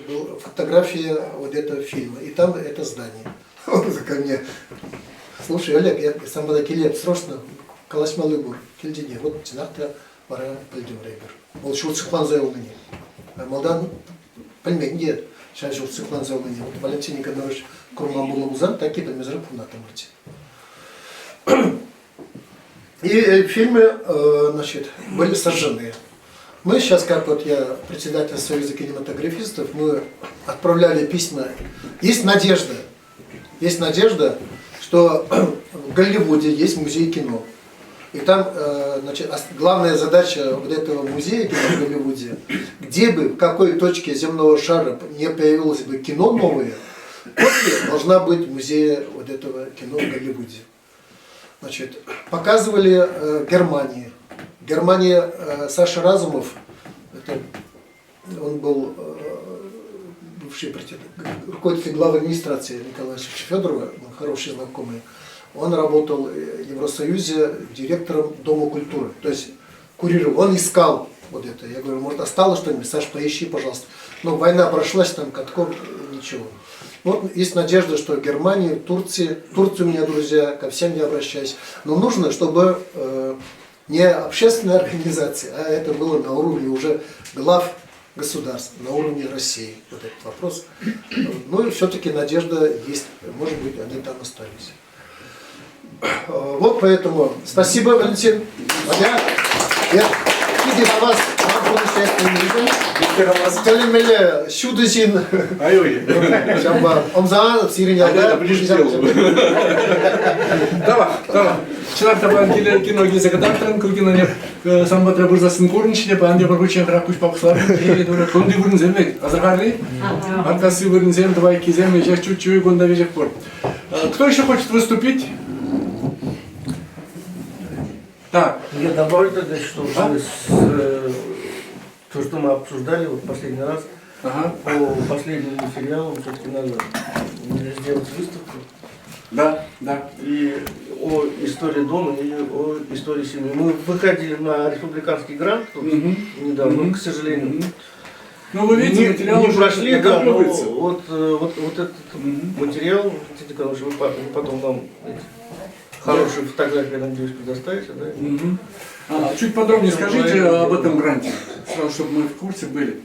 была фотография вот этого фильма, и там это здание. Он ко мне Слушай, Олег, я сам бада келеп срочно калашмалы бур. Келдене, вот цинахта бара пылдым рейбер. Ол шул цыклан зайлыне. Малдан пылмен нет. Сейчас шул цыклан зайлыне. Вот Валентин Никонорович Курман Булымузан такие подмезры пунаты мурти. И фильмы, значит, были сожжены. Мы сейчас, как вот я председатель Союза кинематографистов, мы отправляли письма. Есть надежда, что в Голливуде есть музей кино. И там, значит, главная задача вот этого музея кино в Голливуде, где бы, в какой точке земного шара не появилось бы кино новое, после должна быть музей вот этого кино в Голливуде. Значит, показывали Германии. Германия, Саша Разумов, это, он был бывший руководитель главы администрации Николая Васильевича Федорова, хороший знакомый. Он работал в Евросоюзе директором Дома культуры. То есть курировал, он искал вот это. Я говорю, может осталось что-нибудь, Саш, поищи, пожалуйста. Но война прошлась там катком, ничего. Вот есть надежда, что в Германии, в Турции у меня друзья, ко всем я обращаюсь. Но нужно, чтобы не общественная организация, а это было на уровне уже глав государств, на уровне России. Вот этот вопрос. Ну и все-таки надежда есть. Может быть, они там остались. Вот поэтому спасибо, Валентин. Я видел вас, вам Калимеле Шудыжин. Шамба. Омзан, Сириняга. Давай. Человек табан кино гизагадактан, кургина не самбатра бурзасын көрінішіне, панде бір көчен қырақ күш бақсылар, көмді көрін земек. Азарғарли, аркасы көрін зем, давай кизем, ежек чуть-чуть, гонда вежек пор. Кто еще хочет выступить? Да. Я добавлю тогда, что то, что мы обсуждали вот последний раз, по последнему материалу, все-таки надо сделать выставку. Да. И о истории дома, и о истории семьи. Мы выходили на республиканский грант тут недавно, к сожалению. Ну, вы видите, материал не прошли, да, но накапливается. вот этот материал, Николай, вы потом нам хорошие фотографии, надеюсь, предоставите, да? Чуть подробнее скажите об этом гранте, сразу, чтобы мы в курсе были.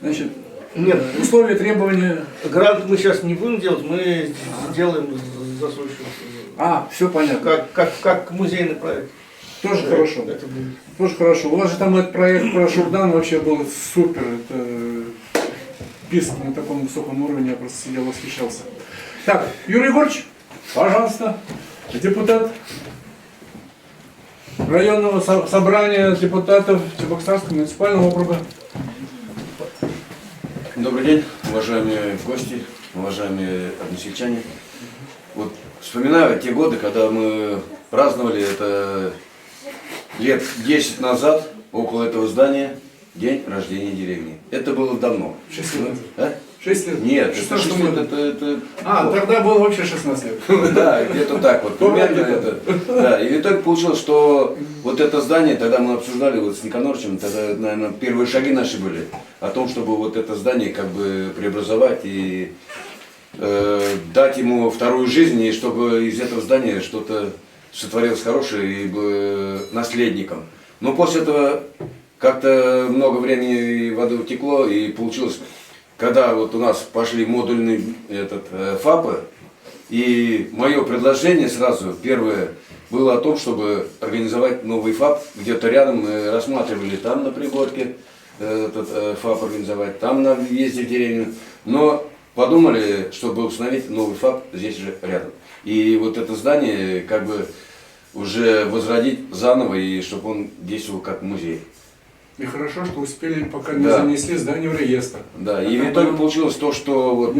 Значит, нет, условия, требования. Грант мы сейчас не будем делать, мы сделаем за свой счет. Все понятно. Как музейный проект. Тоже хорошо. Это будет. Тоже хорошо. У вас же там этот проект про Шурдан вообще был супер. Это писк на таком высоком уровне, я просто сидел, восхищался. Так, Юрий Егорович, пожалуйста, депутат районного собрания депутатов Чебоксарского муниципального округа. Добрый день, уважаемые гости, уважаемые односельчане. Вот вспоминаю те годы, когда мы праздновали это лет 10 назад около этого здания день рождения деревни. Это было давно. 6 лет. А? 6 лет? Нет, 16 это 6 лет, это... Тогда было вообще 16 лет. Да, где-то так вот, примерно это. Да, и в итоге получилось, что вот это здание, тогда мы обсуждали вот с Никоноровичем, тогда, наверное, первые шаги наши были о том, чтобы вот это здание как бы преобразовать и дать ему вторую жизнь, и чтобы из этого здания что-то сотворилось хорошее и было наследником. Но после этого как-то много времени и воды утекло, и получилось, когда вот у нас пошли модульные ФАПы, и мое предложение сразу, первое, было о том, чтобы организовать новый ФАП, где-то рядом мы рассматривали там на Пригорке этот ФАП организовать, там на въезде в деревню, но подумали, чтобы установить новый ФАП здесь же рядом. И вот это здание как бы уже возродить заново, и чтобы он действовал как музей. И хорошо, что успели, пока не занесли здание в реестр. Да, и в итоге получилось то, что вот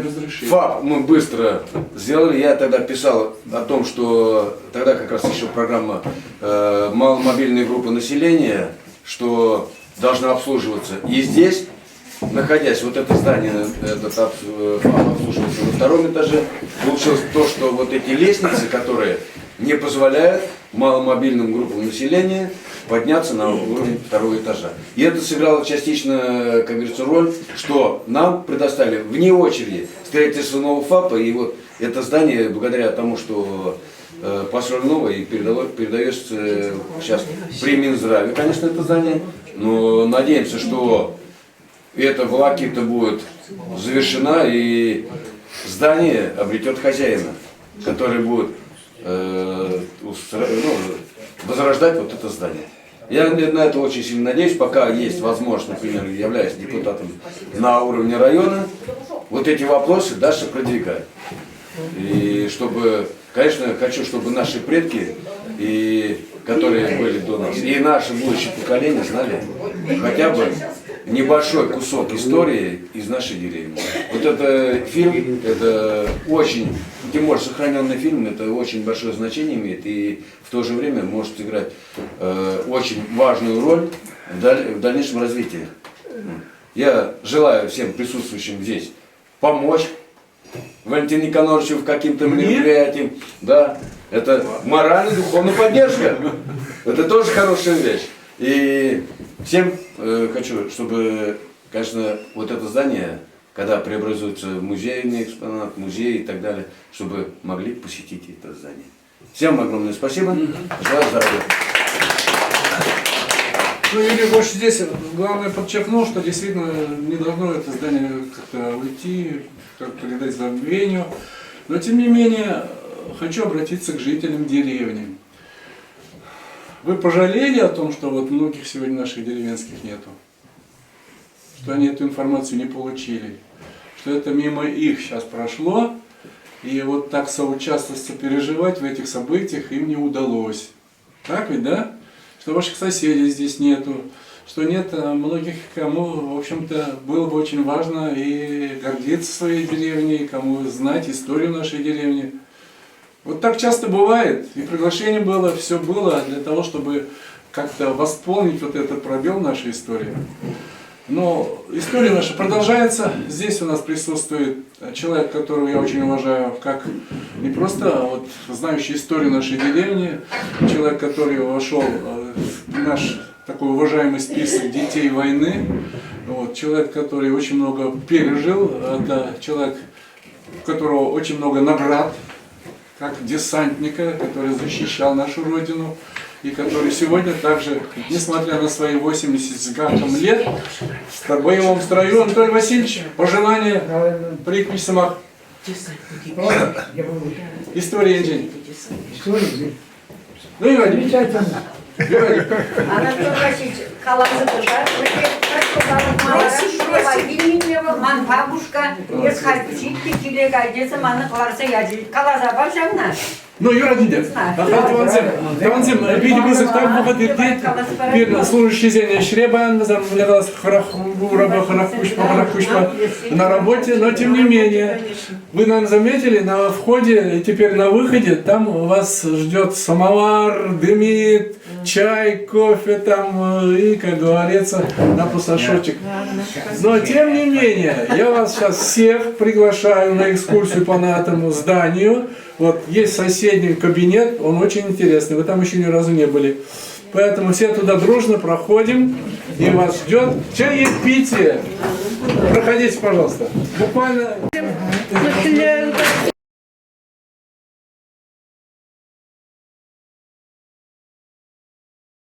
ФАП мы быстро сделали. Я тогда писал о том, что тогда как раз еще программа маломобильной группы населения, что должна обслуживаться. И здесь, находясь, вот это здание, этот ФАП обслуживался на втором этаже, получилось то, что вот эти лестницы, которые не позволяют маломобильным группам населения подняться на уровень второго этажа. И это сыграло частично, как говорится, роль, что нам предоставили вне очереди строительство нового ФАПа, и вот это здание, благодаря тому, что построили новое и передается сейчас при Минздраве, конечно, это здание. Но надеемся, что эта волокита будет завершена и здание обретет хозяина, который будет возрождать вот это здание. Я на это очень сильно надеюсь, пока есть возможность, например, являясь депутатом на уровне района, вот эти вопросы дальше продвигать. И чтобы, конечно, хочу, чтобы наши предки, и, которые были до нас, и наши будущие поколения знали хотя бы небольшой кусок истории из нашей деревни. Вот это фильм, это очень, тем более сохраненный фильм, это очень большое значение имеет и в то же время может играть очень важную роль в дальнейшем развитии. Я желаю всем присутствующим здесь помочь Валентину Никоноровичу в каким-то мероприятиям. Да, это моральная, духовная поддержка. Это тоже хорошая вещь. И всем хочу, чтобы, конечно, вот это здание, когда преобразуется в музейный экспонат, музей и так далее, чтобы могли посетить это здание. Всем огромное спасибо. Желаю здоровья. Ну, Юрий Егорович здесь главное подчеркнул, что действительно не должно это здание как-то уйти, как-то передать забвению. Но тем не менее, хочу обратиться к жителям деревни. Вы пожалели о том, что вот многих сегодня наших деревенских нету? Что они эту информацию не получили? Что это мимо их сейчас прошло, и вот так соучаствовать, сопереживать в этих событиях им не удалось. Так ведь, да? Что ваших соседей здесь нету, что нет многих, кому, в общем-то, было бы очень важно и гордиться своей деревней, кому знать историю нашей деревни. Вот так часто бывает, и приглашение было, все было для того, чтобы как-то восполнить вот этот пробел нашей истории. Но история наша продолжается. Здесь у нас присутствует человек, которого я очень уважаю, как не просто вот знающий историю нашей деревни, человек, который вошел в наш такой уважаемый список детей войны, вот, человек, который очень много пережил, это человек, у которого очень много наград, как десантника, который защищал нашу Родину, и который сегодня также, несмотря на свои 80 с гаком лет, в боевом строю. Анатолий Васильевич, пожелания при самах. История день. Ну и Анатолий Васильевич, калазы ман бабушка, ес хайпчик, килега, деца маны кларса яджи. Калаза башамна. Ну, Юра Дидец, Таванзим, видимо, так будет идти, пир служащий зения Шребан, замлялась харахушпа на работе, но тем не менее, вы, наверное, заметили, на входе и теперь на выходе, там вас ждет самовар, дымит, чай, кофе там и, как говорится, на пасашочек. Но тем не менее, я вас сейчас всех приглашаю на экскурсию по этому зданию. Вот есть соседний кабинет, он очень интересный, вы там еще ни разу не были. Поэтому все туда дружно проходим, и вас ждет чаепитие. Проходите, пожалуйста. Буквально...